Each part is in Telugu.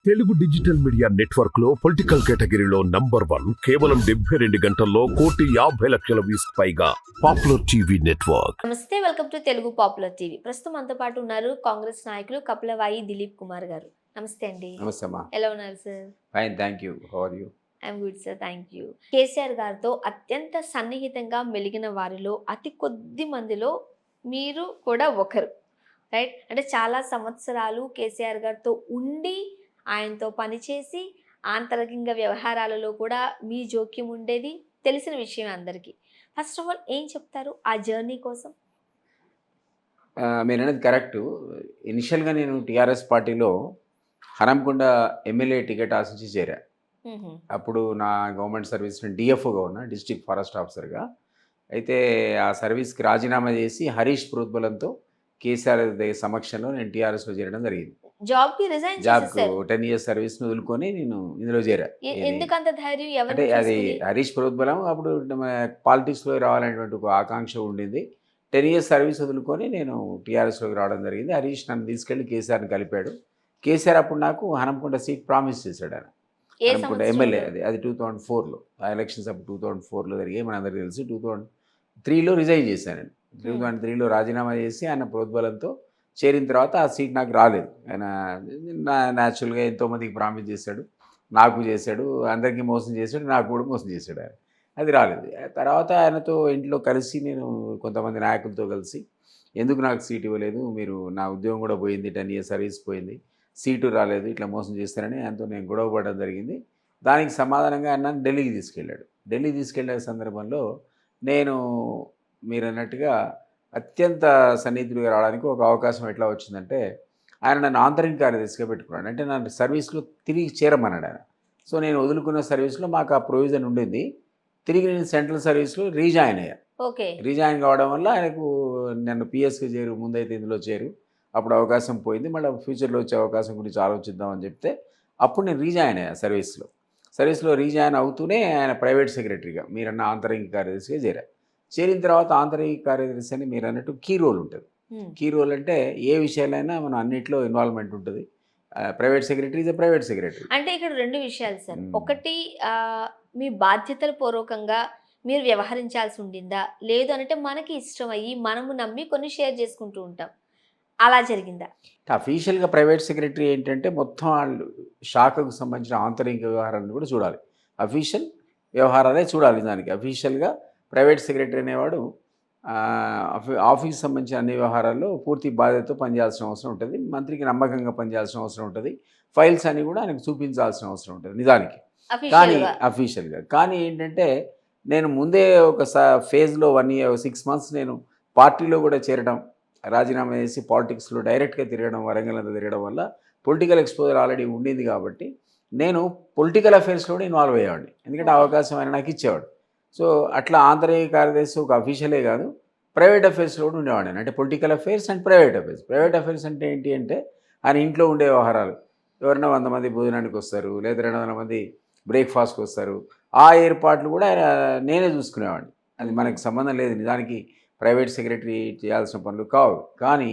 తెలుగు డిజిటల్ మీడియా నెట్వర్క్ లో పొలిటికల్ కేటగిరీలో నంబర్ 1 కేవలం 72 గంటల్లో 1,50,00,000 వ్యూస్ పైగా పాపులర్ టీవీ నెట్వర్క్. నమస్తే, welcome to Telugu popular TV. ప్రస్తుతం మనతో పాటు ఉన్నారు కాంగ్రెస్ నాయకులు కపిలవాయి దిలీప్ కుమార్ గారు. నమస్తే అండి. నమస్తే అమ్మా. ఎలా ఉన్నారు sir? Fine, thank you. How are you? I'm good sir, thank you. KCR గారితో అత్యంత సన్నిహితంగా మెలిగిన వారిలో అతి కొద్ది మందిలో మీరు కూడా ఒకరు, రైట్? అంటే చాలా సంవత్సరాలు కేసీఆర్ గారితో ఉండి ఆయనతో పనిచేసి ఆంతరంగిక వ్యవహారాలలో కూడా మీ జోక్యం ఉండేది తెలిసిన విషయం అందరికీ. ఫస్ట్ ఆఫ్ ఆల్ ఏం చెప్తారు ఆ జర్నీ కోసం? మీరు అనేది కరెక్టు. ఇనిషియల్గా నేను టీఆర్ఎస్ పార్టీలో హనంకొండ ఎమ్మెల్యే టికెట్ ఆశించి చేరా. అప్పుడు నా గవర్నమెంట్ సర్వీస్ డిఎఫ్ఓగా ఉన్నా, డిస్ట్రిక్ట్ ఫారెస్ట్ ఆఫీసర్గా. అయితే ఆ సర్వీస్కి రాజీనామా చేసి హరీష్ ప్రోద్బలంతో కేసీఆర్ సమక్షంలో నేను టీఆర్ఎస్లో చేరడం జరిగింది. జాబ్కి రిజైన్ జాబ్కు చేసేసారు. 10 years సర్వీస్ని వదులుకొని నేను ఇందులో చేరా. ఎందుకంత ధైర్యం? అంటే ఎవరు అది హరీష్ ప్రోద్బలం. అప్పుడు పాలిటిక్స్లో రావాలనేటువంటి ఒక ఆకాంక్ష ఉండింది. 10 years సర్వీస్ వదులుకొని నేను టీఆర్ఎస్లోకి రావడం జరిగింది. హరీష్ నన్ను తీసుకెళ్ళి కేసీఆర్ని కలిపాడు. కేసీఆర్ అప్పుడు నాకు హనంకొండ సీట్ ప్రామిస్ చేశాడు. ఆయన హనంకొండ ఎమ్మెల్యే. అది 2004లో ఆ ఎలక్షన్స్ అప్పుడు 2004లో జరిగాయి, మనందరికీ తెలిసి. 2003లో రిజైన్ చేశాను. 2003లో రాజీనామా చేసి ఆయన ప్రోద్బలంతో చేరిన తర్వాత ఆ సీట్ నాకు రాలేదు. ఆయన న్యాచురల్గా ఎంతోమందికి ప్రామిస్ చేశాడు, నాకు చేశాడు, అందరికీ మోసం చేశాడు, నాకు కూడా మోసం చేశాడు ఆయన. అది రాలేదు. తర్వాత ఆయనతో ఇంట్లో కలిసి నేను కొంతమంది నాయకులతో కలిసి, ఎందుకు నాకు సీట్ ఇవ్వలేదు, మీరు నా ఉద్యోగం కూడా పోయింది, 10 years సర్వీస్ పోయింది, సీటు రాలేదు, ఇట్లా మోసం చేస్తారని ఆయనతో నేను గొడవ పడడం జరిగింది. దానికి సమాధానంగా ఆయన నన్ను ఢిల్లీకి తీసుకెళ్ళాడు. ఢిల్లీ తీసుకెళ్లే సందర్భంలో నేను మీరు అన్నట్టుగా అత్యంత సన్నిహితుడిగా రావడానికి ఒక అవకాశం ఎట్లా వచ్చిందంటే, ఆయన నన్ను ఆంతరిక కార్యదర్శిగా పెట్టుకున్నాడు. అంటే నన్ను సర్వీస్లో తిరిగి చేరమన్నాడు ఆయన. సో నేను వదులుకున్న సర్వీస్లో మాకు ఆ ప్రొవిజన్ ఉండింది. తిరిగి నేను సెంట్రల్ సర్వీస్లో రీజాయిన్ అయ్యా. ఓకే. రీజాయిన్ కావడం వల్ల ఆయనకు నన్ను పిఎస్కి చేరు, ముందైతే ఇందులో చేరు, అప్పుడు అవకాశం పోయింది, మళ్ళీ ఫ్యూచర్లో వచ్చే అవకాశం గురించి ఆలోచిద్దామని చెప్తే అప్పుడు నేను రీజాయిన్ అయ్యా సర్వీస్లో రీజాయిన్ అవుతూనే ఆయన ప్రైవేట్ సెక్రటరీగా, మీరన్న ఆంతరిక కార్యదర్శిగా చేరా. చేరిన తర్వాత ఆంతరిక కార్యదర్శి అని మీరు అన్నట్టు కీ రోల్ ఉంటుంది. కీ రోల్ అంటే ఏ విషయాలైనా మనం అన్నింటిలో ఇన్వాల్వ్మెంట్ ఉంటుంది. Private secretary is a private secretary. అంటే ఇక్కడ రెండు విషయాలు సార్. ఒకటి, మీ బాధ్యతల పూర్వకంగా మీరు వ్యవహరించాల్సి ఉండిందా, లేదు అంటే మనకి ఇష్టం అయ్యి మనము నమ్మి కొన్ని షేర్ చేసుకుంటూ ఉంటాం, అలా జరిగిందా? అఫీషియల్గా ప్రైవేట్ సెక్రటరీ ఏంటంటే మొత్తం వాళ్ళు శాఖకు సంబంధించిన ఆంతరిక వ్యవహారాలను కూడా చూడాలి. అఫీషియల్ వ్యవహారాలే చూడాలి. దానికి అఫీషియల్గా ప్రైవేట్ సెక్రటరీ అనేవాడు ఆఫీస్ సంబంధించిన అన్ని వ్యవహారాల్లో పూర్తి బాధ్యతతో పనిచేయాల్సిన అవసరం ఉంటుంది. మంత్రికి నమ్మకంగా పనిచేయాల్సిన అవసరం ఉంటుంది. ఫైల్స్ అన్ని కూడా ఆయనకు చూపించాల్సిన అవసరం ఉంటుంది నిజానికి. కానీ అఫీషియల్గా కానీ ఏంటంటే, నేను ముందే ఒక ఫేజ్లో 1 year 6 months నేను పార్టీలో కూడా చేరడం, రాజీనామా చేసి పాలిటిక్స్లో డైరెక్ట్గా తిరగడం, వరంగల్ అంతా తిరగడం వల్ల పొలిటికల్ ఎక్స్పోజర్ ఆల్రెడీ ఉండింది. కాబట్టి నేను పొలిటికల్ అఫైర్స్లో కూడా ఇన్వాల్వ్ అయ్యేవాడిని, ఎందుకంటే అవకాశం ఆయన నాకు ఇచ్చేవాడు. సో అట్లా ఆంతరిక కార్యదర్శి ఒక అఫీషియలే కాదు, ప్రైవేట్ అఫైర్స్లో కూడా ఉండేవాడిని. అంటే political affairs and private affairs. Private affairs అంటే ఏంటి అంటే, ఆయన ఇంట్లో ఉండే వ్యవహారాలు, ఎవరైనా 100 మంది భోజనానికి వస్తారు, లేదా 200 మంది బ్రేక్ఫాస్ట్కి వస్తారు, ఆ ఏర్పాట్లు కూడా నేనే చూసుకునేవాడిని. అది మనకు సంబంధం లేదు, నిజానికి ప్రైవేట్ సెక్రటరీ చేయాల్సిన పనులు కావు. కానీ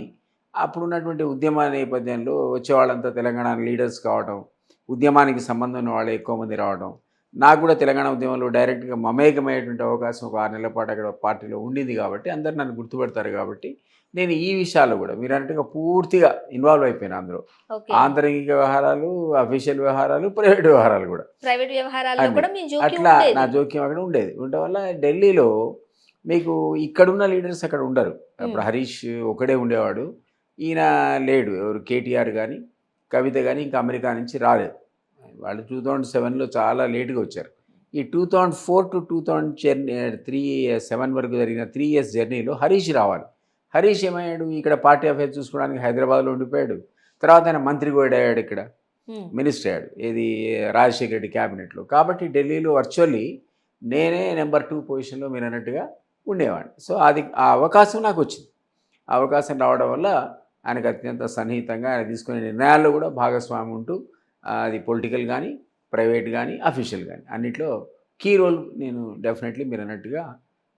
అప్పుడున్నటువంటి ఉద్యమ నేపథ్యంలో వచ్చేవాళ్ళంతా తెలంగాణ లీడర్స్ కావడం, ఉద్యమానికి సంబంధం ఉన్న వాళ్ళు ఎక్కువ మంది రావడం, నాకు కూడా తెలంగాణ ఉద్యమంలో డైరెక్ట్గా మమేకమయ్యేటువంటి అవకాశం ఒక 6 నెలల పాటు అక్కడ పార్టీలో ఉండింది. కాబట్టి అందరు నన్ను గుర్తుపెడతారు. కాబట్టి నేను ఈ విషయాల్లో కూడా మీరు అన్నట్టుగా పూర్తిగా ఇన్వాల్వ్ అయిపోయాను అందులో. ఆంతరిక వ్యవహారాలు, అఫీషియల్ వ్యవహారాలు, ప్రైవేట్ వ్యవహారాలు కూడా. ప్రైవేట్ వ్యవహారాల్లో కూడా మీ జోక్యం అట్లా ఉండేది. నా జోక్యం అక్కడ ఉండేది. ఉండటం వల్ల ఢిల్లీలో మీకు ఇక్కడున్న లీడర్స్ అక్కడ ఉండరు. అప్పుడు హరీష్ ఒకడే ఉండేవాడు. ఈయన లేడు. ఎవరు కేటీఆర్ కానీ, కవిత కానీ ఇంకా అమెరికా నుంచి రాలేదు. వాళ్ళు 2007లో చాలా లేటుగా వచ్చారు. ఈ 2004 to 2007 వరకు జరిగిన 3 years జర్నీలో హరీష్ రావాలి. హరీష్ ఏమయ్యాడు, ఇక్కడ పార్టీ అఫైర్స్ చూసుకోవడానికి హైదరాబాద్లో ఉండిపోయాడు. తర్వాత ఆయన మంత్రి కూడా అయ్యాడు, ఇక్కడ మినిస్టర్ అయ్యాడు, ఏది రాజశేఖర రెడ్డి క్యాబినెట్లో. కాబట్టి ఢిల్లీలో వర్చువల్లీ నేనే నెంబర్ 2 పొజిషన్లో మీరు అన్నట్టుగా ఉండేవాడిని. సో అది ఆ అవకాశం నాకు వచ్చింది. ఆ అవకాశం రావడం వల్ల ఆయనకు అత్యంత సన్నిహితంగా ఆయన తీసుకునే నిర్ణయాల్లో కూడా భాగస్వామి ఉంటూ, అది పొలిటికల్ కానీ, ప్రైవేట్ కానీ, అఫీషియల్ కానీ అన్నిట్లో కీ రోల్ నేను డెఫినెట్లీ మీరు అన్నట్టుగా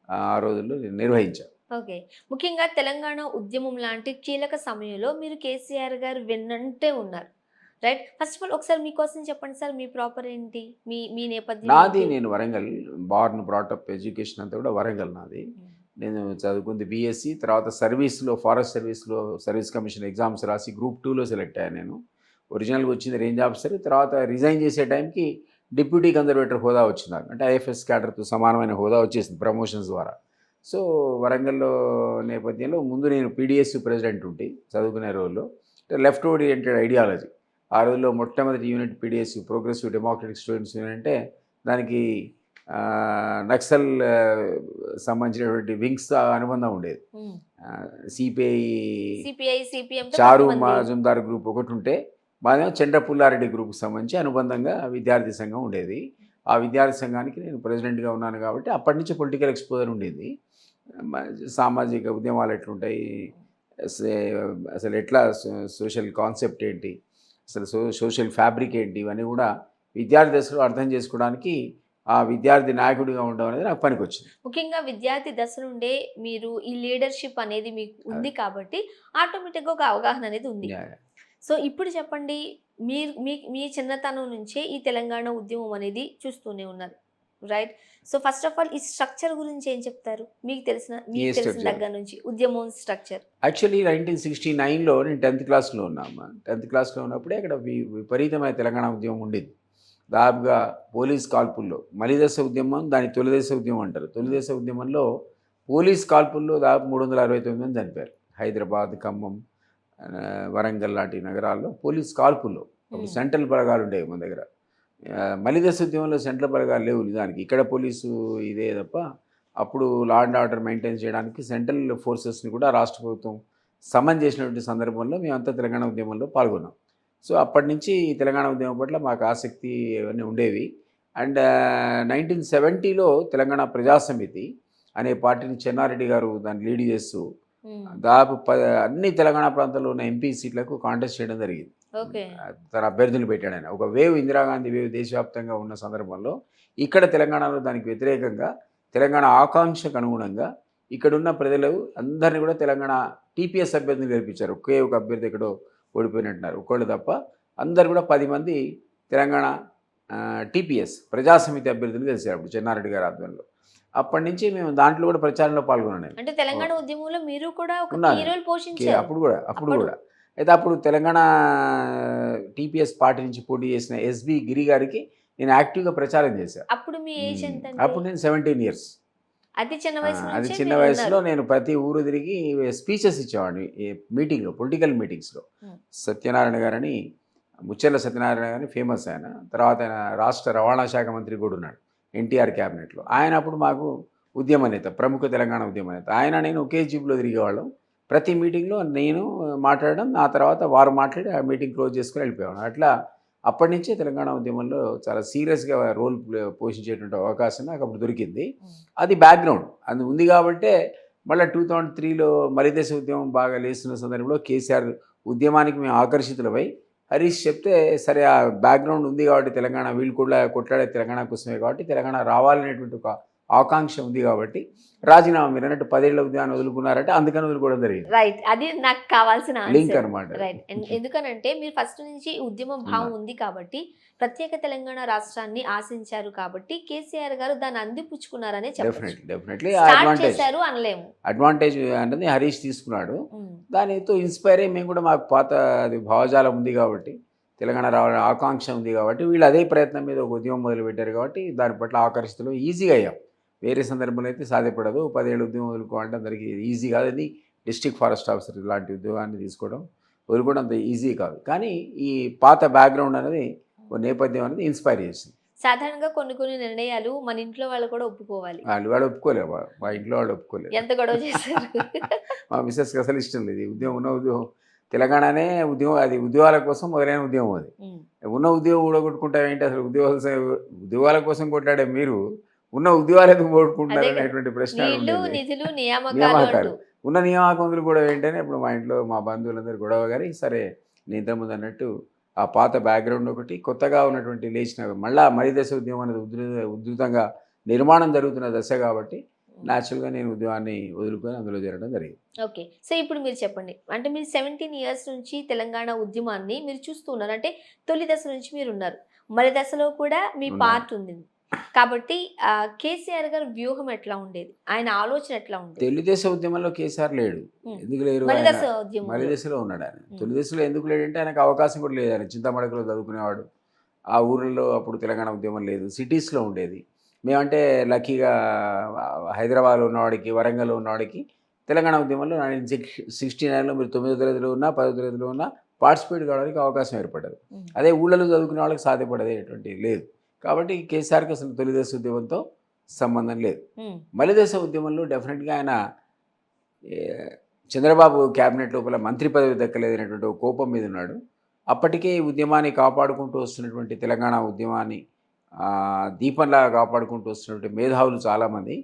ఆ రోజుల్లో నిర్వహించాను. ఓకే. ముఖ్యంగా తెలంగాణ ఉద్యమం లాంటి కీలక సమయంలో మీరు కేసీఆర్ గారు వెన్నంటే ఉన్నారు. రైట్. ఫస్ట్ ఆఫ్ ఆల్ ఒకసారి మీకోసం చెప్పండి సార్. మీ ప్రాపర్ ఏంటి? మీ మీ నేపథ్యం నాది ఏంటి? నేను వరంగల్, బార్న్ బ్రాటప్ ఎడ్యుకేషన్ అంతా కూడా వరంగల్ నాది. హ్మ్. నేను చదువుకుంది బీఎస్సీ, తర్వాత సర్వీస్లో ఫారెస్ట్ సర్వీస్లో సర్వీస్ కమిషన్ ఎగ్జామ్స్ రాసి గ్రూప్ 2లో సెలెక్ట్ అయ్యాను నేను. ఒరిజినల్గా వచ్చింది రేంజ్ ఆఫీసర్. తర్వాత రిజైన్ చేసే టైంకి డిప్యూటీ కన్జర్వేటర్ హోదా వచ్చింది నాకు. అంటే ఐఎఫ్ఎస్ క్యాడర్తో సమానమైన హోదా వచ్చేసింది ప్రమోషన్స్ ద్వారా. సో వరంగల్లో నేపథ్యంలో ముందు నేను పీడిఎస్ ప్రెసిడెంట్ ఉంటే చదువుకునే రోజుల్లో లెఫ్ట్ ఓరియంటెడ్ ఐడియాలజీ. ఆ రోజుల్లో మొట్టమొదటి unit PDS progressive democratic students union అంటే దానికి నక్సల్ సంబంధించినటువంటి వింగ్స్ అనుబంధం ఉండేది. హ్మ్. సిపిఐ సిపిఐ, సిపిఎంతో చారు కొంతమంది మాజుందార్ గ్రూప్ ఒకటి ఉంటే మాదేమో చంద్ర పుల్లారెడ్డి గ్రూప్కి సంబంధించి అనుబంధంగా విద్యార్థి సంఘం ఉండేది. ఆ విద్యార్థి సంఘానికి నేను ప్రెసిడెంట్గా ఉన్నాను కాబట్టి అప్పటి నుంచి పొలిటికల్ ఎక్స్పోజర్ ఉండేది. మ- సామాజిక ఉద్యమాలు ఎట్లుంటాయి, అసలు ఎట్లా సోషల్ కాన్సెప్ట్ ఏంటి, అసలు సోషల్ ఫ్యాబ్రిక్ ఏంటి, ఇవన్నీ కూడా విద్యార్థి దశలో అర్థం చేసుకోవడానికి ఆ విద్యార్థి నాయకుడిగా ఉండడం అనేది నాకు పనికొచ్చింది. ముఖ్యంగా విద్యార్థి దశ నుండే మీరు ఈ లీడర్‌షిప్ అనేది మీకు ఉంది కాబట్టి ఆటోమేటిక్‌గా ఒక అవగాహన అనేది ఉంది. Yeah, yeah. సో ఇప్పుడు చెప్పండి, మీరు మీ మీ చిన్నతనం నుంచే ఈ తెలంగాణ ఉద్యమం అనేది చూస్తూనే ఉన్నారు. Right. So first of all ఈ స్ట్రక్చర్ గురించి ఏం చెప్తారు? మీకు తెలిసిన ఏ తెలిసిన structure? దగ్గర నుంచి ఉద్యమం స్ట్రక్చర్. యాక్చువల్లీ 1969లో నేను 10th క్లాస్లో ఉన్నాము. 10th క్లాస్లో ఉన్నప్పుడే అక్కడ విపరీతమైన తెలంగాణ ఉద్యమం ఉండేది. దాదాపుగా పోలీస్ కాల్పుల్లో మలిదశ ఉద్యమం, దాని తొలిదశ ఉద్యమం అంటారు. తొలిదశ ఉద్యమంలో పోలీస్ కాల్పుల్లో దాదాపు 369 మంది చనిపోయారు. హైదరాబాద్, ఖమ్మం, వరంగల్ లాంటి నగరాల్లో పోలీస్ కాల్పుల్లో. అప్పుడు సెంట్రల్ బలగాలు ఉండేవి మన దగ్గర. మలిదశ ఉద్యమంలో సెంట్రల్ బలగాలు లేవు నిజానికి. ఇక్కడ పోలీసు ఇదే తప్ప అప్పుడు లా అండ్ ఆర్డర్ మెయింటైన్ చేయడానికి సెంట్రల్ ఫోర్సెస్ని కూడా రాష్ట్ర ప్రభుత్వం సమన్ చేసినటువంటి సందర్భంలో మేమంతా తెలంగాణ ఉద్యమంలో పాల్గొన్నాం. సో అప్పటి నుంచి ఈ తెలంగాణ ఉద్యమం పట్ల మాకు ఆసక్తి అవన్నీ ఉండేవి. అండ్ 1970లో తెలంగాణ ప్రజాసమితి అనే పార్టీని చెన్నారెడ్డి గారు దాన్ని లీడ్ చేస్తూ దాదాపు అన్ని తెలంగాణ ప్రాంతాల్లో ఉన్న ఎంపీ సీట్లకు కాంటెస్ట్ చేయడం జరిగింది. ఓకే. తన అభ్యర్థులు పెట్టాడు ఆయన. ఒక వేవ్, ఇందిరాగాంధీ వేవ్ దేశవ్యాప్తంగా ఉన్న సందర్భంలో ఇక్కడ తెలంగాణలో దానికి వ్యతిరేకంగా తెలంగాణ ఆకాంక్షకు అనుగుణంగా ఇక్కడున్న ప్రజలు అందరినీ కూడా తెలంగాణ టీపీఎస్ అభ్యర్థిని గెలిపించారు. ఒకే ఒక అభ్యర్థి ఎక్కడో ఓడిపోయినట్టున్నారు ఒకళ్ళు తప్ప. అందరు కూడా 10 మంది తెలంగాణ టీపీఎస్ ప్రజాసమితి అభ్యర్థిని గెలిచారు అప్పుడు చెన్నారెడ్డి గారి ఆధ్వర్యంలో. అప్పటి నుంచి మేము దాంట్లో కూడా ప్రచారంలో పాల్గొన్నాను. అంటే తెలంగాణ ఉద్యమంలో మీరు కూడా ఒక ఉన్నాను. కీ రోల్ పోషించారు. అప్పుడు కూడా అయితే అప్పుడు తెలంగాణ టీపీఎస్ పార్టీ నుంచి పోటీ చేసిన ఎస్బి గిరి గారికి నేను యాక్టివ్గా ప్రచారం చేశాను. అప్పుడు మీ ఏజ్ ఎంత? అప్పుడు నేను 17 ఇయర్స్. అతి చిన్న వయసు అది నుంచే చిన్న మీరు వయసులో ఉన్నారు. నేను ప్రతి ఊరు తిరిగి స్పీచెస్ ఇచ్చేవాడిని మీటింగ్లో, పొలిటికల్ మీటింగ్స్లో. సత్యనారాయణ గారని, ముచ్చెర్ల సత్యనారాయణ గారిని ఫేమస్ ఆయన. తర్వాత ఆయన రాష్ట్ర రవాణా శాఖ మంత్రి కూడా ఉన్నాడు ఎన్టీఆర్ క్యాబినెట్లో. ఆయన అప్పుడు మాకు ఉద్యమ నేత, ప్రముఖ తెలంగాణ ఉద్యమ నేత. ఆయన నేను ఒకే జీప్లో తిరిగేవాళ్ళం. ప్రతి మీటింగ్లో నేను మాట్లాడడం, ఆ తర్వాత వారు మాట్లాడి ఆ మీటింగ్ క్లోజ్ చేసుకుని వెళ్ళిపోయేవాడు. అట్లా అప్పటి నుంచే తెలంగాణ ఉద్యమంలో చాలా సీరియస్గా రోల్ పోషించేటువంటి అవకాశం నాకు అప్పుడు దొరికింది. అది బ్యాక్గ్రౌండ్ అది ఉంది కాబట్టే మళ్ళీ 2003లో మలిదశ ఉద్యమం బాగా లేస్తున్న సందర్భంలో కేసీఆర్ ఉద్యమానికి మేము ఆకర్షితులమై హరీష్ చెప్తే సరే ఆ బ్యాక్గ్రౌండ్ ఉంది కాబట్టి తెలంగాణ వీళ్ళు కూడా కొట్లాడే తెలంగాణ కోసమే కాబట్టి తెలంగాణ రావాలనేటువంటి ఒక ఆకాంక్ష ఉంది కాబట్టి రాజీనామా మీరు అన్నట్టు 10 ఏళ్ల ఉద్యమాన్ని వదులుకున్నారంటే అందుకని వదులుకోవడం జరిగింది. రైట్. అది నాకు కావాల్సిన లింక్ ఆన్సర్. అనమాట. రైట్. ఎందుకనంటే మీరు ఫస్ట్ నుంచి ఉద్యమ భావం ఉంది కాబట్టి, ప్రత్యేక తెలంగాణ రాష్ట్రాన్ని ఆశించారు కాబట్టి కేసీఆర్ గారు దాన్ని అందిపుచ్చుకున్నారనే చెప్పొచ్చు. డెఫినెట్లీ స్టార్ట్ అడ్వాంటేజ్ చేశారు అనలేము. అడ్వాంటేజ్ అనేది హరీష్ తీసుకున్నాడు. ఉమ్. దానితో ఇన్స్పైర్ అయ్యి మేము కూడా మాకు పాత అది భావజాలం ఉంది కాబట్టి తెలంగాణ రావాలని ఆకాంక్ష ఉంది కాబట్టి వీళ్ళు అదే ప్రయత్నం మీద ఒక ఉద్యమం మొదలుపెట్టారు కాబట్టి దాని పట్ల ఆకర్షితులు ఈజీగా అయ్యాం. వేరే సందర్భంలో అయితే సాధ్యపడదు. 10 ఏళ్ళ ఉద్యమం వదులుకోవాలంటే అందరికీ ఈజీ కాదు. అది డిస్ట్రిక్ట్ ఫారెస్ట్ ఆఫీసర్ లాంటి ఉద్యోగాన్ని వదులుకోవడం అంత ఈజీ కాదు. కానీ ఈ పాత బ్యాక్గ్రౌండ్ అనేది ఓ నేపథ్యం అనేది ఇన్స్పైర్ చేసింది. సాధారణంగా కొన్ని కొన్ని నిర్ణయాలు మన ఇంట్లో వాళ్ళు కూడా ఒప్పుకోవాలి. వాళ్ళు ఒప్పుకోలేవు. మా ఇంట్లో వాళ్ళు ఒప్పుకోలేదు. ఎంత గొడవ చేశారు? మా మిస్సెస్కి అసలు ఇష్టం లేదు. ఈ ఉద్యమం ఉన్న ఉద్యమం తెలంగాణనే ఉద్యమం, అది ఉద్యోగాల కోసం మొదలైన ఉద్యమం. అది ఉమ్. ఉన్న ఉద్యోగం ఊడగొట్టుకుంటావేంటి, అసలు ఉద్యోగాల కోసం కొట్లాడే మీరు ఉన్న ఉద్యోగాలు ఎందుకు పోగొట్టుకుంటారు అదే కదా. అనేటువంటి ప్రశ్న నీళ్లు, ఉండేది. నిధులు, నియామకాలు నియామకాలు అంటూ. ఉన్న నియామకములు కూడా ఏంటనే ఇప్పుడు మా ఇంట్లో మా బంధువులందరూ గొడవ కానీ సరే నేను ఇంతకుముందు అన్నట్టు ఆ పాత బ్యాక్గ్రౌండ్ ఒకటి, కొత్తగా ఉన్నటువంటి లేచిన మళ్ళా మలిదశ ఉద్యమం అనేది ఉధృతంగా నిర్మాణం జరుగుతున్న దశ కాబట్టి న్యాచురల్గా నేను ఉద్యమాన్ని వదులుకొని అందులో చేరడం జరిగింది. ఓకే. సో, ఇప్పుడు మీరు చెప్పండి. అంటే మీరు 17 ఇయర్స్ నుంచి తెలంగాణ ఉద్యమాన్ని మీరు చూస్తూ ఉన్నారు. అంటే తొలి దశ నుంచి మీరున్నారు. మరి దశలో కూడా మీ ఉన్నాను. పార్ట్ ఉంది. కాబట్టి కేసీఆర్ గారి వ్యూహం ఎట్లా ఉండేది? ఆయన ఆలోచన ఎట్లా ఉండేది? తెలుగుదేశం ఉద్యమంలో కేసీఆర్ లేడు. హ్మ్. ఎందుకు లేరు? మరి ఆయన దశ ఉద్యమంలో. మలి దశలో ఉన్నాడు ఆయన. హ్మ్. తొలి దశలో ఎందుకు లేడంటే ఆయనకు అవకాశం కూడా లేదు. ఆయన చింతమడకలో చదువుకునేవాడు. ఆ ఊర్లలో అప్పుడు తెలంగాణ ఉద్యమం లేదు. సిటీస్‌లో ఉండేది. మేమంటే లక్కీగా హైదరాబాద్‌లో ఉన్నవాడికి, వరంగల్‌లో ఉన్నవాడికి తెలంగాణ ఉద్యమంలో 1969లో మీరు 9వ తరగతిలో ఉన్నా, 10వ తరగతిలో ఉన్నా పార్టిసిపేట్ కావడానికి అవకాశం ఏర్పడ్డది. హ్మ్. అదే ఊళ్ళలో చదువుకునే వాళ్ళకి సాధ్యపడేటువంటిది లేదు. కాబట్టి కేసీఆర్‌కి అసలు తొలి దశ ఉద్యమంతో సంబంధం లేదు. హ్మ్. మలి దశ ఉద్యమంలో డెఫినెట్‌గా ఆయన ఏ చంద్రబాబు క్యాబినెట్ లోపల మంత్రి పదవి దక్కలేదనేటువంటి ఒక కోపం మీద ఉన్నాడు. అప్పటికే ఈ ఉద్యమాన్ని కాపాడుకుంటూ వస్తున్నటువంటి తెలంగాణ ఉద్యమాన్ని దీపంలాగా కాపాడుకుంటూ వస్తున్నటువంటి మేధావులు చాలామంది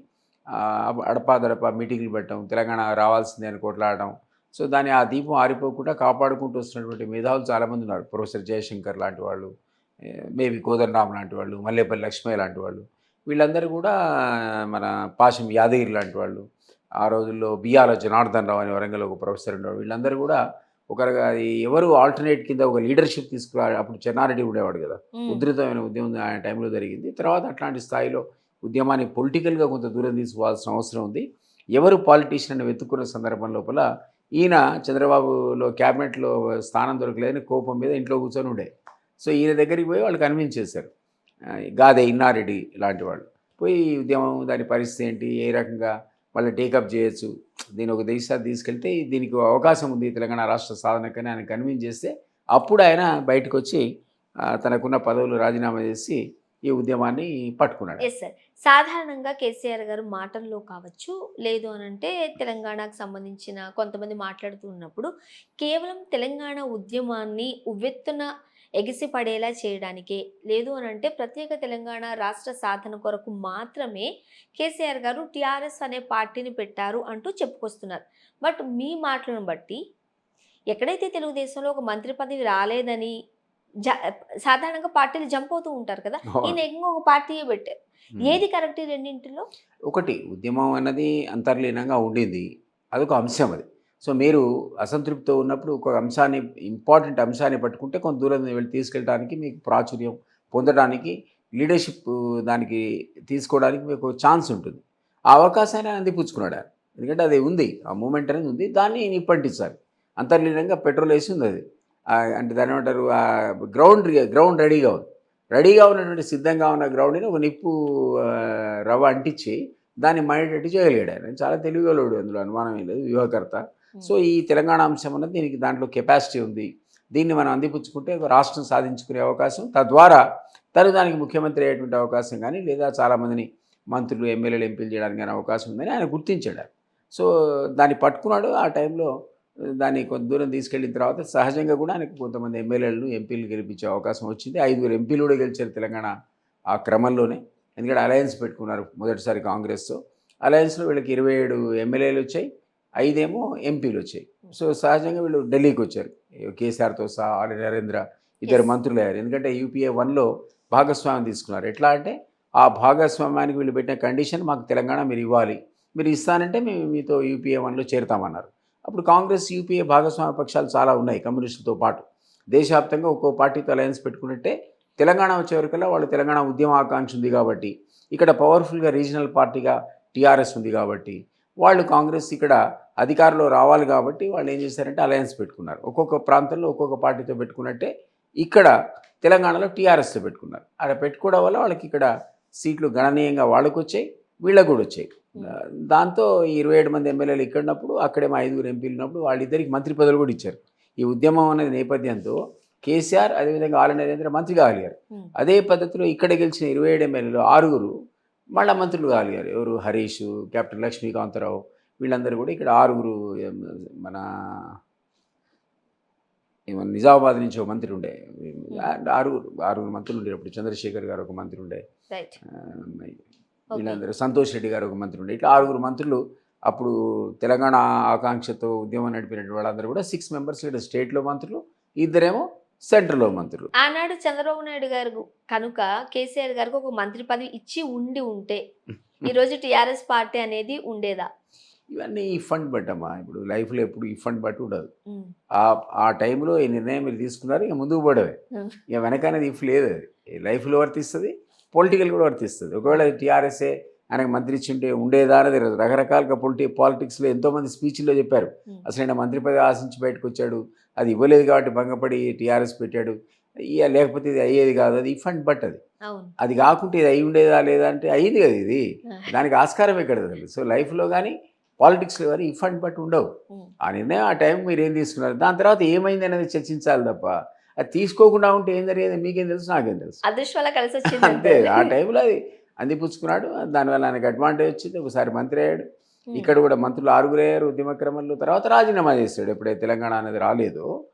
అడపాదడపా మీటింగ్లు పెట్టడం, తెలంగాణ రావాల్సిందే అని కొట్లాడడం. సో దాన్ని ఆ దీపం ఆరిపోకుండా కాపాడుకుంటూ వస్తున్నటువంటి మేధావులు చాలామంది ఉన్నారు. ప్రొఫెసర్ జయశంకర్ లాంటి వాళ్ళు, మేవి కోదండరామ్ లాంటి వాళ్ళు, మల్లేపల్లి లక్ష్మయ్య లాంటి వాళ్ళు, వీళ్ళందరూ కూడా మన పాశం యాదగిరి లాంటి వాళ్ళు, ఆ రోజుల్లో బియ్యాల జనార్దన్ రావు అని వరంగల్ ఒక ప్రొఫెసర్ ఉండేవాడు. వీళ్ళందరూ కూడా ఒకరుగా అది ఎవరు ఆల్టర్నేట్ కింద ఒక లీడర్షిప్ తీసుకురా. అప్పుడు చెన్నారెడ్డి ఉండేవాడు కదా, హ్మ్. ఉధృతమైన ఉద్యమం ఆయన టైంలో జరిగింది. తర్వాత అట్లాంటి స్థాయిలో ఉద్యమాన్ని పొలిటికల్గా కొంత దూరం తీసుకోవాల్సిన అవసరం ఉంది. ఎవరు పాలిటీషియన్ అని వెతుక్కున్న సందర్భం లోపల ఈయన చంద్రబాబులో క్యాబినెట్లో స్థానం దొరకలేదని కోపం మీద ఇంట్లో కూర్చొని ఉండే. సో ఈయన దగ్గరికి పోయి వాళ్ళు కన్విన్స్ చేశారు. గాదే ఇన్నారెడ్డి లాంటి వాళ్ళు పోయి ఉద్యమం దాని పరిస్థితి ఏంటి, ఏ రకంగా వాళ్ళు టేకప్ చేయొచ్చు, దీని ఒక దేశాన్ని తీసుకెళ్తే దీనికి అవకాశం ఉంది తెలంగాణ రాష్ట్ర సాధనకని ఆయన కన్విన్స్ చేస్తే అప్పుడు ఆయన బయటకు వచ్చి తనకున్న పదవులు రాజీనామా చేసి ఈ ఉద్యమాన్ని పట్టుకున్నాడు. Yes sir. సాధారణంగా కేసీఆర్ గారు మాటల్లో కావచ్చు, లేదు అనంటే తెలంగాణకు సంబంధించిన కొంతమంది మాట్లాడుతూ ఉన్నప్పుడు, కేవలం తెలంగాణ ఉద్యమాన్ని ఉవ్వెత్తున ఎగిసిపడేలా చేయడానికే, లేదు అనంటే ప్రత్యేక తెలంగాణ రాష్ట్ర సాధన కొరకు మాత్రమే కేసీఆర్ గారు టీఆర్ఎస్ అనే పార్టీని పెట్టారు అంటూ చెప్పుకొస్తున్నారు. బట్ మీ మాటలను బట్టి, ఎక్కడైతే తెలుగుదేశంలో ఒక మంత్రి పదవి రాలేదని జ సాధారణంగా పార్టీలు జంప్ అవుతూ ఉంటారు కదా! ఈయన ఏకంగా ఒక పార్టీయే పెట్టారు. ఏది కరెక్ట్ ఈ రెండింటిలో? ఒకటి ఉద్యమం అన్నది అంతర్లీనంగా ఉండింది. అదొక అంశం అది. సో మీరు అసంతృప్తితో ఉన్నప్పుడు ఒక అంశాన్ని, ఇంపార్టెంట్ అంశాన్ని పట్టుకుంటే కొంత దూరం వెళ్ళి తీసుకెళ్ళడానికి మీకు ప్రాచుర్యం పొందడానికి, లీడర్షిప్ దానికి తీసుకోవడానికి మీకు ఛాన్స్ ఉంటుంది. ఆ అవకాశాన్ని ఆయన అందిపుచ్చుకున్నాడు ఆయన. ఎందుకంటే అది ఉంది, ఆ మూమెంట్ అనేది ఉంది. దాన్ని నిప్పంటించాలి. అంతర్లీనంగా పెట్రోల్ వేసి ఉంది అది. అంటే దాని ఏమంటారు, గ్రౌండ్ రెడీగా ఉంది. రెడీగా ఉన్నటువంటి సిద్ధంగా ఉన్న గ్రౌండ్ని ఒక నిప్పు రవ్వ అంటించి దాన్ని మండేటట్టు చేయగలిగాడు ఆయన. చాలా తెలివిగలడు, అందులో అనుమానం లేదు, వ్యూహకర్త. సో ఈ తెలంగాణ అంశం అన్నది దీనికి దాంట్లో కెపాసిటీ ఉంది. దీన్ని మనం అందిపుచ్చుకుంటే ఒక రాష్ట్రం సాధించుకునే అవకాశం, తద్వారా తను దానికి ముఖ్యమంత్రి అయ్యేటువంటి అవకాశం కానీ, లేదా చాలామందిని మంత్రులు, ఎమ్మెల్యేలు, ఎంపీలు చేయడానికి కానీ అవకాశం ఉందని ఆయన గుర్తించాడు. సో దాన్ని పట్టుకున్నాడు. ఆ టైంలో దాన్ని కొంత దూరం తీసుకెళ్ళిన తర్వాత సహజంగా కూడా ఆయనకు కొంతమంది ఎమ్మెల్యేలను, ఎంపీలు గెలిపించే అవకాశం వచ్చింది. 5 ఎంపీలు కూడా గెలిచారు తెలంగాణ ఆ క్రమంలోనే. ఎందుకంటే అలయన్స్ పెట్టుకున్నారు మొదటిసారి కాంగ్రెస్తో. అలయన్స్లో వీళ్ళకి 27 ఎమ్మెల్యేలు వచ్చాయి, 5 ఎంపీలు వచ్చాయి. సో సహజంగా వీళ్ళు ఢిల్లీకి వచ్చారు. కేసీఆర్తో సహా ఆర్ నరేంద్ర ఇద్దరు మంత్రులు అయ్యారు. ఎందుకంటే యూపీఏ 1లో భాగస్వామ్యం తీసుకున్నారు. ఎట్లా అంటే ఆ భాగస్వామ్యానికి వీళ్ళు పెట్టిన కండిషన్, మాకు తెలంగాణ మీరు ఇవ్వాలి, మీరు ఇస్తానంటే మేము మీతో యూపీఏ 1లో చేరుతామన్నారు. అప్పుడు కాంగ్రెస్, యూపీఏ భాగస్వామ్య పక్షాలు చాలా ఉన్నాయి కమ్యూనిస్టులతో పాటు. దేశవ్యాప్తంగా ఒక్కో పార్టీతో అలయన్స్ పెట్టుకున్నట్టే తెలంగాణ వచ్చేవరకల్లా వాళ్ళు తెలంగాణ ఉద్యమ ఆకాంక్ష ఉంది కాబట్టి, ఇక్కడ పవర్ఫుల్గా రీజనల్ పార్టీగా టీఆర్ఎస్ ఉంది కాబట్టి, వాళ్ళు కాంగ్రెస్ ఇక్కడ అధికారంలో రావాలి కాబట్టి వాళ్ళు ఏం చేశారంటే అలయన్స్ పెట్టుకున్నారు. ఒక్కొక్క ప్రాంతంలో ఒక్కొక్క పార్టీతో పెట్టుకున్నట్టే ఇక్కడ తెలంగాణలో టీఆర్ఎస్తో పెట్టుకున్నారు. అలా పెట్టుకోవడం వల్ల వాళ్ళకి ఇక్కడ సీట్లు గణనీయంగా వాళ్ళకు వచ్చాయి, వీళ్ళకు కూడా వచ్చాయి. దాంతో 27 మంది ఎమ్మెల్యేలు ఇక్కడ ఉన్నప్పుడు, అక్కడేమో 5 ఎంపీలు ఉన్నప్పుడు వాళ్ళిద్దరికి మంత్రి పదవులు కూడా ఇచ్చారు. ఈ ఉద్యమం అనేది నేపథ్యంతో కేసీఆర్ అదేవిధంగా ఆర్ నరేంద్ర మంత్రి కాగలిగారు. అదే పద్ధతిలో ఇక్కడ గెలిచిన 27 ఎమ్మెల్యేలు 6 మళ్ళా మంత్రులు కాగలిగారు. ఎవరు, హరీష్, కెప్టెన్ లక్ష్మీకాంతరావు, వీళ్ళందరూ కూడా ఇక్కడ 6 మన నిజామాబాద్ నుంచి ఒక మంత్రి ఉండే, 6 మంత్రులు ఉండేటప్పుడు చంద్రశేఖర్ గారు ఒక మంత్రి ఉండే, వీళ్ళందరూ సంతోష్ రెడ్డి గారు ఒక మంత్రి ఉండే, ఇట్లా 6 మంత్రులు అప్పుడు తెలంగాణ ఆకాంక్షతో ఉద్యమం నడిపినటువంటి వాళ్ళందరూ కూడా 6 మెంబర్స్ ఇక్కడ స్టేట్లో మంత్రులు, 2 సెంట్రల్లో మంత్రులు. ఆనాడు చంద్రబాబు నాయుడు గారు కనుక కేసీఆర్ గారికి ఒక మంత్రి పదవి ఇచ్చి ఉంటే ఈరోజు టీఆర్ఎస్ పార్టీ అనేది ఉండేదా? ఇవన్నీ ఇఫ్ అండ్ బట్ అమ్మా. ఇప్పుడు లైఫ్లో ఎప్పుడు ఇఫ్ అండ్ బట్ ఉండదు. ఉమ్, ఆ టైంలో ఈ నిర్ణయం మీరు తీసుకున్నారు, ఇక ముందుకు పోవడమే. ఉమ్, ఇక వెనకనేది ఇఫ్ లేదు. అది లైఫ్లో వర్తిస్తుంది, పొలిటికల్ కూడా వర్తిస్తుంది. ఒకవేళ టీఆర్ఎస్ఏ ఆయనకు మంత్రి ఇచ్చింటే ఉండేదా అనేది రకరకాలుగా పాలిటిక్స్లో ఎంతోమంది స్పీచ్ల్లో చెప్పారు. ఉమ్, అసలు ఆయన మంత్రి పదవి ఆశించి బయటకు వచ్చాడు, అది ఇవ్వలేదు కాబట్టి భంగపడి టీఆర్ఎస్ పెట్టాడు, ఇక లేకపోతే ఇది అయ్యేది కాదు. అది ఇఫ్ అండ్ బట్. అది అవును. అది కాకుంటే ఇది అయి ఉండేదా లేదా అంటే అయ్యింది కదా ఇది. ఆ, దానికి ఆస్కారం ఎక్కడ తెలియదు. సో లైఫ్లో కానీ పాలిటిక్స్లో కానీ ఇఫ్ అండ్ బట్ ఉండవు. ఉమ్, ఆ నిర్ణయం ఆ టైం మీరు ఏం తీసుకున్నారు, దాని తర్వాత ఏమైంది అనేది చర్చించాలి తప్ప అది తీసుకోకుండా ఉంటే ఏం జరిగేది మీకేం తెలుసు, నాకేం తెలుసు. అదృష్టం వల్ల కలిసి వచ్చింది అంతే. అంటారు. ఆ టైంలో అది అందిపుచ్చుకున్నాడు, దానివల్ల ఆయనకు అడ్వాంటేజ్ వచ్చింది. ఒకసారి మంత్రి అయ్యాడు. ఉమ్, ఇక్కడ కూడా మంత్రులు 6 అయ్యారు ఉద్యమ క్రమంలో. తర్వాత రాజీనామా చేశాడు. ఎప్పుడైతే తెలంగాణ అనేది రాలేదో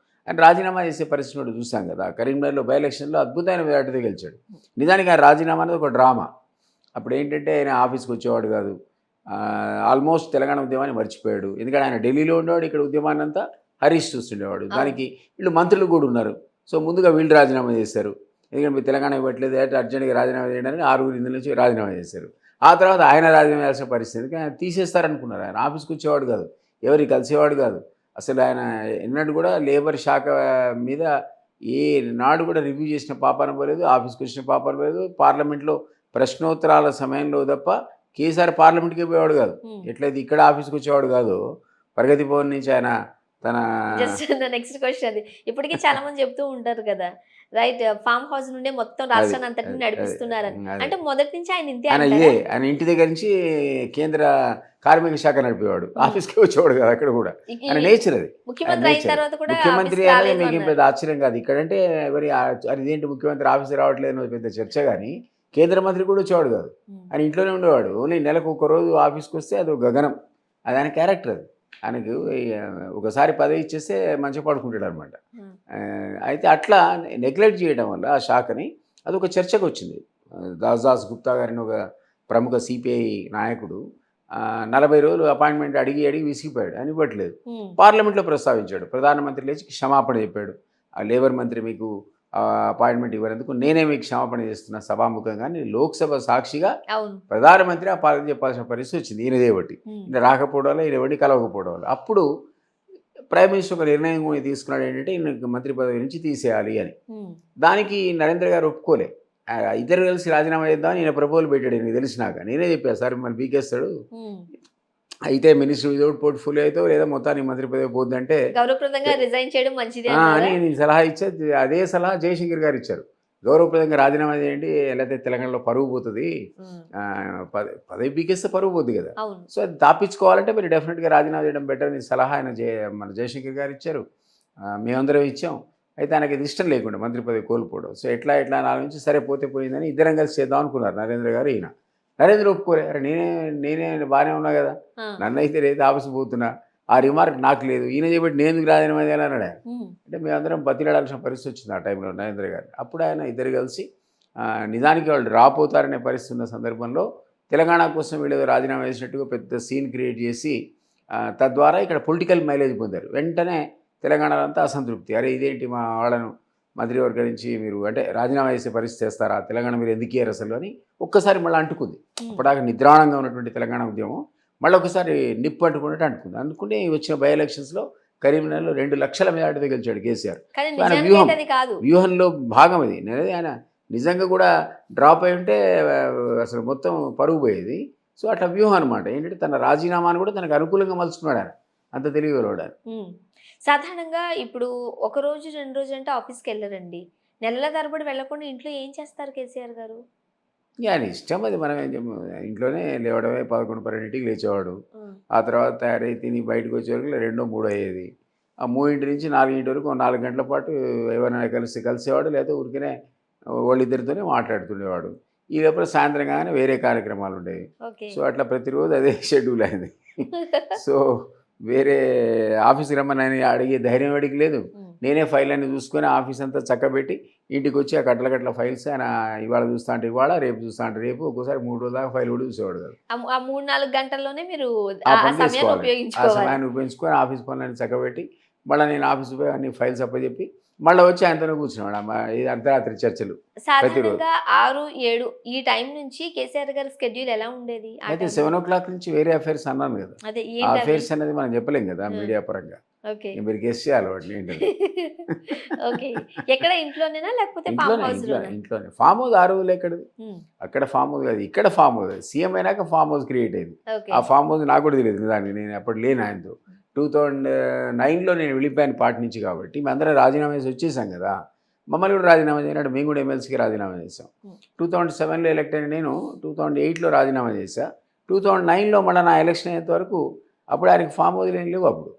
ఆయన రాజీనామా చేసే పరిస్థితి కూడా చూసాం కదా. కరీంనగర్లో బై ఎలక్షన్లో అద్భుతమైన మెజార్టీతో గెలిచాడు. నిజానికి ఆ రాజీనామా అనేది ఒక డ్రామా. అప్పుడు ఏంటంటే ఆయన ఆఫీస్కి వచ్చేవాడు కాదు, ఆల్మోస్ట్ తెలంగాణ ఉద్యమాన్ని మర్చిపోయాడు. ఎందుకంటే ఆయన ఢిల్లీలో ఉండేవాడు, ఇక్కడ ఉద్యమాన్ని అంతా హరీష్ చూస్తుండేవాడు. దానికి వీళ్ళు మంత్రులు కూడా ఉన్నారు. సో ముందుగా వీళ్ళు రాజీనామా చేశారు. ఎందుకంటే మీరు తెలంగాణ ఇవ్వట్లేదు అంటే అర్జెంట్గా రాజీనామా చేయడానికి 6 ఇందుల నుంచి రాజీనామా చేశారు. ఆ తర్వాత ఆయన రాజీనామా చేయాల్సిన పరిస్థితి. ఎందుకంటే ఆయన తీసేస్తారనుకున్నారు. ఆయన ఆఫీస్కి వచ్చేవాడు కాదు, ఎవరికి కలిసేవాడు కాదు. అసలు ఆయన ఎన్నడూ కూడా లేబర్ శాఖ మీద ఏ నాడు కూడా రివ్యూ చేసిన పాపాన పోలేదు, ఆఫీస్కి వచ్చిన పాపాన పోలేదు. పార్లమెంట్లో ప్రశ్నోత్తరాల సమయంలో తప్ప కేసీఆర్ పార్లమెంట్కి పోయేవాడు కాదు. ఉమ్. ఎట్లయితే ఇక్కడ ఆఫీస్కి వచ్చేవాడు కాదు, ప్రగతి భవన్ నుంచి ఆయన తన జస్ట్ నెక్స్ట్ క్వశ్చన్ అది. ఇప్పటికీ చాలా మంది చెప్తూ ఉంటారు కదా, రైట్, ఫామ్ హౌస్ నుండే మొత్తం రాష్ట్రాన్ని అంతటిని నడిపిస్తున్నారని. అది. అంటే మొదటి నుంచి ఆయన ఇంతే ఆయన అంటారా? ఆయన ఇంటి దగ్గర నుంచి కేంద్ర కార్మిక శాఖ నడిపేవాడు, ఆఫీస్కి వచ్చేవాడు కాదు అక్కడ కూడా. ఈ- ఆయన నేచర్ అది. ముఖ్యమంత్రి అయిన నేచర్. తర్వాత కూడా ముఖ్యమంత్రి ఆఫీస్కి అనేది రాలేదు మీకు అన్నారు. పెద్ద ఆశ్చర్యం కాదు. ఇక్కడంటే మరి అది ఇదేంటి ముఖ్యమంత్రి ఆఫీస్ రావట్లేదు అనేది పెద్ద చర్చ. కానీ కేంద్ర మంత్రి కూడా వచ్చేవాడు కాదు, ఉమ్, ఆయన ఇంట్లోనే ఉండేవాడు. ఓన్లీ నెలకు ఒక రోజు ఆఫీస్కి వస్తే అది ఒక గగనం. అది ఆయన క్యారెక్టర్. అది ఆయనకు ఒకసారి పదవి ఇచ్చేస్తే మంచిగా పడుకుంటాడు అనమాట. ఉమ్, అయితే అట్లా నెగ్లెక్ట్ చేయడం వల్ల ఆ శాఖని అది ఒక చర్చకు వచ్చింది. దాస్ గుప్తా గారిని ఒక ప్రముఖ సిపిఐ నాయకుడు 40 రోజులు అపాయింట్మెంట్ అడిగి విసిగిపోయాడు, అని ఇవ్వట్లేదు. ఉమ్, పార్లమెంట్లో ప్రస్తావించాడు. ప్రధానమంత్రి లేచి క్షమాపణ చెప్పాడు. ఆ లేబర్ మంత్రి మీకు అపాయింట్మెంట్ ఇవ్వనందుకు నేనే మీకు క్షమాపణ చేస్తున్నా సభాముఖంగా అని లోక్సభ సాక్షిగా అవును. ప్రధానమంత్రి ఆ పాలన చెప్పాల్సిన పరిస్థితి వచ్చింది. ఈయనదే బట్టి ఉమ్, ఈయన రాకపోవడం వల్ల, ఈయన ఎవరిని కలవకపోవడం వల్ల. అప్పుడు ప్రైమ్ మినిస్టర్ ఒక నిర్ణయం తీసుకున్నాడు, ఏంటంటే ఈయన మంత్రి పదవి నుంచి తీసేయాలి అని. ఉమ్, దానికి నరేంద్ర గారు ఒప్పుకోలే. ఇద్దరు కలిసి రాజీనామా చేద్దామని ఈయన ప్రపోజల్ పెట్టాడు. నీకు తెలిసినాక నేనే చెప్పాను, సార్ మళ్ళీ బీకేస్తాడు, ఉమ్. అయితే మినిస్టర్ వితౌట్ పోర్ట్ఫోలియో అయితే లేదా మొత్తానికి మంత్రి పదవి పోద్దంటే గౌరవప్రదంగా రిజైన్ చేయడం మంచిదే అని అన్నారా? నేను సలహా ఇచ్చా. అదే సలహా జయశంకర్ గారు ఇచ్చారు. గౌరవప్రదంగా రాజీనామా చేయండి, లేకపోతే తెలంగాణలో పరువు పోతుంది, ఉమ్, పదవి పీకేస్తే పరువు పోద్ది కదా. అవును. సో అది తాపించుకోవాలంటే మీరు డెఫినెట్గా రాజీనామా చేయడం బెటర్ అని సలహా ఆయన మన జయశంకర్ గారు ఇచ్చారు. మేమందరం ఇచ్చాం. అయితే ఆయనకి ఇది ఇష్టం లేకుండా మంత్రి పదవి కోల్పోవడం. సో ఎట్లా అని ఆలోచించి సరే పోతే పోయిందని ఇద్దరం కలిసి చేద్దాం అనుకున్నారు నరేంద్ర గారు, ఈయన. నరేంద్ర ఒప్పుకోలే. అరే నేనే బాగానే ఉన్నా కదా, ఆ, నన్ను అయితే లేదు ఆఫీస్ పోతున్నా, ఆ రిమార్క్ నాకు లేదు, ఈయన చెప్పి నేను ఎందుకు రాజీనామా చేయాలని అన్నాడు ఆయన. ఉమ్, అంటే మేమందరం బతిలాడాల్సిన పరిస్థితి వచ్చింది ఆ టైంలో నరేంద్ర గారు. అప్పుడు ఆయన ఇద్దరు కలిసి నిజానికి వాళ్ళు రాపోతారనే పరిస్థితి ఉన్న సందర్భంలో తెలంగాణ కోసం వీళ్ళు ఏదో రాజీనామా చేసినట్టుగా పెద్ద సీన్ క్రియేట్ చేసి తద్వారా ఇక్కడ పొలిటికల్ మైలేజ్ పొందారు. వెంటనే తెలంగాణ అంతా అసంతృప్తి. అరే ఇదేంటి మా వాళ్ళను మంత్రివర్గం నుంచి మీరు అంటే రాజీనామా చేసే పరిస్థితి చేస్తారా, తెలంగాణ మీరు ఎందుకు ఇయ్యారు అసలు అని ఒక్కసారి మళ్ళీ అంటుకుంది. ఉమ్, అప్పటిదాకా నిద్రాణంగా ఉన్నటువంటి తెలంగాణ ఉద్యమం మళ్ళీ ఒకసారి నిప్పు అంటుకున్నట్టు అనుకుంది. వచ్చిన బై ఎలక్షన్స్లో కరీంనగర్లో 2 లక్షల మెజార్టీతో గెలిచాడు కేసీఆర్. కానీ సో ఆయన నిజానికి అయితే అది కాదు. వ్యూహంలో భాగం అది. అనేది ఆయన నిజంగా కూడా డ్రాప్ అయి ఉంటే అసలు మొత్తం పరుగు పోయేది. సో అట్లా వ్యూహం అనమాట. ఏంటంటే తన రాజీనామాను కూడా తనకు అనుకూలంగా మలుచుకున్నాడు ఆయన. అంత తెలియగలవాడు ఆయన. ఉమ్. సాధారణంగా ఇప్పుడు ఒక రోజు 2 రోజు అంటే ఆఫీస్కి వెళ్ళరండి, నెలల తరబడి వెళ్ళకుండా ఇంట్లో ఏం చేస్తారు కేసీఆర్ గారు? ఆయన ఇష్టం అది. మనం ఏం ఇంట్లోనే లేవడమే 11-12ంటికి లేచేవాడు. ఉమ్, ఆ తర్వాత తయారై తిని బయటకు వచ్చే వరకు 2-3 అయ్యేది. ఆ 3 నుంచి 4 వరకు 4 గంటల పాటు ఎవరైనా కలిసేవాడు, లేకపోతే ఊరికనే వాళ్ళిద్దరితోనే మాట్లాడుతుండేవాడు. ఈ లోపల సాయంత్రం కాగానే వేరే కార్యక్రమాలు ఉండేవి. ఓకే. సో అట్లా ప్రతిరోజు అదే షెడ్యూల్ అయింది. సో వేరే ఆఫీస్కి రమ్మని ఆయన అడిగే ధైర్యం వాడికి లేదు. ఉమ్, నేనే ఫైల్ అన్ని చూసుకొని ఆఫీస్ అంతా చక్కబెట్టి ఇంటికి వచ్చి ఆ కట్టల ఫైల్స్ ఆయన ఇవాళ చూస్తా అంటే ఇవాళ, రేపు చూస్తా అంటే రేపు, ఒక్కోసారి 3 రోజుల దాకా ఫైల్ కూడా చూసేవాడు కాదు. ఆ 3-4 గంటల్లోనే మీరు ఆ ఆ పని సమయాన్ని చేసుకోవాలి. ఆ ఉపయోగించుకోవాలి. సమయాన్ని ఉపయోగించుకొని ఆఫీస్ పనులన్నీ చక్కబెట్టి మళ్ళీ నేను ఆఫీస్ పోయి అన్ని ఫైల్స్ అప్పచెప్పి మళ్ళీ వచ్చి ఆయనతోనే కూర్చున్నాడు అమ్మ ఇది అర్ధరాత్రి చర్చలు. సాధారణంగా 6, 7 ఈ టైం నుంచి కేసీఆర్ గారి స్కెడ్యూల్ ఎలా ఉండేది ఆ అయితే టైంలో? 7:00 నుంచి వేరే అఫైర్స్ అన్నాను కదా, అదే ఆ ఏంటవి? అఫైర్స్ అనేది మనం చెప్పలేం కదా మీడియా పరంగా. ఓకే. మీరు గెస్ చేయాలి వాటిని ఏంటని. ఓకే. ఎక్కడ ఇంట్లోనేనా లేకపోతే ఫామ్ హౌస్ లోనా? ఇంట్లోనే ఫామ్ హౌస్ ఆ రోజులు ఎక్కడది, అక్కడ ఫామ్ హౌస్ కాదు ఇక్కడ ఫామ్ హౌస్. సీఎం అయినాక ఫామ్ హౌస్ క్రియేట్ అయింది. ఓకే. ఆ ఫామ్ హౌస్ నాకు కూడా తెలియదు నిజానికి, నేను అప్పుడు లేను ఆయనతో. 2009లో నేను వెళ్ళిపోయాను పార్టీ నుంచి కాబట్టి మేమందరం రాజీనామా చేసి వచ్చేసాం కదా, మమ్మల్ని కూడా రాజీనామా చేయనాడు, మేము కూడా ఎమ్మెల్సీకి రాజీనామా చేసాం. 2007లో ఎలక్ట్ అయిన నేను 2008లో రాజీనామా చేశా. 2009లో మళ్ళీ నా ఎలక్షన్ అయ్యేంత వరకు అప్పుడు ఆయనకి ఫామ్ హౌస్లు ఏం లేవు అప్పుడు.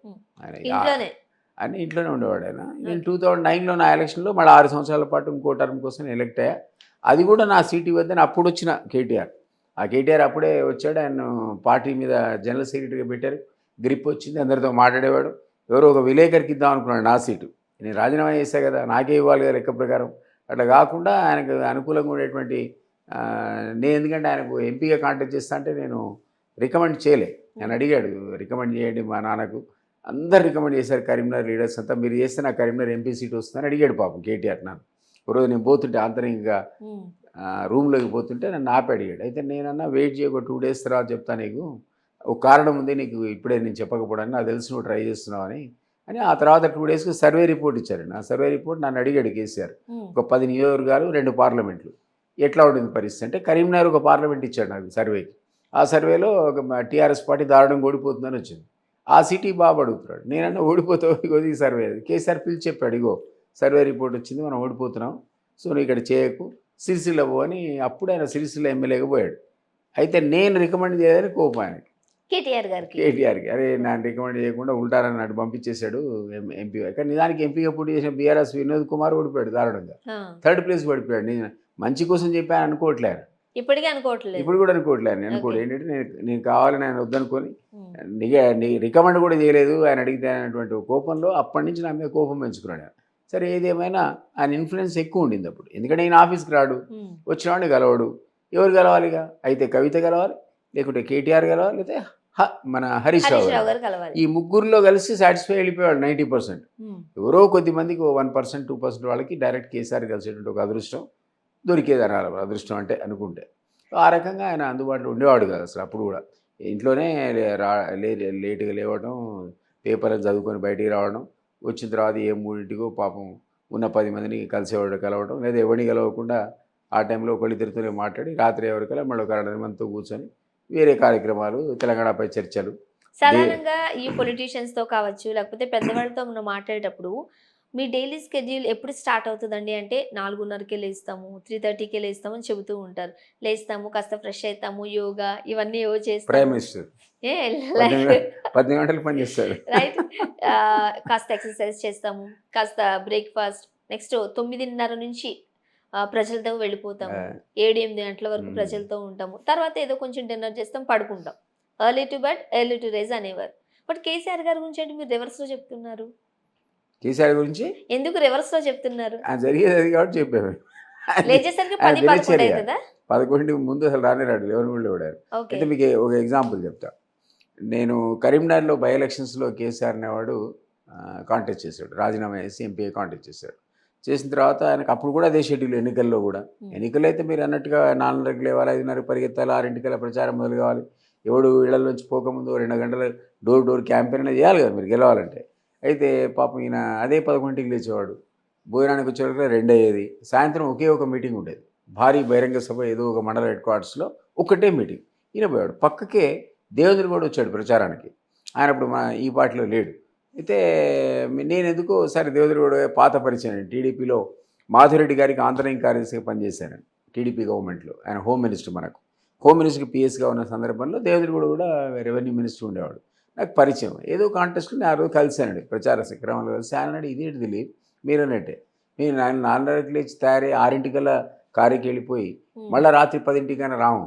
ఆయన ఇంట్లోనే. అన్ని ఇంట్లోనే ఉండేవాడు ఆయన. నేను 2009లో నా ఎలక్షన్లో మళ్ళీ 6 సంవత్సరాల పాటు ఇంకో టర్మ్ కోసం ఎలక్ట్ అయ్యా. అది కూడా నా సీటు వద్దని అప్పుడు వచ్చిన కేటీఆర్. ఆ కేటీఆర్ అప్పుడే వచ్చాడు, ఆయన పార్టీ మీద జనరల్ సెక్రటరీగా పెట్టారు, గ్రిప్ వచ్చింది, అందరితో మాట్లాడేవాడు. ఎవరో ఒక విలేకరికి ఇద్దాం అనుకున్నాడు నా సీటు, నేను రాజీనామా చేశా కదా నాకే ఇవ్వాలి కదా లెక్క ప్రకారం. అట్లా కాకుండా ఆయనకు అనుకూలంగా ఉండేటువంటి నేను ఎందుకంటే ఆయనకు ఎంపీగా కాంటాక్ట్ చేస్తా అంటే నేను రికమెండ్ చేయలే. ఆయన అడిగాడు రికమెండ్ చేయండి మా నాన్నకు, అందరు రికమెండ్ చేశారు కరీంనగర్ లీడర్స్ అంతా, మీరు చేస్తే నాకు కరీంనగర్ ఎంపీ సీట్ వస్తుందని అడిగాడు పాపం కేటీఆర్ నన్ను. ఒకరోజు నేను పోతుంటే ఆంతరంగా రూమ్లోకి పోతుంటే నన్ను ఆపి అడిగాడు. అయితే నేనన్నా వెయిట్ చేయ, ఒక 2 days తర్వాత చెప్తా నీకు, ఒక కారణం ఉంది నీకు ఇప్పుడే నేను చెప్పకపోవడానికి, నాకు తెలిసి నువ్వు ట్రై చేస్తున్నావు అని ఆ తర్వాత 2 daysకి సర్వే రిపోర్ట్ ఇచ్చారండి. ఆ సర్వే రిపోర్ట్ నన్ను అడిగాడు కేసీఆర్. ఒక 10 నియోజకవర్గాలు 2 పార్లమెంట్లు ఎట్లా ఉంటుంది పరిస్థితి అంటే, కరీంనగర్ ఒక పార్లమెంట్ ఇచ్చాడు నాకు సర్వేకి. ఆ సర్వేలో ఒక టీఆర్ఎస్ పార్టీ దారుణంగా ఓడిపోతుందని వచ్చింది. ఆ సిటీ బాబు అడుగుతున్నాడు, నేనన్నా ఓడిపోతావు ఇగో ఈ సర్వే. కేసీఆర్ పిలిచి చెప్పాడు, ఇగో సర్వే రిపోర్ట్ వచ్చింది, మనం ఓడిపోతున్నాం, సో నువ్వు ఇక్కడ చేయకు, సిరిసిల్ల పో అని. అప్పుడు ఆయన సిరిసిల్ల ఎమ్మెల్యేగా పోయాడు. అయితే నేను రికమెండ్ చేయదని కోపం ఆయనకి, కేటీఆర్కి. అరే నన్ను రికమెండ్ చేయకుండా ఉల్టారని అటు పంపించేశాడు ఎంపీ. కానీ నిజానికి ఎంపీగా పోటీ చేసిన బీఆర్ఎస్ వినోద్ కుమార్ ఓడిపోయాడు దారుణంగా, 3rd place పడిపోయాడు. నేను మంచి కోసం చెప్పాను అనుకోవట్లేదు, ఇప్పటికీ అనుకోవట్లేదు, ఇప్పుడు కూడా అనుకోవట్లేదు. నేను అనుకోడు ఏంటంటే నేను కావాలని ఆయన వద్దనుకొని రికమెండ్ కూడా చేయలేదు ఆయన అడిగితే అనేటువంటి కోపంలో అప్పటి నుంచి నా మీద కోపం పెంచుకున్నాడు. సరే ఏదేమైనా ఆయన ఇన్ఫ్లుయెన్స్ ఎక్కువ ఉండింది అప్పుడు, ఎందుకంటే ఈయన ఆఫీస్కి రాడు, వచ్చినవాడిని గెలవడు. ఎవరు గెలవాలిగా, అయితే కవిత గెలవాలి, లేకుంటే కేటీఆర్ గెలవాలి, లేకపోతే మన హరీష్ రావు కలవాలి. ఈ ముగ్గురులో కలిసి సాటిస్ఫై వెళ్ళిపోయాడు 90%. ఎవరో కొద్దిమందికి 1%, 2% వాళ్ళకి డైరెక్ట్ కేసీఆర్ కలిసేటువంటి ఒక అదృష్టం దొరికేది అనాలి, అదృష్టం అంటే అనుకుంటే. ఆ రకంగా ఆయన అందుబాటులో ఉండేవాడు కాదు అసలు. అప్పుడు కూడా ఇంట్లోనే లేటుగా లేవడం, పేపర్ చదువుకొని బయటికి రావడం, వచ్చిన తర్వాత ఏ 3ంటికో పాపం ఉన్న 10 మందిని కలిసేవాడు కలవడం, లేదా ఎవరిని కలవకుండా ఆ టైంలో ఒకళ్ళిద్దరితోనే మాట్లాడి రాత్రి ఎవరికల్లా మళ్ళీ ఒక 2 మందితో కూర్చొని వేరే కార్యక్రమాలు, తెలంగాణపై చర్చలు. సాధారణంగా ఈ పొలిటీషియన్స్ తో కావచ్చు, లేకపోతే పెద్దవాళ్ళతో మనం మాట్లాడేటప్పుడు మీ డైలీ స్కెడ్యూల్ ఎప్పుడు స్టార్ట్ అవుతుందండి అంటే 4:30కే లేస్తాము, 3:30కే లేస్తాము అని చెబుతూ ఉంటారు. లేస్తాము, కాస్త ఫ్రెష్ అవుతాము, యోగా ఇవన్నీ ఏవో చేస్తాము. ప్రైమ్ మినిస్టర్ 18 గంటలు పని చేస్తాడు, రైట్. కాస్త ఎక్సర్సైజ్ చేస్తాము, కాస్త బ్రేక్ఫాస్ట్, నెక్స్ట్ 9:30 నుంచి ప్రజలతో వెళ్ళిపోతాము, 7-8 గంటల వరకు ప్రజలతో ఉంటాము, తర్వాత ఏదో కొంచెం డిన్నర్ చేస్తాం, పడుకుంటాం. Early to bed early to rise అనేవారు. బట్ కేసీఆర్ గారి గురించి అంటే మీరు రివర్స్ లో చెప్తున్నారు, కేసీఆర్ గురించి ఎందుకు రివర్స్ లో చెప్తున్నారు? జరిగేది కాబట్టి చెప్పాము. లేచేసరికి 10-11 అవుతుందా? 11కి ముందు అసలు రాడు, 11 కూడా లేడారు. అయితే మీకు ఒక ఎగ్జాంపుల్ చెప్తా. నేను కరీంనగర్లో బై ఎలక్షన్స్లో కేసీఆర్ అనేవాడు కాంటెస్ట్ చేశాడు, రాజీనామా చేసి ఎంపీ కాంటెస్ట్ చేశాడు. చేసిన తర్వాత ఆయనకు అప్పుడు కూడా అదే షెడ్యూల్, ఎన్నికల్లో కూడా. ఎన్నికలు అయితే మీరు అన్నట్టుగా 4:30కి లేవాలి, 5:30కి పరిగెత్తాలి, 6:00కల్లా ప్రచారం మొదలు కావాలి, ఎవడు ఇళ్ల నుంచి పోకముందు 2 గంటల డోర్ క్యాంపెయిన్ అనేది చేయాలి కదా మీరు గెలవాలంటే. అయితే పాపం ఈయన అదే 11కి లేచేవాడు, భోజనానికి వచ్చేవరకు 2 అయ్యేది. సాయంత్రం ఒకే ఒక మీటింగ్ ఉండేది, భారీ బహిరంగ సభ ఏదో ఒక మండల హెడ్ క్వార్టర్స్లో ఒకటే మీటింగ్. ఈయన పోయాడు. పక్కకే దేవేంద్ర కూడా వచ్చాడు ప్రచారానికి, ఆయన అప్పుడు ఈ పార్టీలో లేడు. అయితే నేను ఎందుకో ఒకసారి దేవేంద్ర కూడా పాత పరిచయం, టీడీపీలో మాధురెడ్డి గారికి ఆంతరంగ కార్యదర్శిగా పనిచేశాను టీడీపీ గవర్నమెంట్లో. ఆయన హోమ్ మినిస్టర్, మనకు హోమ్ మినిస్టర్కి పిఎస్గా ఉన్న సందర్భంలో దేవేంద్ర కూడా రెవెన్యూ మినిస్టర్ ఉండేవాడు. నాకు పరిచయం, ఏదో కాంటెస్ట్లో నేను ఆ రోజు కలిశానండి ప్రచార క్రమంలో కలిసి. ఆయన అన్నాడు, ఇదేంటి దిలీప్ మీరు అన్నట్టే, మీరు 4:30కి లేచి తయారై 6:00కల్లా కారుకి వెళ్ళిపోయి మళ్ళీ రాత్రి 10ంటికైనా రాము,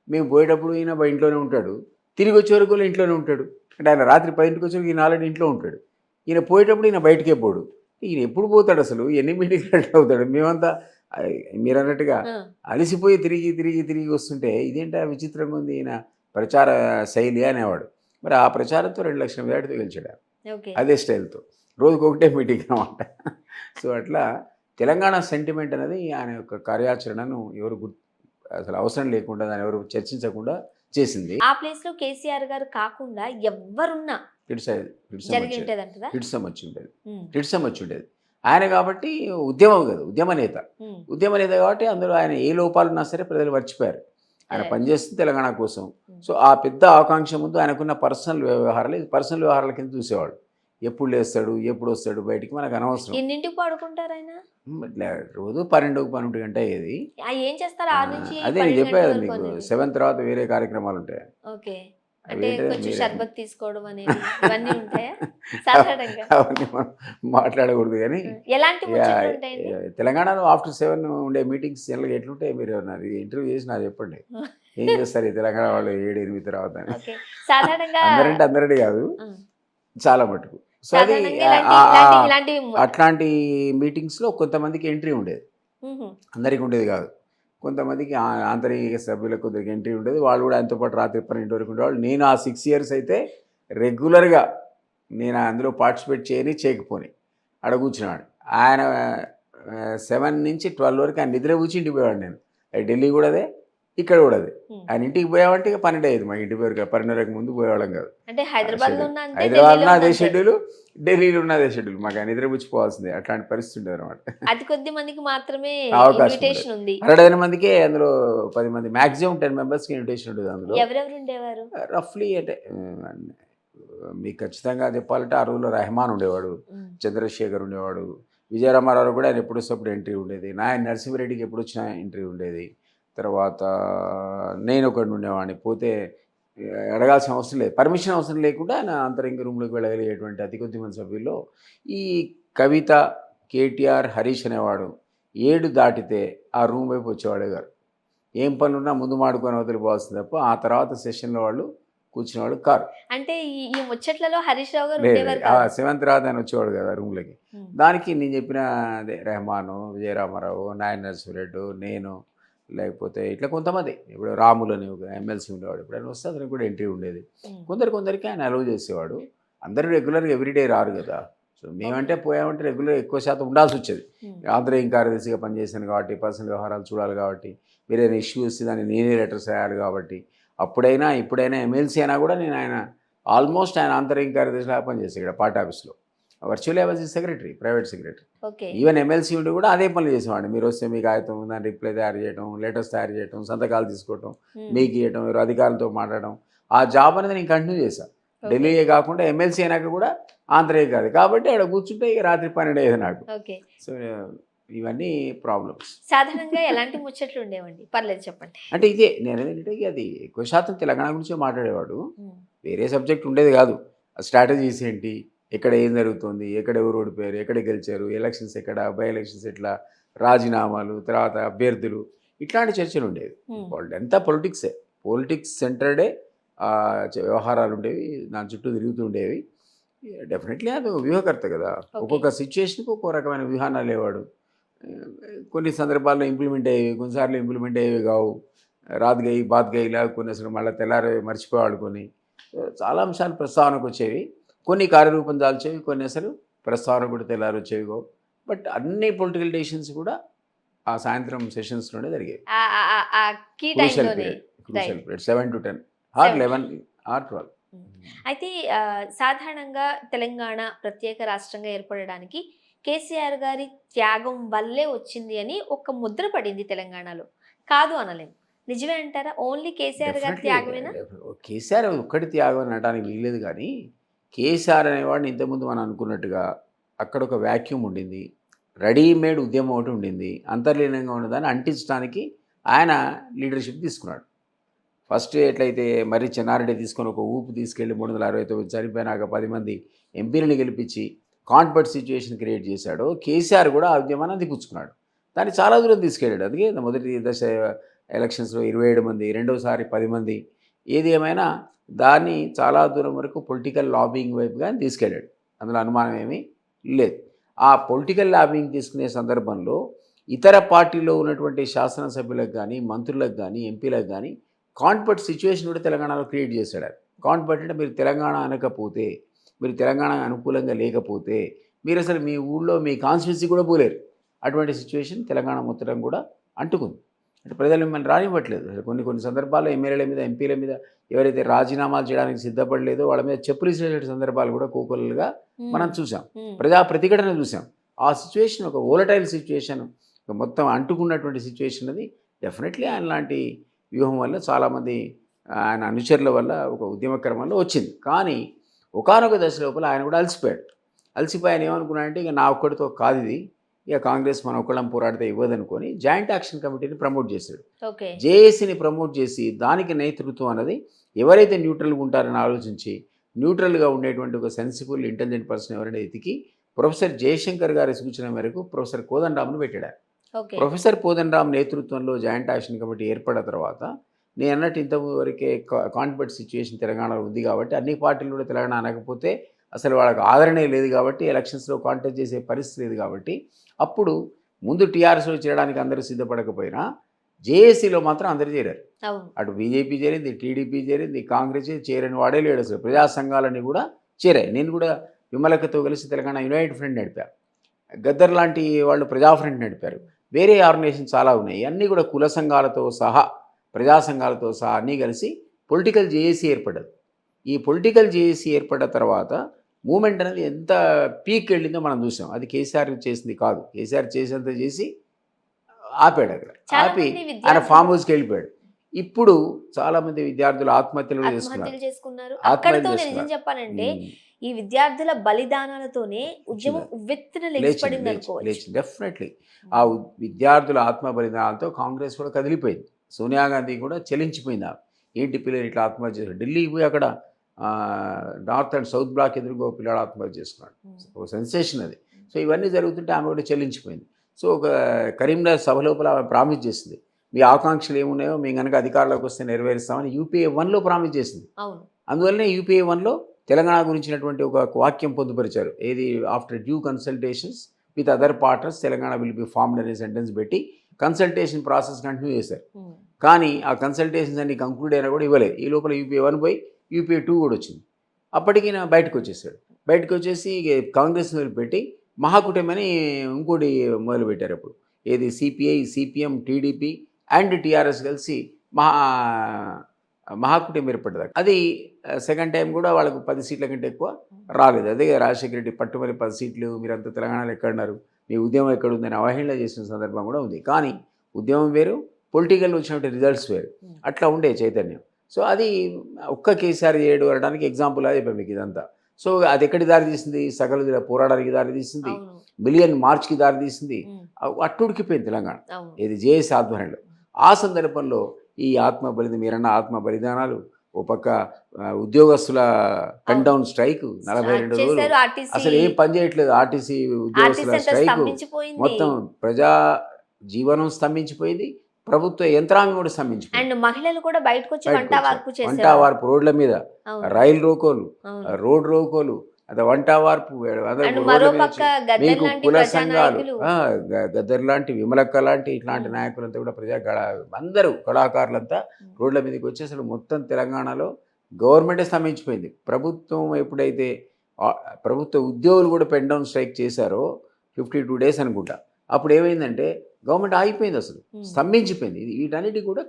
మేము పోయేటప్పుడు ఈయన ఇంట్లోనే ఉంటాడు, తిరిగి వచ్చే వరకు కూడా ఇంట్లోనే ఉంటాడు. అంటే ఆయన రాత్రి 10ంటికి వచ్చేవరకు ఈయన ఆల్రెడీ ఇంట్లో ఉంటాడు, ఈయన పోయేటప్పుడు ఈయన బయటకే పోడు. ఈయన ఎప్పుడు పోతాడు అసలు, ఎన్ని మీటింగ్లు అట్లా అవుతాడు. మేమంతా మీరు అన్నట్టుగా అలసిపోయి తిరిగి వస్తుంటే ఇదేంటా విచిత్రంగా ఉంది ఈయన ప్రచార శైలి అనేవాడు. మరి ఆ ప్రచారంతో 2 లక్షల మెజార్టీతో గెలిచాడు, అదే స్టైల్తో. రోజుకు ఒకటే మీటింగ్ అన్నమాట. సో అట్లా తెలంగాణ సెంటిమెంట్ అనేది ఆయన యొక్క కార్యాచరణను ఎవరు అసలు అవసరం లేకుండా దాన్ని ఎవరు చర్చించకుండా చేసింది. ఆ ప్లేస్ లో కేసీఆర్ గారు కాకుండా ఎవ్వరున్నా జరిగి ఉంటది అంటారా? హిట్సం వచ్చి ఉండేది ఆయన కాబట్టి ఉద్యమం కదా, ఉద్యమ నేత కాబట్టి అందులో ఆయన ఏ లోపాలు ఉన్నా సరే ప్రజలు మర్చిపోయారు. ఆయన పనిచేస్తుంది తెలంగాణ కోసం. సో ఆ పెద్ద ఆకాంక్ష ముందు ఆయనకున్న పర్సనల్ వ్యవహారాల కింద చూసేవాడు. ఎప్పుడు లేస్తాడు, ఎప్పుడు వస్తాడు బయటికి మనకు అనవసరం. ఎన్నింటికి పడుకుంటారు ఆయన? రోజు 12 గంట అయ్యేది. ఏం చేస్తారు? అదే నేను చెప్పాను మీకు, 7 తర్వాత వేరే కార్యక్రమాలు ఉంటాయి. ఓకే, అంటే కొంచెం షర్బత్ తీసుకోవడం అనేది ఇవన్నీ ఉంటాయా సాధారణంగా? అవన్నీ మనం మాట్లాడకూడదు కానీ ఎలాంటి ముచ్చట్లు ఉంటాయండి తెలంగాణలో ఆఫ్టర్ 7 ఉండే మీటింగ్స్ ఎట్లుంటాయి? మీరు నాది ఇంటర్వ్యూ చేసి నాకు చెప్పండి. ఏం చేస్తారు ఈ తెలంగాణ వాళ్ళు 7-8 తర్వాత? సాధారణంగా అందరినీ కాదు, చాలా మటుకు. సో అది అట్లాంటి మీటింగ్స్లో కొంతమందికి ఎంట్రీ ఉండేది, అందరికి ఉండేది కాదు. కొంతమందికి ఆంతరిక సభ్యులకు కొందరికి ఎంట్రీ ఉండేది. వాళ్ళు కూడా ఆయనతో పాటు రాత్రి 12 వరకు ఉండేవాళ్ళు. నేను ఆ 6 years అయితే రెగ్యులర్గా నేను అందులో పార్టిసిపేట్ చేయకపోని ఆడ కూర్చున్నాడు. ఆయన 7 నుంచి 12 వరకు ఆయన నిద్ర కూర్చి ఇంటికి పోయేవాడు. నేను ఢిల్లీ కూడా అదే, ఇక్కడ కూడా అదే. ఆయన ఇంటికి పోయామంటే ఇక 12 అయ్యేది మా ఇంటి పేరు. 12:30 ముందు పోయేవాళ్ళం కాదు. అంటే హైదరాబాద్లో అదే షెడ్యూల్, ఢిల్లీలో ఉన్న అదే షెడ్యూల్. మాకు ఆయన నిద్ర పుచ్చిపోవాల్సిందే, అట్లాంటి పరిస్థితి ఉండేది అనమాట. అతి కొద్ది మందికి మాత్రమే అవకాశం ఉంది. 100 మందికే అందులో 10 మంది, మాక్సిమం 10 members ఇన్విటేషన్ ఉండేది. అందులో ఎవరెవరు ఉండేవారు? రఫ్లీ అంటే మీకు ఖచ్చితంగా చెప్పాలంటే ఆ రోజుల్లో రెహమాన్ ఉండేవాడు, చంద్రశేఖర్ ఉండేవాడు, విజయరామారావు కూడా ఆయన ఎప్పుడు వస్తప్పుడు ఎంట్రీ ఉండేది, నాయన నరసింహారెడ్డికి ఎప్పుడు వచ్చినా ఎంట్రీ ఉండేది. తర్వాత నేను ఒకటి ఉండేవాడిని. పోతే అడగాల్సిన అవసరం లేదు, పర్మిషన్ అవసరం లేకుండా ఆయన అంతరంగ రూమ్లోకి వెళ్ళగలిగేటువంటి అతి కొద్ది మంది సభ్యుల్లో ఈ కవిత, కేటీఆర్, హరీష్ అనేవాడు 7 దాటితే ఆ రూమ్ వైపు వచ్చేవాడే గారు. ఏం పనులున్నా ముందు మాడుకొని వదిలిపోవాల్సింది తప్ప ఆ తర్వాత సెషన్లో వాళ్ళు కూర్చునేవాడు కారు. అంటే ఈ ముచ్చట్లలో హరీష్ రావు గారు ఉండేవారు. 7 తర్వాత ఆయన వచ్చేవాడు కదా రూమ్లోకి. దానికి నేను చెప్పిన అదే రెహమాను, విజయరామారావు, నాయన నరసింహారెడ్డి, నేను, లేకపోతే ఇట్లా కొంతమంది, ఇప్పుడు రాములు అని ఒక ఎమ్మెల్సీ ఉండేవాడు. ఇప్పుడు ఆయన వస్తే అతనికి కూడా ఎంట్రీ ఉండేది. కొందరికి ఆయన అలౌ చేసేవాడు. అందరూ రెగ్యులర్గా ఎవ్రీడే రారు కదా. సో మేమంటే పోయామంటే రెగ్యులర్ ఎక్కువ శాతం ఉండాల్సి వచ్చేది. ఆంధ్రయం కార్యదర్శిగా పనిచేశాను కాబట్టి, పర్సనల్ వ్యవహారాలు చూడాలి కాబట్టి, వేరే ఇష్యూస్ దాన్ని నేనే లెటర్స్ రాయాలి కాబట్టి, ఇప్పుడైనా ఎమ్మెల్సీ అయినా కూడా నేను ఆల్మోస్ట్ ఆయన ఆంతరిక కార్యదర్శిగా పనిచేసాను ఇక్కడ పార్టీ ఆఫీస్లో. Virtual was secretary, private secretary. Even MLC ఉండి కూడా అదే పనులు చేసేవాడిని. మీరు వస్తే మీకు ఆయుతం దాన్ని రిప్లై తయారు చేయడం, లెటర్స్ తయారు చేయడం, సంతకాలు తీసుకోవడం, మీకు ఇవ్వడం, ఎవరు అధికారులతో మాట్లాడడం, ఆ జాబ్ అనేది నేను కంటిన్యూ చేశాను. ఢిల్లీయే కాకుండా ఎమ్మెల్సీ అయినాక కూడా ఆంధ్రయ్య కాదు కాబట్టి అక్కడ కూర్చుంటే ఇక రాత్రి 12 అయ్యేది నాకు. సో ఇవన్నీ ప్రాబ్లమ్స్. సాధారణంగా ఎలాంటి ముచ్చట్లు ఉండేవండి? పర్లేదు చెప్పండి. అంటే ఇదే నేను ఏంటంటే అది ఎక్కువ శాతం తెలంగాణ గురించే మాట్లాడేవాడు, వేరే సబ్జెక్ట్ ఉండేది కాదు. స్ట్రాటజీస్ ఏంటి, ఎక్కడ ఏం జరుగుతుంది, ఎక్కడ ఎవరు ఓడిపోయారు, ఎక్కడ గెలిచారు, ఎలక్షన్స్ ఎక్కడ, బై ఎలక్షన్స్ ఎట్లా, రాజీనామాలు, తర్వాత అభ్యర్థులు, ఇట్లాంటి చర్చలు ఉండేవి. అంతా పొలిటిక్స్ సెంటర్డే వ్యవహారాలు ఉండేవి, దాని చుట్టూ తిరుగుతూ ఉండేవి. డెఫినెట్లీ అది వ్యూహకర్త కదా, ఒక్కొక్క సిచ్యువేషన్కి ఒక్కో రకమైన వ్యూహానాలు లేవాడు. కొన్ని సందర్భాల్లో ఇంప్లిమెంట్ అయ్యేవి, కొన్నిసార్లు ఇంప్లిమెంట్ అయ్యేవి కావు. రాత్ గయి బాత్ గయిలా, కొన్ని అసలు మళ్ళీ తెల్లారి మర్చిపోవాడు. కొన్ని చాలా అంశాలు ప్రస్తావనకు వచ్చేవి, కొన్ని కార్యరూపం దాల్చేవి, కొన్ని అసలు ప్రస్తావన కూడా తెల్లారి వచ్చేవి కావు. బట్ అన్ని పొలిటికల్ డెసిషన్స్ కూడా ఆ సాయంత్రం సెషన్స్లోనే జరిగేవి. Crucial period 7 to 10 or 11 or 12. అయితే సాధారణంగా తెలంగాణ ప్రత్యేక రాష్ట్రంగా ఏర్పడడానికి కేసీఆర్ గారి త్యాగం వల్లే వచ్చింది అని ఒక ముద్ర పడింది తెలంగాణలో. కాదు అనలేము, నిజమే అంటారా? ఓన్లీ కేసీఆర్ గారి త్యాగమేనా? కేసీఆర్ ఒక్కటి త్యాగం అనడానికి వీల్లేదు. కానీ కేసీఆర్ అనేవాడిని ఇంతకుముందు మనం అనుకున్నట్టుగా అక్కడ ఒక వ్యాక్యూమ్ ఉండింది, రెడీమేడ్ ఉద్యమం ఒకటి ఉండింది, అంతర్లీనంగా ఉన్నదాన్ని అంటించడానికి ఆయన లీడర్షిప్ తీసుకున్నాడు. ఫస్ట్ ఎట్లయితే మరి చెన్నారెడ్డి తీసుకొని ఒక ఊపు తీసుకెళ్ళి 369 చనిపోయినాక 10 మంది ఎంపీలని గెలిపించి కాన్ఫర్ట్ సిచ్యువేషన్ క్రియేట్ చేశాడు, కేసీఆర్ కూడా ఆ ఉద్యమాన్ని అందిపుచ్చుకున్నాడు. దాన్ని చాలా దూరం తీసుకెళ్ళాడు. అందుకే మొదటి దశ ఎలక్షన్స్లో 27 మంది, రెండోసారి 10 మంది, ఏది ఏమైనా దాన్ని చాలా దూరం వరకు పొలిటికల్ లాబింగ్ వైపుగా తీసుకెళ్ళాడు. అందులో అనుమానం ఏమీ లేదు. ఆ పొలిటికల్ లాబింగ్ తీసుకునే సందర్భంలో ఇతర పార్టీలో ఉన్నటువంటి శాసనసభ్యులకు కానీ, మంత్రులకు కానీ, ఎంపీలకు కానీ కాన్ఫర్ట్ సిచ్యువేషన్ కూడా తెలంగాణలో క్రియేట్ చేశాడు. కాన్ఫర్ట్ అంటే మీరు తెలంగాణ అనకపోతే, మీరు తెలంగాణ అనుకూలంగా లేకపోతే మీరు అసలు మీ ఊళ్ళో మీ కాన్స్టిట్యున్సీ కూడా పోలేరు. అటువంటి సిచ్యువేషన్ తెలంగాణ మొత్తం కూడా అంటుకుంది. అంటే ప్రజలు మిమ్మల్ని రానివ్వట్లేదు. కొన్ని సందర్భాల్లో ఎమ్మెల్యేల మీద, ఎంపీల మీద ఎవరైతే రాజీనామాలు చేయడానికి సిద్ధపడలేదో వాళ్ళ మీద చెప్పులు ఇసిరే సందర్భాలు కూడా కోకొల్లలుగా మనం చూసాం. ప్రజా ప్రతిఘటన చూసాం. ఆ సిచ్యువేషన్ ఒక వోలటైల్ సిచ్యువేషన్, మొత్తం అంటుకున్నటువంటి సిచ్యువేషన్ అది డెఫినెట్లీ ఆయన లాంటి వ్యూహం వల్ల చాలామంది ఆయన అనుచరుల వల్ల ఒక ఉద్యమకరం వల్ల వచ్చింది. కానీ ఒకానొక దశ లోపల ఆయన కూడా అలసిపోయి ఆయన ఏమనుకున్నాడంటే ఇక నా ఒక్కడితో కాదు ఇది, ఇక కాంగ్రెస్ మన ఒక్కళ్ళం పోరాడితే ఇవ్వదనుకొని జాయింట్ యాక్షన్ కమిటీని ప్రమోట్ చేశాడు. జేఏసీని ప్రమోట్ చేసి దానికి నేతృత్వం అన్నది ఎవరైతే న్యూట్రల్గా ఉంటారని ఆలోచించి న్యూట్రల్గా ఉండేటువంటి ఒక సెన్సిబుల్ ఇంటెలిజెంట్ పర్సన్ ఎవరైనా ఎతికి ప్రొఫెసర్ జయశంకర్ గారి సూచన మేరకు ప్రొఫెసర్ కోదండరామ్ను పెట్టాడు. ప్రొఫెసర్ కోదండరామ్ నేతృత్వంలో జాయింట్ యాక్షన్ కమిటీ ఏర్పడిన తర్వాత నేను అన్నట్టు ఇంతవరకే కాన్ఫిడెంట్ సిచ్యువేషన్ తెలంగాణలో ఉంది కాబట్టి అన్ని పార్టీలు కూడా తెలంగాణ అనకపోతే అసలు వాళ్ళకి ఆదరణే లేదు కాబట్టి ఎలక్షన్స్లో కాంటెస్ట్ చేసే పరిస్థితి లేదు కాబట్టి అప్పుడు ముందు టీఆర్ఎస్లో చేరడానికి అందరూ సిద్ధపడకపోయినా జేఏసీలో మాత్రం అందరూ చేరారు. అటు బీజేపీ చేరింది, టీడీపీ చేరింది, కాంగ్రెస్ చేరని వాడే లేడు. అసలు ప్రజా సంఘాలన్నీ కూడా చేరాయి. నేను కూడా విమలకతో కలిసి తెలంగాణ యునైటెడ్ ఫ్రంట్ నడిపాను. గద్దర్ లాంటి వాళ్ళు ప్రజా ఫ్రంట్ నడిపారు. వేరే ఆర్గనైజేషన్ చాలా ఉన్నాయి. అన్నీ కూడా కుల సంఘాలతో సహా, ప్రజా సంఘాలతో సహా అన్నీ కలిసి పొలిటికల్ జేఏసీ ఏర్పడ్డది. ఈ పొలిటికల్ జేఏసీ ఏర్పడ్డ తర్వాత మూమెంట్ అనేది ఎంత పీక్ వెళ్ళిందో మనం చూసాం. అది కేసీఆర్ చేసింది కాదు. కేసీఆర్ చేసేంత చేసి ఆపాడు. అక్కడ ఆపి ఆయన ఫామ్ హౌస్కి వెళ్ళిపోయాడు. ఇప్పుడు చాలామంది విద్యార్థులు ఆత్మహత్యలు చేసుకున్నారు. చెప్పాలంటే ఈ విద్యార్థుల బలిదానాలతోనే ఉద్యమం లేచింది. డెఫినెట్లీ ఆ విద్యార్థుల ఆత్మ బలిదానాలతో కాంగ్రెస్ కూడా కదిలిపోయింది. సోనియా గాంధీ కూడా చెలించిపోయింది. ఏంటి పిల్లలు ఇట్లా ఆత్మహత్య చేశారు? ఢిల్లీకి పోయి అక్కడ నార్త్ అండ్ సౌత్ బ్లాక్ ఎదురుగా పిల్లాడు ఆత్మహత్య చేసుకున్నాడు. ఒక సెన్సేషన్ అది. సో ఇవన్నీ జరుగుతుంటే ఆమె కూడా చెల్లించిపోయింది. సో ఒక కరీంనగర్ సభ లోపల ఆమె ప్రామిస్ చేసింది, మీ ఆకాంక్షలు ఏమున్నాయో మేము కనుక అధికారంలోకి వస్తే నెరవేరుస్తామని యూపీఏ 1లో ప్రామిస్ చేసింది. అందువల్లనే యూపీఏ 1లో తెలంగాణ గురించినటువంటి ఒక వాక్యం పొందుపరిచారు. ఏది after due consultations with other partners Telangana will be formed అనే సెంటెన్స్ పెట్టి కన్సల్టేషన్ ప్రాసెస్ కంటిన్యూ చేశారు. కానీ ఆ కన్సల్టేషన్స్ అన్ని కంక్లూడ్ అయినా కూడా ఇవ్వలేదు. ఈ లోపల యూపీఏ 1 పోయి యూపీఏ 2 కూడా వచ్చింది. అప్పటికి బయటకు వచ్చేసాడు. బయటకు వచ్చేసి కాంగ్రెస్ వదిలిపెట్టి మహాకూటమి అని ఇంకోటి మొదలుపెట్టారు. అప్పుడు ఏది CPI, CPM, TDP and TRS కలిసి మహాకూటమి ఏర్పడ్డది. అది సెకండ్ టైం కూడా వాళ్ళకు 10 సీట్ల కంటే ఎక్కువ రాలేదు. అదే రాజశేఖర రెడ్డి పట్టుమని 10 సీట్లు మీరంతా తెలంగాణలో ఎక్కడున్నారు, మీ ఉద్యమం ఎక్కడుందని అవహేళన చేసిన సందర్భం కూడా ఉంది. కానీ ఉద్యమం వేరు, పొలిటికల్ వచ్చినటువంటి రిజల్ట్స్ వేరు. అట్లా ఉండే చైతన్యం. సో అది ఒక్క కేసీఆర్ చేయడం అనడానికి ఎగ్జాంపుల్ అది చెప్పాను మీకు ఇదంతా. సో అది ఎక్కడి దారి తీసింది? సకల పోరాడానికి దారి తీసింది, మిలియన్ మార్చ్కి దారి తీసింది. అట్టుడికిపోయింది తెలంగాణ ఇది జేఏసీ ఆధ్వర్యంలో. ఆ సందర్భంలో ఈ మీరన్న ఆత్మ బలిదానాలు, ఓ పక్క ఉద్యోగస్తుల పెన్ డౌన్ స్ట్రైక్ 42 రోజులు అసలు ఏం పని చేయట్లేదు. ఆర్టీసీ ఉద్యోగస్తుల స్ట్రైక్ మొత్తం ప్రజా జీవనం స్తంభించిపోయింది. ప్రభుత్వ యంత్రాంగం కూడా స్తంభించిపోయింది. అండ్ మహిళలు కూడా బయటకు వచ్చి వంట వార్పు, రోడ్ల మీద రైలు రోకోలు, రోడ్ రోకోలు, అది వంట వార్పు, మీకు కుల సంఘాలు, గద్దర్ లాంటి, విమలక్క లాంటి ఇట్లాంటి నాయకులంతా కూడా అందరూ కళాకారులంతా రోడ్ల మీదకి వచ్చి అసలు మొత్తం తెలంగాణలో గవర్నమెంటే స్తంభించిపోయింది. ప్రభుత్వం ఎప్పుడైతే ప్రభుత్వ ఉద్యోగులు కూడా పెన్ డౌన్ స్ట్రైక్ చేశారో 52 డేస్ అనుకుంటా, అప్పుడు ఏమైందంటే గవర్నమెంట్ ఆగిపోయింది, అసలు స్తంభించిపోయింది. వీటన్నిటి కూడా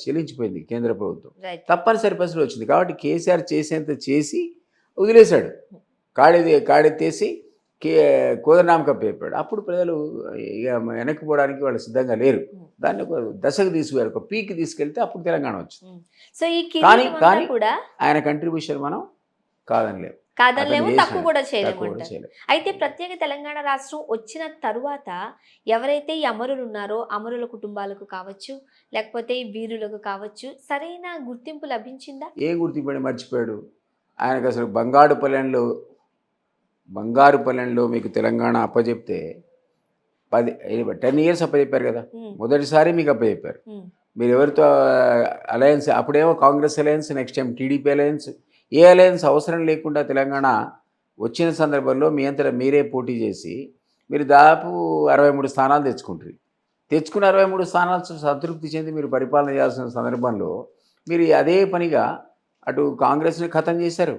చెల్లించిపోయింది కేంద్ర ప్రభుత్వం. తప్పనిసరి పరిస్థితులు వచ్చింది. కాబట్టి కేసీఆర్ చేసేంత చేసి వదిలేశాడు, కాడెత్తేసి కోదండరామ్ కప్పేపాడు. అప్పుడు ప్రజలు ఇక వెనక్కిపోవడానికి వాళ్ళు సిద్ధంగా లేరు. దాన్ని ఒక దశకు తీసుకువెళ్ళారు, ఒక పీక్ తీసుకెళ్తే అప్పుడు తెలంగాణ వచ్చింది. సో ఈ కానీ ఆయన కంట్రిబ్యూషన్ మనం కాదనలేము, తక్కువ కూడా చేయలేము. అయితే ప్రత్యేక తెలంగాణ రాష్ట్రం వచ్చిన తరువాత ఎవరైతే ఈ అమరులు ఉన్నారో అమరుల కుటుంబాలకు కావచ్చు, లేకపోతే వీరులకు కావచ్చు, సరైన గుర్తింపు లభించిందా? ఏ గుర్తింపు మర్చిపోయాడు ఆయనకు. అసలు బంగారుపల్లెంలో మీకు తెలంగాణ అప్పచెప్తే 10 ఇయర్స్ అప్పచెప్పారు కదా. మొదటిసారి మీకు అప్పచెప్పారు. మీరు ఎవరితో అలయన్స్, అప్పుడేమో Congress alliance, next time TDP alliance. ఏ అలయన్స్ అవసరం లేకుండా తెలంగాణ వచ్చిన సందర్భంలో మీ అంతటా మీరే పోటీ చేసి మీరు దాదాపు 63 స్థానాలు తెచ్చుకున్న 63 స్థానాలు సంతృప్తి చెంది మీరు పరిపాలన చేయాల్సిన సందర్భంలో మీరు అదే పనిగా అటు కాంగ్రెస్ని ఖతం చేశారు,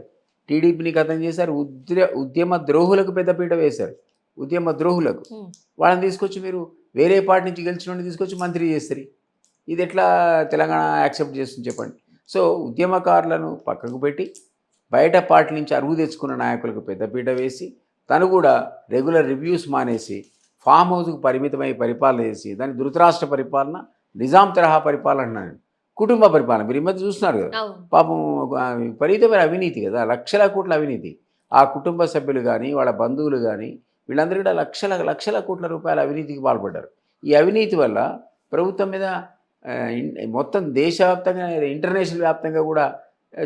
టీడీపీని ఖతం చేశారు. ఉద్యమ ద్రోహులకు పెద్దపీట వేశారు. ఉద్యమ ద్రోహులకు ఉమ్, వాళ్ళని తీసుకొచ్చి మీరు వేరే పార్టీ నుంచి గెలిచిన వాడిని తీసుకొచ్చి మంత్రి చేస్తారు. ఇది ఎట్లా తెలంగాణ యాక్సెప్ట్ చేస్తుంది చెప్పండి. సో ఉద్యమకారులను పక్కకు పెట్టి బయట పార్టీ నుంచి అరువు తెచ్చుకున్న నాయకులకు పెద్దపీట వేసి తను కూడా రెగ్యులర్ రివ్యూస్ మానేసి ఫామ్ హౌస్కు పరిమితమై పరిపాలన చేసి దాని ధృతరాష్ట్ర పరిపాలన, నిజాం తరహా పరిపాలన అంటున్నాను, కుటుంబ పరిపాలన. మీరు ఈ మధ్య చూస్తున్నారు కదా, అవును. పాపం విపరీతమైన అవినీతి కదా, లక్షల కోట్ల అవినీతి. ఆ కుటుంబ సభ్యులు కానీ వాళ్ళ బంధువులు కానీ వీళ్ళందరూ కూడా లక్షల కోట్ల రూపాయల అవినీతికి పాల్పడ్డారు. ఈ అవినీతి వల్ల ప్రభుత్వం మీద మొత్తం దేశవ్యాప్తంగా ఇంటర్నేషనల్ వ్యాప్తంగా కూడా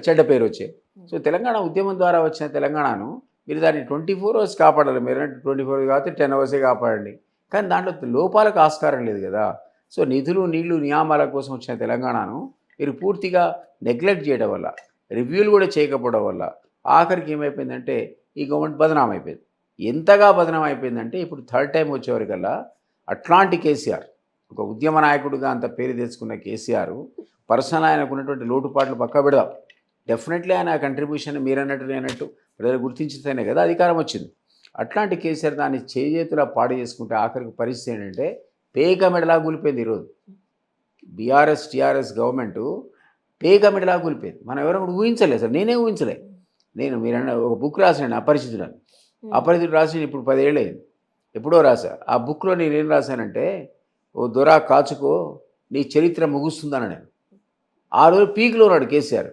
చెడ్డ పేరు వచ్చాయి. సో తెలంగాణ ఉద్యమం ద్వారా వచ్చిన తెలంగాణను మీరు దాన్ని 24 అవర్స్ కాపాడాలి. మీరు 24 అవర్స్ కాబట్టి 10 అవర్సే కాపాడండి. కానీ దాంట్లో లోపాలకు ఆస్కారం లేదు కదా. సో నిధులు నీళ్లు నియామాల కోసం వచ్చిన తెలంగాణను మీరు పూర్తిగా నెగ్లెక్ట్ చేయడం వల్ల, రివ్యూలు కూడా చేయకపోవడం వల్ల ఆఖరికి ఏమైపోయిందంటే ఈ గవర్నమెంట్ బదనాం అయిపోయింది. ఎంతగా బదనాం అయిపోయిందంటే ఇప్పుడు థర్డ్ టైం వచ్చేవరకల్లా అట్లాంటి కేసీఆర్, ఒక ఉద్యమ నాయకుడిగా అంత పేరు తెచ్చుకున్న కేసీఆర్ పర్సనల్ ఆయనకు ఉన్నటువంటి లోటుపాట్లు పక్క పెడదాం. డెఫినెట్లీ ఆయన కంట్రిబ్యూషన్ మీరన్నట్టు నేనట్టు ప్రజలు గుర్తించితేనే కదా అధికారం వచ్చింది. అట్లాంటి కేసీఆర్ దాన్ని చేతులా పాడు చేసుకుంటే ఆఖరికి పరిస్థితి ఏంటంటే పేక మెడలా కూలిపోయింది. ఈరోజు బీఆర్ఎస్ టీఆర్ఎస్ గవర్నమెంటు పేక మెడలా కూలిపోయింది. మనం ఎవరో కూడా ఊహించలేదు సార్, నేనే ఊహించలే. మీరన్న ఒక బుక్ రాసాను అపరిచితుడని. అపరిచితుడు రాసి ఇప్పుడు 10 ఏళ్ళు అయింది. ఎప్పుడో రాసా. ఆ బుక్లో నేనేం రాశానంటే, ఓ దొరా కాచుకో నీ చరిత్ర ముగుస్తుందని. నేను ఆ రోజు పీక్లో ఉన్నాడు కేసీఆర్.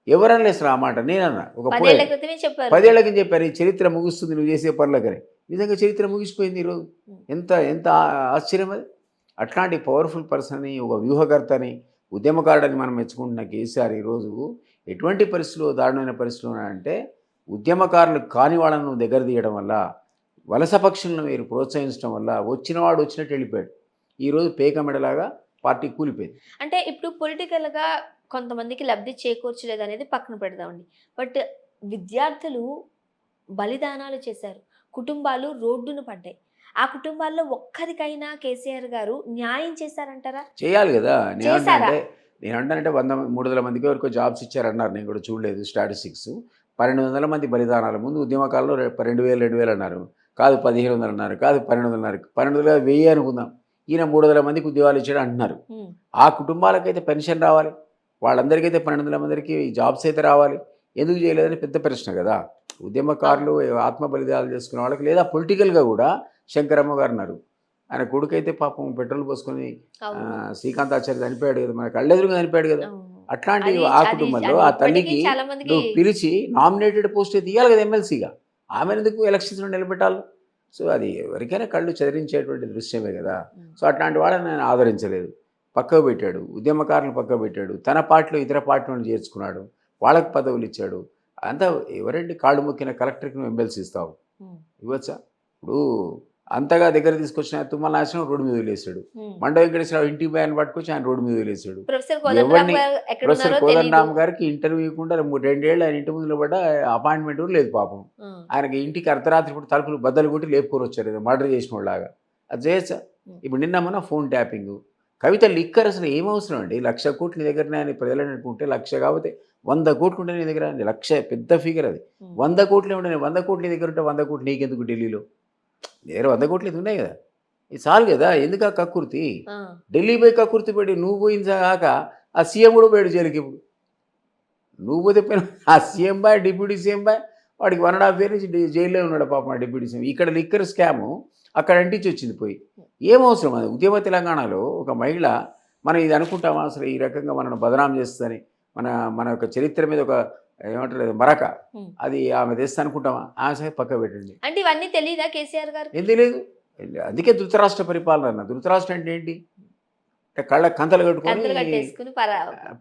ఎవరన్నా లేస్తారు ఆ మాట, నేనన్నా. ఒక 10 ఏళ్ల క్రితమే చెప్పారు. 10 ఏళ్ళకి చెప్పారు ఈ చరిత్ర ముగుస్తుంది నువ్వు చేసే పనులకని. నిజంగా చరిత్ర ముగిసిపోయింది ఈరోజు. ఎంత ఎంత ఆశ్చర్యం అది. అట్లాంటి పవర్ఫుల్ పర్సన్ని, ఒక వ్యూహకర్తని, ఉద్యమకారుడని మనం మెచ్చుకుంటున్న కేసీఆర్ ఈరోజు ఎటువంటి పరిస్థితుల్లో, దారుణమైన పరిస్థితుల్లో అంటే ఉద్యమకారులు కాని వాళ్ళను దగ్గర తీయడం వల్ల, వలస పక్షులను మీరు ప్రోత్సహించడం వల్ల వచ్చినవాడు వచ్చినట్టు వెళ్ళిపోయాడు. ఈరోజు పేక మెడలాగా పార్టీ కూలిపోయింది. అంటే ఇప్పుడు పొలిటికల్గా కొంతమందికి లబ్ధి చేకూర్చలేదు అనేది పక్కన పెడదామండి. బట్ విద్యార్థులు బలిదానాలు చేశారు, కుటుంబాలు రోడ్డున పడ్డాయి. ఆ కుటుంబాల్లో ఒక్కరికైనా కేసీఆర్ గారు న్యాయం చేశారంటారా? చేయాలి కదా. చేశారా? నేను అంటానంటే 300 మందికి వరకు జాబ్స్ ఇచ్చారన్నారు. నేను కూడా చూడలేదు స్టాటిస్టిక్స్. 1200 మంది బలిదానాల ముందు ఉద్యమకాలంలో 2000 అన్నారు, కాదు 1500 అన్నారు, కాదు 1200 అన్నారు. 1200 1000 అనుకుందాం. ఈయన 300 మందికి ఉద్యోగాలు ఇచ్చాడు అంటున్నారు. ఆ కుటుంబాలకైతే పెన్షన్ రావాలి, వాళ్ళందరికైతే 1200 మందికి జాబ్స్ అయితే రావాలి. ఎందుకు చేయలేదని పెద్ద ప్రశ్న కదా. ఉద్యమకారులు ఆత్మ బలిదానాలు చేసుకునే వాళ్ళకి, లేదా పొలిటికల్గా కూడా శంకరమ్మ గారు ఉన్నారు. ఆయన కొడుకైతే పాపం పెట్రోల్ పోసుకొని శ్రీకాంతాచార్య చనిపోయాడు కదా, మన కళ్ళెదురుగా చనిపోయాడు కదా. అట్లాంటి ఆ కుటుంబంలో ఆ తల్లికి నువ్వు పిలిచి నామినేటెడ్ పోస్ట్ అయితే ఇవ్వాలి కదా ఎమ్మెల్సీగా. ఆమెను ఎందుకు ఎలక్షన్స్లో నిలబెట్టాలి? సో అది ఎవరికైనా కళ్ళు చెదిరించేటువంటి దృశ్యమే కదా. సో అట్లాంటి వాళ్ళని నేను ఆదరించలేదు, పక్కకు పెట్టాడు. ఉద్యమకారులను పక్కకు పెట్టాడు. తన పార్టీలో ఇతర పార్టీలను చేర్చుకున్నాడు, వాళ్ళకి పదవులు ఇచ్చాడు. అంతా ఎవరండి కాళ్ళు మొక్కిన కలెక్టర్కి నువ్వు ఎమ్మెల్సీ ఇస్తావు? ఇవ్వచ్చా? ఇప్పుడు అంతగా దగ్గర తీసుకొచ్చిన తుమ్మల నాశనం రోడ్డు మీద వదిలేశాడు. మండ వెంకటేశ్వరరావు ఇంటికి పోయాన్ని పట్టుకొచ్చి ఆయన రోడ్డు మీద వదిలేశాడు. ఎవరిని ప్రొఫెసర్ కోదండరామ్ గారికి ఇంటర్వ్యూ ఇవ్వకుండా 2 ఏళ్ళు ఆయన ఇంటి ముందు నిలబడ్డ అపాయింట్మెంట్ కూడా లేదు పాపం. ఆయనకి ఇంటికి అర్ధరాత్రి ఇప్పుడు తలుపులు బద్దలు కొట్టి లేపుకొని వచ్చారు మర్డర్ చేసిన వాళ్ళలాగా. అది చేయొచ్చా? ఇప్పుడు నిన్న మన ఫోన్ ట్యాపింగ్, కవిత లిక్కర్ అసలు ఏమవసరం అండి? 1,00,000 కోట్లు నీ దగ్గరనే అని ప్రజలు అనుకుంటే, 1,00,000 కాకపోతే 100 కోట్లు ఉంటే నీ దగ్గర, 1,00,000 పెద్ద ఫిగర్ అది. 100 కోట్లే ఉంటే 100 కోట్లు నీ దగ్గర ఉంటే 100 కోట్లు నీకెందుకు ఢిల్లీలో? నీ దగ్గర 100 కోట్లు ఇది ఉన్నాయి కదా, ఇది చాలు కదా. ఎందుకు ఆ కక్కుర్తి? ఢిల్లీ పోయి కక్కుర్తి పెట్టి నువ్వు పోయిందాక ఆ సీఎం కూడా పోయాడు జైలుకి. ఇప్పుడు నువ్వు పోతే పోయిన ఆ సీఎం బాయ్, డిప్యూటీ సీఎం బాయ్, వాడికి 1.5 years నుంచి జైల్లో ఉన్నాడు పాపం ఆ డిప్యూటీ సీఎం. ఇక్కడ లిక్కర్ స్కాము అక్కడ అంటించి వచ్చింది పోయి. ఏమవసరం అది? ఉద్యమ తెలంగాణలో ఒక మహిళ, మనం ఇది అనుకుంటామా అసలు ఈ రకంగా మనను బదనాం చేస్తుందని? మన యొక్క చరిత్ర మీద ఒక ఏమంటారు మరక, అది ఆమె తెస్తా అనుకుంటామా? ఆమె సరే పక్క పెట్టండి. అంటే ఇవన్నీ తెలియదా కేసీఆర్ గారు? ఏం తెలియదు. అందుకే ధృతరాష్ట్ర పరిపాలన అన్న. ధృతరాష్ట్రం అంటే ఏంటి? అంటే కళ్ళ కంతలు కట్టుకొని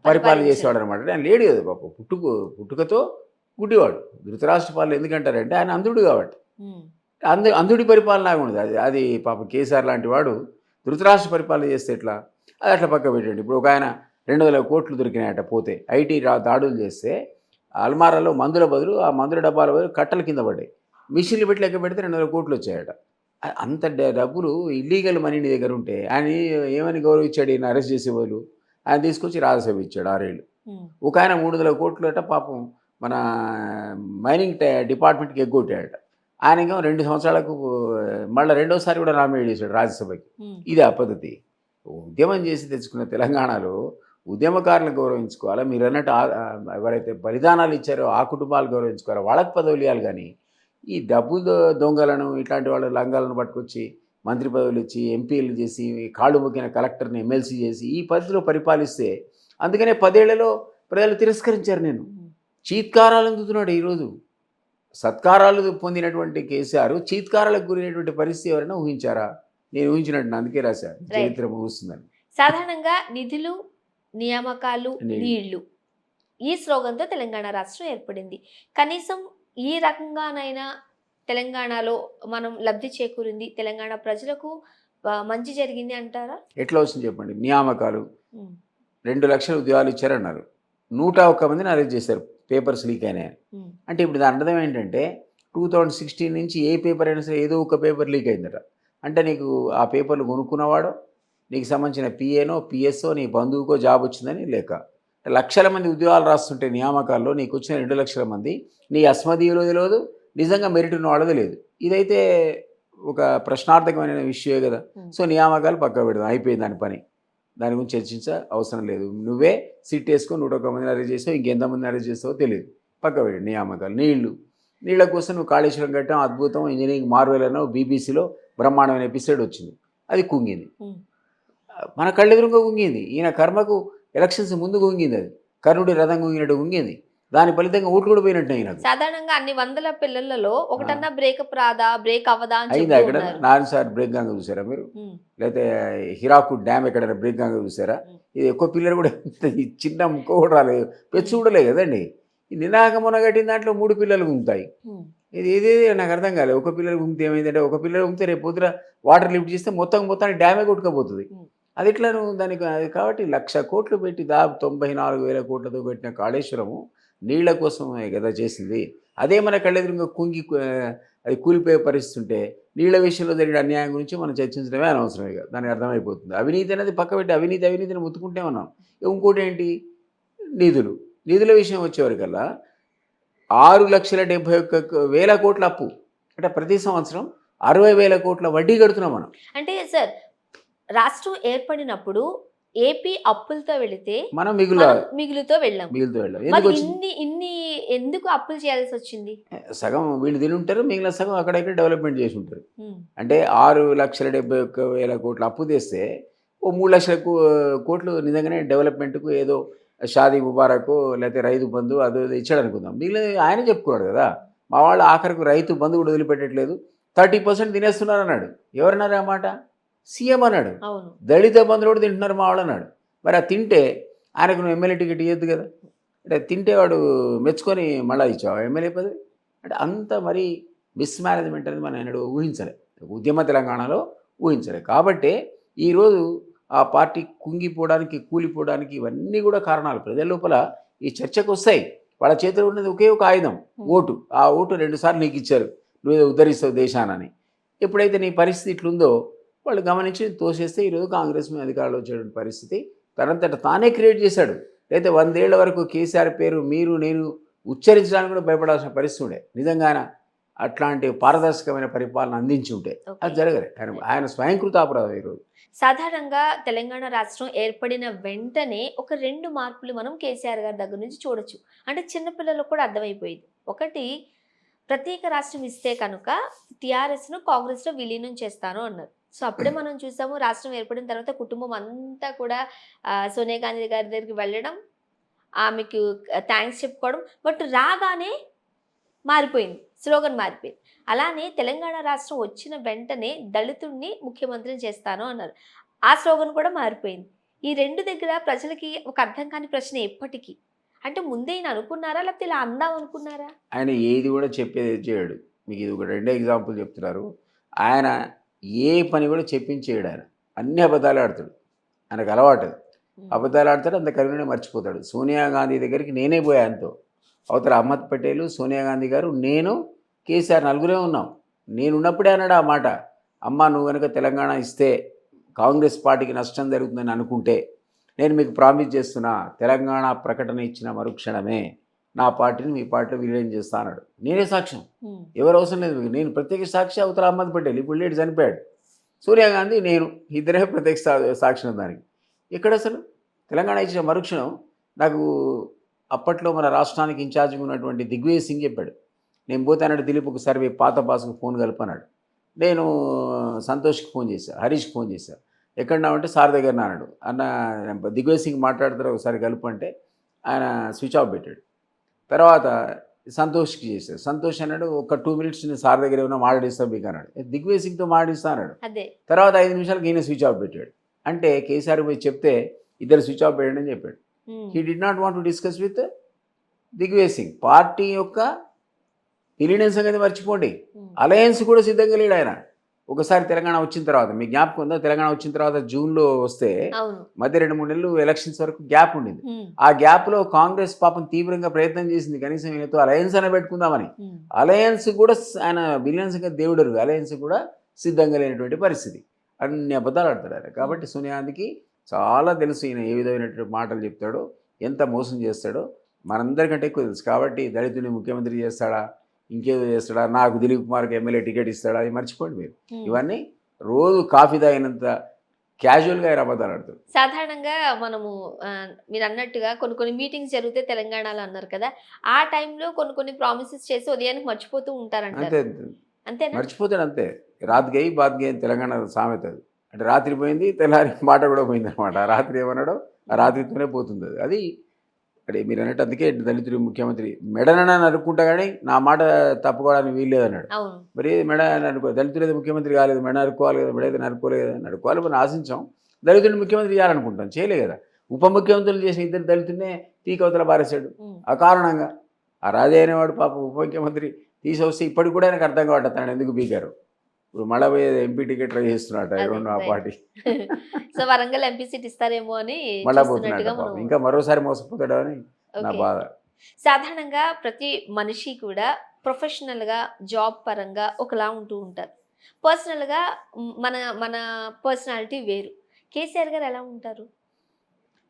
పరిపాలన చేసేవాడు అనమాట. ఆయన లేడు కదా పాప, పుట్టుకతో గుడ్డివాడు. ధృతరాష్ట్ర పాలన ఎందుకంటారంటే ఆయన అంధుడు కాబట్టి. అంధుడి పరిపాలన ఉండదు అది పాపం కేసీఆర్ లాంటి వాడు ధృతరాష్ట్ర పరిపాలన చేస్తే ఎట్లా? అది అట్లా పక్క పెట్టండి. ఇప్పుడు ఒక ఆయన 200 కోట్లు దొరికినాయట పోతే, ఐటీ దాడులు చేస్తే అల్మారాలో మందుల బదులు, ఆ మందుల డబ్బాల బదులు కట్టల కింద పడ్డాయి. మిషన్లు పెట్టి లెక్క పెడితే 200 కోట్లు వచ్చాయట. అంత డబ్బులు ఇల్లీగల్ మనీ నీ దగ్గర ఉంటే ఆయన ఏమని గౌరవించాడు? ఈయన అరెస్ట్ చేసే బదులు ఆయన తీసుకొచ్చి రాజ్యసభ ఇచ్చాడు 6 ఏళ్ళు. ఒక ఆయన 300 కోట్లు అట పాపం మన మైనింగ్ డిపార్ట్మెంట్కి ఎగ్గొట్టాడట. ఆయనకేమో 2 సంవత్సరాలకు మళ్ళీ రెండోసారి కూడా నామినేట్ చేశాడు రాజ్యసభకి. ఇది ఆ పద్ధతి. ఉద్యమం చేసి తెచ్చుకున్న తెలంగాణలో ఉద్యమకారులను గౌరవించుకోవాలా, మీరు అన్నట్టు ఎవరైతే బలిదానాలు ఇచ్చారో ఆ కుటుంబాలు గౌరవించుకోవాలా, వాళ్ళకి పదవులు ఇవ్వాలి. కానీ ఈ డబ్బు దొంగలను ఇట్లాంటి వాళ్ళ లంగాలను పట్టుకొచ్చి మంత్రి పదవులు ఇచ్చి ఎంపీలు చేసి కాళ్ళు మొక్కిన కలెక్టర్ని ఎమ్మెల్సీ చేసి ఈ పద్ధతిలో పరిపాలిస్తే అందుకనే 10 ఏళ్లలో ప్రజలు తిరస్కరించారు. నేను చీత్కారాలు అందుతున్నాడు ఈరోజు. సత్కారాలు పొందినటువంటి కేసీఆర్ చీత్కారాలకు గురైనటువంటి పరిస్థితి ఎవరైనా ఊహించారా? నేను ఊహించినట్టు అందుకే రాశాను చరిత్ర ముగుస్తుందని. సాధారణంగా నిధులు, నియామకాలు, నీళ్లు. నీళ్లు ఈ స్లోగన్తో తెలంగాణ రాష్ట్రం ఏర్పడింది. కనీసం ఈ రకంగానైనా తెలంగాణలో మనం లబ్ధి చేకూరింది, తెలంగాణ ప్రజలకు మంచి జరిగింది అంటారా? ఎట్లా వస్తుంది చెప్పండి. నియామకాలు 2 లక్షల ఉద్యోగాలు ఇచ్చారన్నారు. 101 మందిని అరెస్ట్ చేశారు పేపర్స్ లీక్ అయినాయని. అంటే ఇప్పుడు దాని అర్థం ఏంటంటే 2016 నుంచి ఏ పేపర్ అయినా సరే ఏదో ఒక పేపర్ లీక్ అయిందట. అంటే నీకు ఆ పేపర్లు కొనుక్కున్నవాడో, నీకు సంబంధించిన పిఏనో పిఎస్ఓ నీ బంధువుకో జాబ్ వచ్చిందని లేక. లక్షల మంది ఉద్యోగాలు రాస్తుంటే నియామకాల్లో నీకు వచ్చిన 2 లక్షల మంది నీ అస్మదీయులో తెలియదు, నిజంగా మెరిట్ ఉన్న వాళ్ళది లేదు. ఇదైతే ఒక ప్రశ్నార్థకమైన విషయమే కదా. సో నియామకాలు పక్క పెడదాం, అయిపోయింది దాని పని. దాని గురించి చర్చించ అవసరం లేదు. నువ్వే సిట్ వేసుకొని 101 మందిని అరెస్ట్ చేస్తావు, ఇంకెంతమందిని అరెస్ట్ చేస్తావో తెలియదు, పక్క పెట్టి. నియామకాలు, నీళ్ల కోసం నువ్వు కాళేశ్వరం కట్టాం, అద్భుతం, ఇంజనీరింగ్ మార్వెల్ అన్నావు, బీబీసీలో బ్రహ్మాండమైన ఎపిసోడ్ వచ్చింది, అది కుంగింది. మన కళ్ళెదురుగా కుంగింది. ఈయన కర్మకు ఎలక్షన్స్ ముందు కుంగింది, అది కర్ణుడి రథం కుంగినట్టు కుంగింది. దాని ఫలితంగా ఓట్లు కూడా పోయినట్టు అయినా. సాధారణంగా అన్ని వందల పిల్లలలో ఒకటన్నా బ్రేకప్ రాదా, బ్రేక్ అవ్వదా అయింది. అక్కడ 4 సార్లు బ్రేక్ గాంగ చూసారా మీరు? లేకపోతే హిరాకు డ్యామ్ ఎక్కడైనా బ్రేక్ గాంగ చూసారా? ఇది ఎక్కువ పిల్లలు కూడా చిన్న ముక్క కూడా రాలేదు, పెచ్చు కూడా లేదు కదండి. నినాక మొన్న కట్టిన దాంట్లో 3 పిల్లలు గుంగుతాయి. ఇది నాకు అర్థం కాలేదు. ఒక పిల్లలు గుంగితే ఏమైందంటే, ఒక పిల్లలు గుంగితే రేపు పొద్దున వాటర్ లిఫ్ట్ చేస్తే మొత్తానికి డ్యామే కొట్టుకపోతుంది. అది ఎట్లా నువ్వు దానికి. కాబట్టి 1,00,000 కోట్లు పెట్టి 94,000 కోట్లతో పెట్టిన కాళేశ్వరము నీళ్ల కోసమే కదా చేసింది. అదే మన కళ్ళెదురుగా కుంగి అది కూలిపోయే పరిస్థితి ఉంటే నీళ్ల విషయంలో జరిగిన అన్యాయం గురించి మనం చర్చించడమే అనవసరమే కదా. దానికి అర్థమైపోతుంది. అవినీతి అనేది పక్క పెట్టి అవినీతిని ముత్తుకుంటే ఉన్నాం. ఇంకోటి ఏంటి, నిధుల విషయం వచ్చేవరకల్లా 6,71,000 కోట్ల అప్పు. అంటే ప్రతి సంవత్సరం 60,000 కోట్ల వడ్డీ కడుతున్నాం మనం. అంటే సార్, రాష్ట్రం ఏర్పడినప్పుడు ఏపీ అప్పులతో వెళితే మనం మిగులుతో వెళ్ళాం. ఇన్ని ఎందుకు అప్పులు చేయాల్సి వచ్చింది? సగం వీళ్ళు తిని ఉంటారు, మిగిలిన సగం అక్కడెక్కడ డెవలప్మెంట్ చేసి ఉంటారు. అంటే 6,71,000 కోట్ల అప్పు తెస్తే ఓ 3 లక్షల కోట్లు నిజంగానే డెవలప్మెంట్కు ఏదో షాదీ ముబారక్ లేకపోతే రైతు బంధు అదో ఇచ్చాడు అనుకుందాం. మిగిలిన ఆయన చెప్పుకున్నాడు కదా, మా వాళ్ళు ఆఖరికి రైతు బంధు కూడా వదిలిపెట్టట్లేదు, 30% తినేస్తున్నారు అన్నాడు. ఎవరన్నారు ఆ మాట? సీఎం అన్నాడు. దళిత బంధువులు కూడా తింటున్నారు మా వాళ్ళు అన్నాడు. మరి ఆ తింటే ఆయనకు నువ్వు ఎమ్మెల్యే టికెట్ ఇవ్వద్దు కదా. అంటే తింటే వాడు మెచ్చుకొని మళ్ళీ ఇచ్చావు ఎమ్మెల్యే పదవి. అంటే అంత మరి మిస్మేనేజ్మెంట్ అనేది మనం ఎన్నడూ ఊహించలే, ఉద్యమ తెలంగాణలో ఊహించలే. కాబట్టే ఈరోజు ఆ పార్టీ కుంగిపోవడానికి, కూలిపోవడానికి ఇవన్నీ కూడా కారణాలు ప్రజల లోపల ఈ చర్చకు వస్తాయి. వాళ్ళ చేతిలో ఉన్నది ఒకే ఒక ఆయుధం, ఓటు. ఆ ఓటు 2 సార్లు నీకు ఇచ్చారు, నువ్వేదో ఉద్ధరిస్తావు దేశానని. ఎప్పుడైతే నీ పరిస్థితి ఇట్లుందో వాళ్ళు గమనించి తోసేస్తే ఈరోజు కాంగ్రెస్ మీద అధికారంలో వచ్చేటువంటి పరిస్థితి తనంతట తానే క్రియేట్ చేశాడు. అయితే 100 ఏళ్ల వరకు కేసీఆర్ పేరు మీరు నేను ఉచ్చరించడానికి కూడా భయపడాల్సిన పరిస్థితి ఉండే. నిజంగానే అట్లాంటి పారదర్శకమైన పరిపాలన అందించి ఉంటే అది జరగలే. ఆయన స్వయంకృత అపరాధం ఈరోజు. సాధారణంగా తెలంగాణ రాష్ట్రం ఏర్పడిన వెంటనే ఒక 2 మార్పులు మనం కేసీఆర్ గారి దగ్గర నుంచి చూడొచ్చు. అంటే చిన్నపిల్లలకు కూడా అర్థమైపోయింది. ఒకటి, ప్రత్యేక రాష్ట్రం ఇస్తే కనుక టీఆర్ఎస్ను కాంగ్రెస్లో విలీనం చేస్తాను అన్నారు. సో అప్పుడే మనం చూసాము, రాష్ట్రం ఏర్పడిన తర్వాత కుటుంబం అంతా కూడా సోనియా గాంధీ గారి దగ్గరికి వెళ్ళడం, ఆమెకు థ్యాంక్స్ చెప్పుకోవడం. బట్ రాగానే మారిపోయింది, స్లోగన్ మారిపోయింది. అలానే తెలంగాణ రాష్ట్రం వచ్చిన వెంటనే దళితుడిని ముఖ్యమంత్రిని చేస్తాను అన్నారు. ఆ స్లోగన్ కూడా మారిపోయింది. ఈ 2 దగ్గర ప్రజలకి ఒక అర్థం కాని ప్రశ్న ఎప్పటికీ. అంటే ముందే ఈయన అనుకున్నారా, లేకపోతే ఇలా అందాం అనుకున్నారా? ఆయన ఏది కూడా చెప్పేది చేయడు. మీకు ఇది ఒక 2 ఎగ్జాంపుల్ చెప్తున్నారు. ఆయన ఏ పని కూడా చెప్పించేయడు. ఆయన అన్ని అబద్ధాలు ఆడతాడు. ఆయనకు అలవాటు, అబద్ధాలు ఆడతాడు, అంత కరుణనే మర్చిపోతాడు. సోనియా గాంధీ దగ్గరికి నేనే పోయా ఆయనతో. అవతల అహ్మద్ పటేల్, సోనియా గాంధీ గారు, నేను, కేసీఆర్ నలుగురే ఉన్నాం. నేనున్నప్పుడే అన్నాడు ఆ మాట, అమ్మ నువ్వు కనుక తెలంగాణ ఇస్తే కాంగ్రెస్ పార్టీకి నష్టం జరుగుతుందని అనుకుంటే నేను మీకు ప్రామిస్ చేస్తున్నా, తెలంగాణ ప్రకటన ఇచ్చిన మరుక్షణమే నా పార్టీని మీ పార్టీలో విలీనం చేస్తా అన్నాడు. నేనే సాక్ష్యం, ఉమ్, ఎవరు అవసరం లేదు మీకు. నేను ప్రత్యేక సాక్షి, అవతల అహ్మద్ పటేల్, ఇప్పుడు లేడు చనిపోయాడు, సోనియా గాంధీ, నేను ఇద్దరే ప్రత్యేక సాక్షి దానికి. ఇక్కడ అసలు తెలంగాణ ఇచ్చిన మరుక్షణం నాకు అప్పట్లో మన రాష్ట్రానికి ఇన్ఛార్జిగా ఉన్నటువంటి దిగ్విజయ్ సింగ్ చెప్పాడు, నేను పోతే అన్నాడు దిలీప్ ఒకసారి మీ పాత బాస్కు ఫోన్ కలపన్నాడు. నేను సంతోష్కి ఫోన్ చేశాను, హరీష్కి ఫోన్ చేశాను, ఎక్కడున్నామంటే సార్ దగ్గర అన్నాడు. అన్న దిగ్విజయ్ సింగ్ మాట్లాడతారు ఒకసారి కలుపు అంటే ఆయన స్విచ్ ఆఫ్ పెట్టాడు. తర్వాత సంతోష్కి చేశారు, సంతోష్ అన్నాడు ఒక 2 minutes నేను సార్ దగ్గర ఏమైనా మాట్లాడిస్తాను మీకు అన్నాడు. దిగ్విజయ్ సింగ్తో మాట్లాడిస్తా అన్నాడు. అదే తర్వాత 5 నిమిషాలకి ఈయన స్విచ్ ఆఫ్ పెట్టాడు. అంటే కేసీఆర్ పోయి చెప్తే ఇద్దరు స్విచ్ ఆఫ్ పెట్టండి అని చెప్పాడు. Um, he did not want to discuss with Digvijay Singh. Party యొక్క విలీనం సంగతి మర్చిపోండి, ఉమ్, అలయన్స్ కూడా సిద్ధంగా లేడు ఆయన. ఒకసారి తెలంగాణ వచ్చిన తర్వాత, మీ జ్ఞాపకం ఉందా, తెలంగాణ వచ్చిన తర్వాత జూన్లో వస్తే అవును, మధ్య 2-3 నెలలు ఎలక్షన్స్ వరకు గ్యాప్ ఉండింది. ఉమ్, ఆ గ్యాప్లో కాంగ్రెస్ పాపం తీవ్రంగా ప్రయత్నం చేసింది కనీసం ఈయనతో అలయన్స్ అనే పెట్టుకుందామని. ఉమ్, అలయన్స్ కూడా ఆయన విలియన్స్ గా దేవుడరు, అలయన్స్ కూడా సిద్ధంగా లేనటువంటి పరిస్థితి. అన్ని అబద్ధాలు ఆడతాడు ఆయన. కాబట్టి సోనియా గాంధీకి చాలా తెలుసు ఈయన ఏ విధమైనటువంటి మాటలు చెప్తాడో, ఎంత మోసం చేస్తాడో మనందరికంటే ఎక్కువ తెలుసు. కాబట్టి దళితుని ముఖ్యమంత్రి చేస్తాడా, ఇంకేదో చేస్తాడా, నాకు దిలీప్ కుమార్కి ఎమ్మెల్యే టికెట్ ఇస్తాడా, అది మర్చిపోండి మీరు. ఉమ్. ఇవన్నీ రోజు కాఫీ తాగినంత క్యాజువల్గా ఆయన అబద్ధాలు ఆడతాడు. సాధారణంగా మనము మీరు అన్నట్టుగా కొన్ని కొన్ని మీటింగ్స్ జరిగితే తెలంగాణలో అన్నారు కదా, ఆ టైంలో కొన్ని కొన్ని ప్రామిసెస్ చేసి ఉదయానికి మర్చిపోతూ ఉంటారంటారు. అంతే, అంతేనా? మర్చిపోతాడు అంతే. రాత్ గయి బాత్ గయి అని తెలంగాణ సామెత అది. అంటే రాత్రి పోయింది, తెల్లారి మాట కూడా పోయింది అనమాట. రాత్రి ఏమన్నాడో ఆ రాత్రితోనే పోతుంది అది. అది అంటే మీరు అన్నట్టు అందుకే దళితుడు ముఖ్యమంత్రి మెడనన్నా నరుక్కుంటా కానీ నా మాట తప్పుకోవడానికి వీల్లేదన్నాడు. అవును, మరి మెడ నరుకో, దళితుడు అయితే ముఖ్యమంత్రి కాలేదు, మెడ నరుకోవాలి కదా, మెడ అయితే నరుకోలేదు కదా, నరుకోవాలి మనం ఆశించాం. దళితుడిని ముఖ్యమంత్రి చేయాలనుకుంటాం, చేయలే కదా. ఉప ముఖ్యమంత్రులు చేసిన ఇద్దరు దళితుడినే తీకవతల పారేశాడు. ఉమ్, ఆ కారణంగా ఆ రాజే అనేవాడు పాప ఉప ముఖ్యమంత్రి తీసొస్తే ఇప్పటికి కూడా ఆయనకు అర్థం కావట్లేదు తను ఎందుకు బీకారు. ఇప్పుడు మళ్ళీ పోయి ఎంపీ టికెట్ ట్రై చేస్తున్నాడు అదే, ఎవరన్నా ఆ right. Party. So Warangal MP seat ఇస్తారేమో అని మళ్ళా చూస్తున్నట్టుగా పోతున్నాడు పాపం, మనం. ఇంకా మరోసారి మోసపోతాడు అని నా ఓకే. బాధ. సాధారణంగా ప్రతి మనిషి కూడా ప్రొఫెషనల్గా జాబ్ పరంగా ఒకలా ఉంటూ ఉంటారు. పర్సనల్గా మన మన పర్సనాలిటీ వేరు. కేసీఆర్ గారు ఎలా ఉంటారు?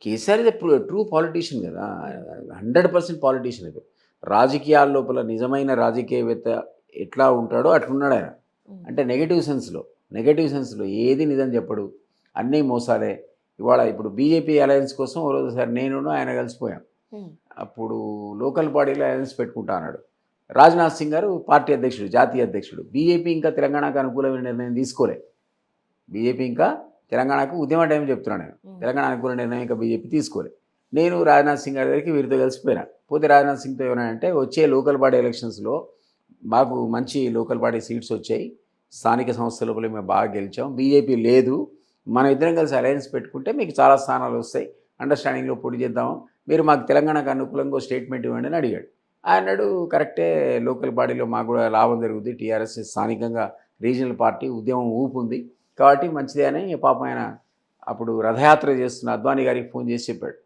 కేసీఆర్ ఇది ట్రూ పాలిటీషియన్ కదా, 100% పాలిటీషియన్. ఇది రాజకీయాల లోపల నిజమైన రాజకీయవేత్త ఎట్లా ఉంటాడో అట్లున్నాడు ఆయన. ఉమ్, అంటే నెగటివ్ సెన్స్లో ఏది నిజం చెప్పడు, అన్నీ మోసాలే. ఇప్పుడు బీజేపీ అలయన్స్ కోసం ఓ రోజు సార్ నేను ఆయన కలిసిపోయాం. ఉమ్, అప్పుడు లోకల్ బాడీలో అలయన్స్ పెట్టుకుంటా అన్నాడు. రాజ్నాథ్ సింగ్ గారు పార్టీ అధ్యక్షుడు, జాతీయ అధ్యక్షుడు. బీజేపీ ఇంకా తెలంగాణకు అనుకూలమైన నిర్ణయం తీసుకోలే. బీజేపీ ఇంకా తెలంగాణకు ఉద్యమ టైం చెప్తున్నాను నేను, ఉమ్, తెలంగాణ అనుకూల నిర్ణయం ఇంకా బీజేపీ తీసుకోలే. నేను రాజ్నాథ్ సింగ్ గారి దగ్గరికి వీరితో కలిసిపోయినా. పోతే రాజ్నాథ్ సింగ్తో ఏమన్నానంటే వచ్చే లోకల్ బాడీ ఎలక్షన్స్లో మాకు మంచి లోకల్ బాడీ సీట్స్ వచ్చాయి, స్థానిక సంస్థల లోపల మేము బాగా గెలిచాం, బీజేపీ లేదు, మనం ఇద్దరం కలిసి అలయన్స్ పెట్టుకుంటే మీకు చాలా స్థానాలు వస్తాయి, అండర్స్టాండింగ్లో పోటీ చేద్దాము, మీరు మాకు తెలంగాణకు అనుకూలంగా స్టేట్మెంట్ ఇవ్వండి అని అడిగాడు. అన్నాడు కరెక్టే, లోకల్ బాడీలో మాకు కూడా లాభం జరుగుతుంది, టీఆర్ఎస్ స్థానికంగా రీజనల్ పార్టీ, ఉద్యమం ఊపు ఉంది కాబట్టి మంచిదే అని పాపం ఆయన అప్పుడు రథయాత్ర చేస్తున్న అద్వానీ గారికి ఫోన్ చేసి చెప్పాడు,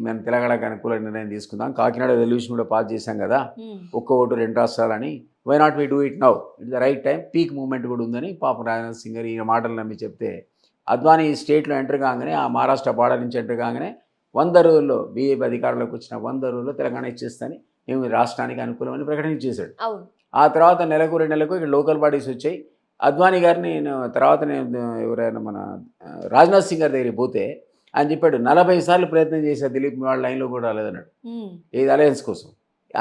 మేము తెలంగాణకు అనుకూల నిర్ణయం తీసుకుందాం, కాకినాడ రెవల్యూషన్ కూడా పాస్ చేశాం కదా, ఉమ్, ఒక్క ఓటు 2 రాష్ట్రాలని, why not we do it now, it the right time, peak moment కూడా ఉందని పాపం రాజ్నాథ్ సింగ్ గారు ఈ మాటలు నమ్మి చెప్తే అద్వానీ స్టేట్లో ఎంటర్ కాగానే, ఆ మహారాష్ట్ర బార్డర్ నుంచి ఎంటర్ కాగానే 100 రోజుల్లో బీజేపీ అధికారంలోకి వచ్చిన 100 రోజుల్లో తెలంగాణ ఇచ్చేస్తాని మేము రాష్ట్రానికి అనుకూలమని ప్రకటన చేశాడు. అవును, ఆ తర్వాత నెలకు 2 నెలలకు ఇక్కడ లోకల్ బాడీస్ వచ్చాయి. అద్వానీ గారిని నేను ఎవరైనా మన రాజ్నాథ్ సింగ్ గారి దగ్గరికి పోతే ఆయన చెప్పాడు 40 సార్లు ప్రయత్నం చేశా దిలీప్ వాళ్ళ లైన్లో కూడా రాలేదన్నాడు. ఉమ్, ఏది అలయన్స్ కోసం,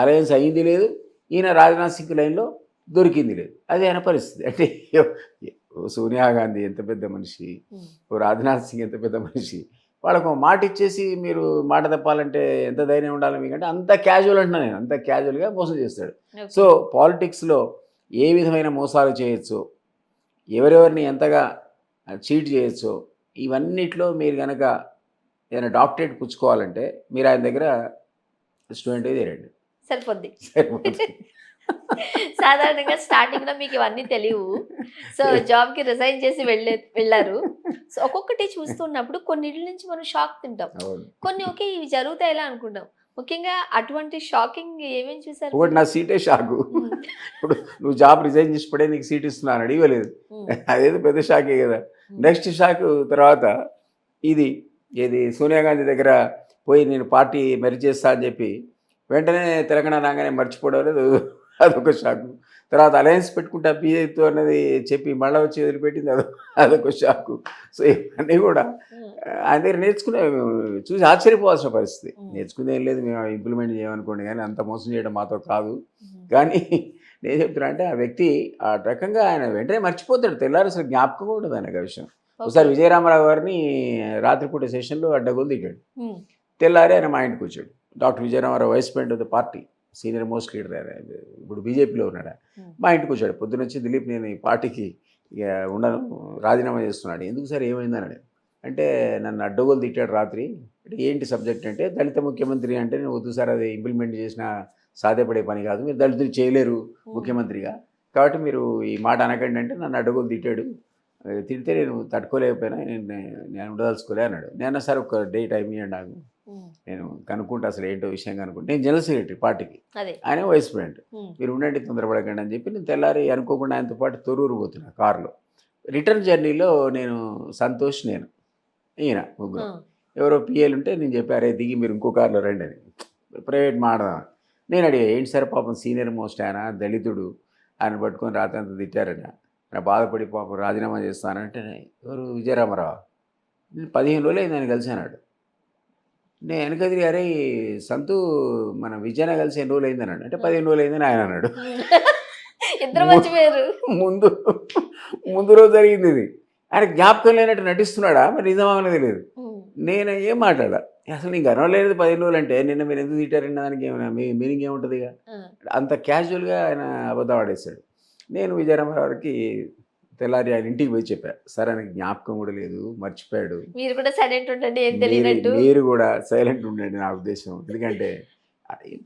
అలయన్స్ అయ్యింది లేదు, ఈయన రాజ్నాథ్ సింగ్ లైన్లో దొరికింది లేదు. అది ఆయన పరిస్థితి. అంటే సోనియా గాంధీ ఎంత పెద్ద మనిషి, ఉమ్, రాజ్నాథ్ సింగ్ ఎంత పెద్ద మనిషి, వాళ్ళకు మాట ఇచ్చేసి మీరు మాట తప్పాలంటే ఎంత ధైర్యం ఉండాలి మీకంటే అంత క్యాజువల్ అంటున్నా నేను, అంత క్యాజువల్గా మోసం చేస్తాడు. ఓకే. సో పాలిటిక్స్లో ఏ విధమైన మోసాలు చేయొచ్చో, ఎవరెవరిని ఎంతగా చీట్ చేయొచ్చో, ఇవన్నిట్లో మీరు కనుక ఏదైనా డాక్టరేట్ పుచ్చుకోవాలంటే మీరు ఆయన దగ్గర స్టూడెంట్ తీరండి. సరిపోద్ది. సాధారణంగా స్టార్టింగ్ లో మీకు ఇవన్నీ తెలియవు, సో జాబ్ కి రిజైన్ చేసి వెళ్ళారు. సో ఒక్కొక్కటి చూస్తున్నప్పుడు కొన్నిటి నుంచి మనం షాక్ తింటాం, అవును. కొన్ని ఓకే ఇవి జరుగుతాయిలా అనుకుంటాం. ముఖ్యంగా అటువంటి షాకింగ్ ఏమేమి చూసారు? ఒకటి నా సీటే షాకు. ఉమ్, ఇప్పుడు నువ్వు జాబ్ రిజైన్ చేసి పడే నీకు సీట్ ఇస్తున్నాను ఇవ్వలేదు, ఉమ్, అదేదో పెద్ద షాకే కదా. నెక్స్ట్ షాక్ తర్వాత ఏది సోనియా గాంధీ దగ్గర పోయి నేను పార్టీ మెర్జ్ చేస్తా అని చెప్పి వెంటనే తెలంగాణ రాగానే మర్చిపోవడం అనేది అదొక షాకు. తర్వాత అలయన్స్ పెట్టుకుంటా బీజేపీతో అన్నది చెప్పి మళ్ళీ వచ్చి వదిలిపెట్టింది అదొక షాకు. సో ఇవన్నీ కూడా ఆయన దగ్గర చూసి ఆశ్చర్యపోవాల్సిన పరిస్థితి. నేర్చుకుంది ఏం లేదు, మేము ఇంప్లిమెంట్ చేయమనుకోండి, కానీ అంత మోసం చేయడం మాతో కాదు. కానీ నేను చెప్తున్నా అంటే ఆ వ్యక్తి ఆ రకంగా ఆయన వెంటనే మర్చిపోతాడు, తెల్లారి అసలు జ్ఞాపకం కూడా ఉండదు ఆయనకు ఆ విషయం. ఒకసారి విజయరామరావు గారిని రాత్రిపూట సెషన్లో అడ్డగోలు దిగాడు. తెల్లారి ఆయన మా ఇంటికి వచ్చాడు. Doctor Vijayaramarao vice president of the party, senior most leader ఆయన, ఇప్పుడు బీజేపీలో ఉన్నాడు. మా ఇంటికి వచ్చాడు పొద్దున వచ్చి, దిలీప్ నేను ఈ పార్టీకి ఇక ఉండను, రాజీనామా చేస్తున్నాడు. ఎందుకు సార్ ఏమైందని అంటే నన్ను అడ్డగోలు తిట్టాడు రాత్రి. అంటే ఏంటి సబ్జెక్ట్ అంటే, దళిత ముఖ్యమంత్రి అంటే నేను వద్దు సార్, అది ఇంప్లిమెంట్ చేసిన సాధ్యపడే పని కాదు, మీరు దళితులు చేయలేరు ముఖ్యమంత్రిగా, కాబట్టి మీరు ఈ మాట అనకండి అంటే నన్ను అడ్డగోలు తిట్టాడు. తిడితే నేను తట్టుకోలేకపోయినా, నేను ఉండదలుచుకోలే అన్నాడు. నేను సార్ ఒక డే టైం ఇవ్వండి నాకు, నేను కనుక్కుంటా అసలు ఏంటో విషయం కనుక్కుంటే. నేను జనరల్ సెక్రటరీ పార్టీకి, ఆయన వైస్ ప్రెసిడెంట్, మీరు ఉండండి తొందరపడకండి అని చెప్పి నేను తెల్లారి అనుకోకుండా ఆయనతో పాటు తొర్రూరు పోతున్నా కారులో. రిటర్న్ జర్నీలో నేను సంతోష్, నేను ఈయన ముగ్గురు, ఎవరో పిఏలు ఉంటే నేను చెప్పారే దిగి మీరు ఇంకో కారులో రండి అని, ప్రైవేట్ మాడదాం. నేను అడిగా ఏంటి సార్ పాపం సీనియర్ మోస్ట్ ఆయన దళితుడు, ఆయన పట్టుకొని రాత్రి అంతా తిట్టారట, నేను బాధపడి పాపం రాజీనామా చేస్తానంటే, ఎవరు విజయరామరావు, నేను 15 రోజులు అయింది ఆయన కలిసానాడు. నేను వెనకదిరి అరే సంతు మన విజయన కలిసి ఎన్ని రోజులు అయింది అన్నాడు. అంటే 15 రోజులు అయిందని ఆయన అన్నాడు. ముందు ముందు రోజు జరిగింది ఇది. ఆయన జ్ఞాపకం లేనట్టు నటిస్తున్నాడా మరి నిజమా అనేది లేదు. నేను ఏం మాట్లాడా, అసలు నీకు గర్వం లేదు 15 రోజులు అంటే, నిన్న మీరు ఎందుకు తిట్టారన్న దానికి ఏమైనా మీనింగ్ ఏముంటుంది ఇక, అంత క్యాజువల్గా ఆయన అబద్ధం ఆడేశాడు. నేను విజయరామరావుకి తెల్లారి ఆయన ఇంటికి పోయి చెప్పా, సార్ ఆయనకి జ్ఞాపకం కూడా లేదు, మర్చిపోయాడు, మీరు కూడా సైలెంట్ ఉండండి, ఏం తెలియనట్టు మీరు కూడా సైలెంట్ ఉండండి నా ఉద్దేశం, ఎందుకంటే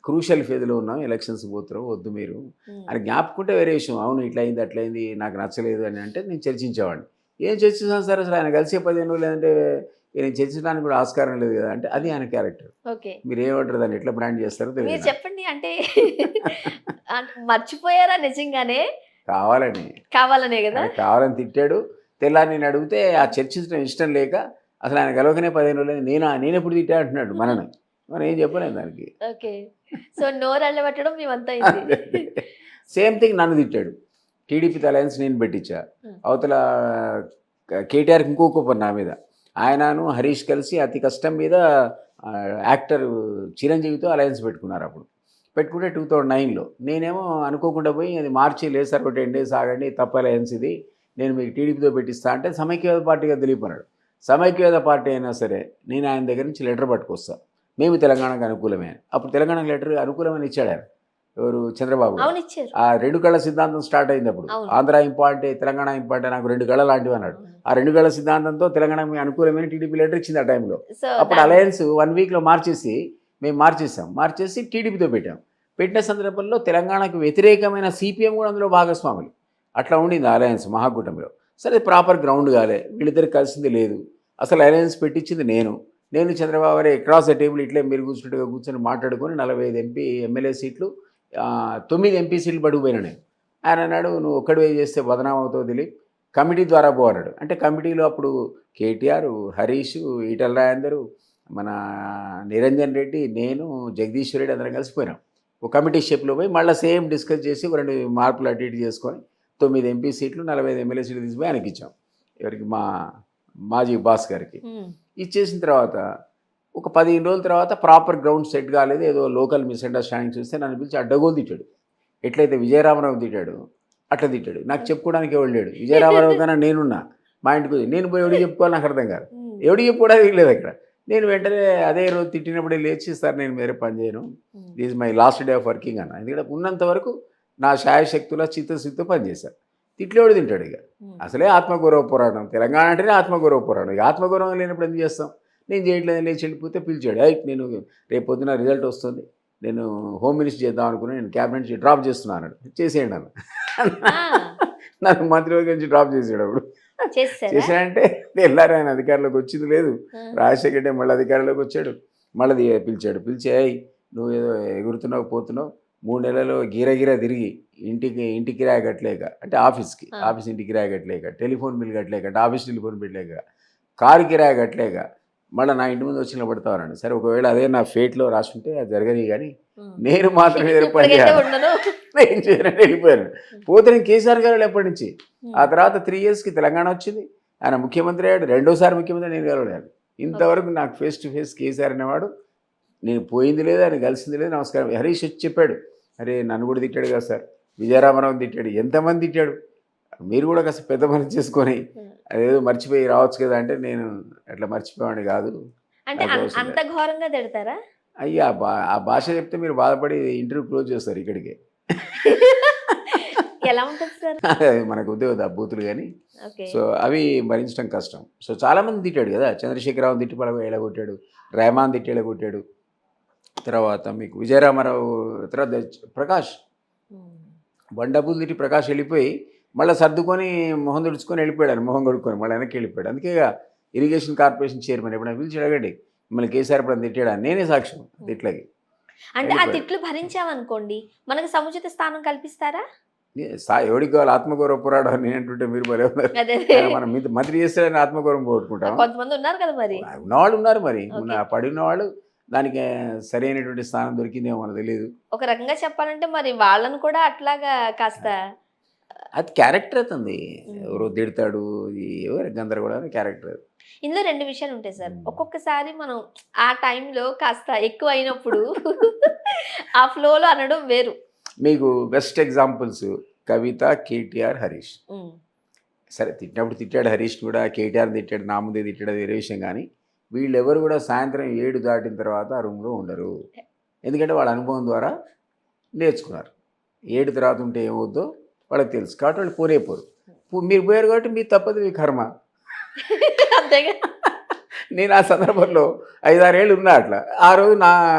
క్రూషియల్ ఫేజ్లో ఉన్నాం, ఎలక్షన్స్ పోతున్నాం, వద్దు మీరు అని జ్ఞాపకుంటే వేరే విషయం, అవును ఇట్లా అయింది అట్లా అయింది నాకు నచ్చలేదు అని అంటే నేను చర్చించేవాడిని. ఏం చర్చిస్తాను సార్, అసలు ఆయన కలిసి 15 రోజులు లేదంటే నేను చర్చించడానికి కూడా ఆస్కారం లేదు కదా అంటే, అది ఆయన క్యారెక్టర్. మీరు ఏమంటారు దాన్ని ఎట్లా బ్రాండ్ చేస్తారో తెలియదు. చెప్పండి అంటే మర్చిపోయారా నిజంగానే, కావాలనే కదా, కావాలని తిట్టాడు. తెల్లారి నేను అడిగితే ఆ చర్చించడం ఇష్టం లేక అసలు ఆయన గెలవకనే 15 రోజులు నేను ఎప్పుడు తిట్టా అంటున్నాడు మనని, మనం ఏం చెప్పలేము దానికి. ఓకే, సో నోరు అల్లబెట్టడం మేమంతా సేమ్ థింగ్ నన్ను తిట్టాడు. టీడీపీ అలయన్స్ నేను పెట్టించా, అవతల కేటీఆర్కి ఇంకో కోపం నా మీద, ఆయనను హరీష్ కలిసి అతి కష్టం మీద యాక్టర్ చిరంజీవితో అలయన్స్ పెట్టుకున్నారు. అప్పుడు పెట్టుకుంటే 2009లో నేనేమో అనుకోకుండా పోయి, అది మార్చి లేదు సార్ 10 days ఆగండి, తప్ప అలయన్స్ ఇది, నేను మీకు టీడీపీతో పెట్టిస్తా అంటే సమైక్యవాద పార్టీగా తెలియపన్నాడు. సమైక్యవాద పార్టీ అయినా సరే నేను ఆయన దగ్గర నుంచి లెటర్ పట్టుకొస్తా, మేము తెలంగాణకు అనుకూలమే. అప్పుడు తెలంగాణకు లెటర్ అనుకూలమని ఇచ్చాడు ఆయన, ఎవరు చంద్రబాబు. ఆ 2 కళ్ళ సిద్ధాంతం స్టార్ట్ అయింది అప్పుడు, ఆంధ్ర ఇంపార్టెంట్ తెలంగాణ ఇంపార్టెంట్, నాకు 2 కళ్ళ లాంటివి అన్నాడు. ఆ 2 కళ్ళ సిద్ధాంతంతో తెలంగాణ మీ అనుకూలమైన టీడీపీ లెటర్ ఇచ్చింది ఆ టైంలో. అప్పుడు అలయన్స్ 1 weekలో మేము మార్చేసి టీడీపీతో పెట్టిన సందర్భంలో తెలంగాణకు వ్యతిరేకమైన సిపిఎం కూడా అందులో భాగస్వాములు, అట్లా ఉండింది అలయన్స్ మహాకూటమిలో. సరే ప్రాపర్ గ్రౌండ్ కాలే, వీళ్ళిద్దరికి కలిసింది లేదు. అసలు అలయన్స్ పెట్టించింది నేను చంద్రబాబు గారు అక్రాస్ ద టేబుల్ ఇట్లే మీరు కూర్చొని మాట్లాడుకొని 45 ఎమ్మెల్యే సీట్లు, 9 ఎంపీ సీట్లు పడిపోయినా నేను. ఆయన అన్నాడు నువ్వు ఒక్కడివే చేస్తే బదనాం అవుతావు దిలీప్, కమిటీ ద్వారా పో అన్నాడు. అంటే కమిటీలో అప్పుడు కేటీఆర్, హరీష్, ఈటల రాజేందర్, మన నిరంజన్ రెడ్డి, నేను, జగదీశ్వర్ రెడ్డి అందరం కలిసిపోయినాం. ఒక కమిటీ షేప్లో పోయి మళ్ళీ సేమ్ డిస్కస్ చేసి 2 మార్పులు అటు ఇటు చేసుకొని 9 ఎంపీ సీట్లు 45 ఎమ్మెల్యే సీట్లు తీసిపోయి ఆయనకి ఇచ్చాం. ఎవరికి, మా మాజీ బాస్ గారికి ఇచ్చేసిన తర్వాత ఒక 15 రోజుల తర్వాత ప్రాపర్ గ్రౌండ్ సెట్ కాలేదు, ఏదో లోకల్ మిస్అండర్స్టాండింగ్ చూస్తే నన్ను పిలిచి అడ్డగోలు తిట్టాడు. ఎట్లయితే విజయరామరావు తిట్టాడు అట్లా తిట్టాడు. నాకు చెప్పుకోవడానికి ఎవరు లేడు, విజయరామరావు కన్నా నేనున్నా మా ఇంటికి, నేను పోయి ఎవడికి చెప్పుకోవాలి నాకు అర్థం కాదు, ఎవడికి చెప్పుకోవడానికి లేదు అక్కడ. నేను వెంటనే అదే రోజు తిట్టినప్పుడే లేచి, సార్ నేను వేరే పని చేయను, this my last day of working అన్న. ఎందుకంటే ఉన్నంత వరకు నా శాయశక్తుల చిత్తశుద్ధితో పనిచేశాను. తిట్లేవాడు తింటాడు. ఇక అసలే ఆత్మగౌరవ పోరాటం, తెలంగాణ అంటేనే ఆత్మగౌరవ పోరాటం. ఇక ఆత్మగౌరవం లేనప్పుడు ఎందుకు చేస్తాం. నేను చేయట్లేదు, లేచి వెళ్ళిపోతే పిలిచాడు, నేను రేపు పొద్దున రిజల్ట్ వస్తుంది, నేను హోమ్ మినిస్టర్ చేద్దాం అనుకున్నాను, నేను క్యాబినెట్ డ్రాప్ చేస్తున్నాను, చేసేయండి అన్న. నన్ను మంత్రివర్గం నుంచి డ్రాప్ చేసాడు. అప్పుడు చేశాడంటే తెల్లారి ఆయన అధికారంలోకి వచ్చింది లేదు, రాజశేఖర్ రెడ్డి మళ్ళీ అధికారంలోకి వచ్చాడు. మళ్ళీ పిలిచి నువ్వు ఏదో ఎగురుతున్నావు పోతున్నావు, 3 నెలలు గిరగిరా తిరిగి ఇంటికి కిరాయి కట్టలేక, అంటే ఆఫీస్ ఇంటికి కిరాయి కట్టలేక, టెలిఫోన్ బిల్ కట్టలేక, అంటే ఆఫీస్ టెలిఫోన్ బిల్ లేక, కారు కిరాయి కట్టలేక, మళ్ళీ నా ఇంటి ముందు వచ్చి నిలబడతామనండి. సరే ఒకవేళ అదే నా ఫేట్లో రాసుంటే అది జరగని కానీ నేను మాత్రం ఏదో పని ఇప్పటికైతే చేయాలి. ఉండను. నేను చేయనని వెళ్ళిపోయాను. పోతే నేను కేసీఆర్ గారు ఎప్పటి నుంచి. ఆ తర్వాత 3 ఇయర్స్కి తెలంగాణ వచ్చింది, ఆయన ముఖ్యమంత్రి అయ్యాడు. రెండోసారి ముఖ్యమంత్రి నేను కలవలేదు. ఇంతవరకు నాకు ఫేస్ టు ఫేస్ కేసీఆర్ అనేవాడు. నేను పోయింది లేదు, ఆయన కలిసింది లేదు. నమస్కారం. హరీష్ వచ్చి చెప్పాడు, అరే నన్ను కూడా తిట్టాడు కదా సార్, విజయరామారావు తిట్టాడు, ఎంతమంది తిట్టాడు, మీరు కూడా కాస్త పెద్ద మనసు చేసుకొని అదేదో మర్చిపోయి రావచ్చు కదా అంటే, నేను అట్లా మర్చిపోయాడు కాదు. అంటే అంత ఘోరంగా తిడతారా? అయ్యా ఆ భాష చెప్తే మీరు బాధపడి ఇంటర్వ్యూ క్లోజ్ చేస్తారు ఇక్కడికి. ఎలా ఉంటుంది సార్? మనకు ఉద్యోగ బూతులు కానీ. ఓకే. సో అవి భరించడం కష్టం. సో చాలామంది తిట్టాడు కదా, చంద్రశేఖరరావు తిట్టి ఎలాగొట్టాడు, రెహమాన్ తిట్టి ఎలాగొట్టాడు, తర్వాత మీకు విజయరామారావు, తర్వాత ప్రకాష్ బండబుల్ తిట్టి ప్రకాష్ వెళ్ళిపోయి మళ్ళీ సర్దుకొని మొహం తుడుచుకొని వెళ్ళిపోయాడు, మొహం కొడుకొని మళ్ళీ వెనక్కి వెళ్ళిపోయాడు. అందుకే ఇరిగేషన్ కార్పొరేషన్ చైర్మన్ ఎప్పుడైనా పిలిచి అడగండి, మిమ్మల్ని కేసీఆర్ ఎప్పుడైనా తిట్టాడా, నేనే సాక్ష్యం తిట్లకి. అంటే ఆ తిట్లు భరించామనుకోండి, మనకు సముచిత స్థానం కల్పిస్తారా? ఎవడికి కావాలి ఆత్మగౌరవ పోరాటం అని అంటుంటే మీరు మరి అదే మనం మంత్రి చేస్తాడని ఆత్మగౌరవం పోగొట్టుకుంటాం. కొంతమంది ఉన్నారు కదా మరి, ఉన్నవాళ్ళు ఉన్నారు మరి, Okay. పడి ఉన్నవాళ్ళు దానికి సరైనటువంటి స్థానం దొరికిందేమో మనకు తెలియదు. ఒక రకంగా చెప్పాలంటే మరి వాళ్ళను కూడా అట్లాగా కాస్త అది క్యారెక్టర్ అవుతుంది. ఎవరో తిడతాడు, ఎవరు గందరగోళం క్యారెక్టర్. ఇందులో 2 విషయాలు ఉంటాయి సార్. మ్మ్. ఒక్కొక్కసారి మనం ఆ టైంలో కాస్త ఎక్కువ అయినప్పుడు ఆ ఫ్లోలో అనడం వేరు. మీకు బెస్ట్ ఎగ్జాంపుల్స్ కవిత, కేటీఆర్, హరీష్. మ్మ్. సరే తిట్టినప్పుడు తిట్టాడు హరీష్ కూడా, కేటీఆర్ తిట్టాడు, నా ముందే తిట్టాడు, అది వేరే విషయం. కానీ వీళ్ళెవరు కూడా సాయంత్రం 7 దాటిన తర్వాత ఆ రూమ్లో ఉండరు. ఎందుకంటే వాళ్ళ అనుభవం ద్వారా నేర్చుకున్నారు. 7 తర్వాత ఉంటే ఏమవుద్దో వాళ్ళకి తెలుసు, కాబట్టి వాళ్ళు పోరు. మీరు పోయారు కాబట్టి మీరు తప్పదు, మీ కర్మ. అంతేగా. నేను ఆ సందర్భంలో 5-6 ఏళ్ళు ఉన్నా అట్లా. ఆ రోజు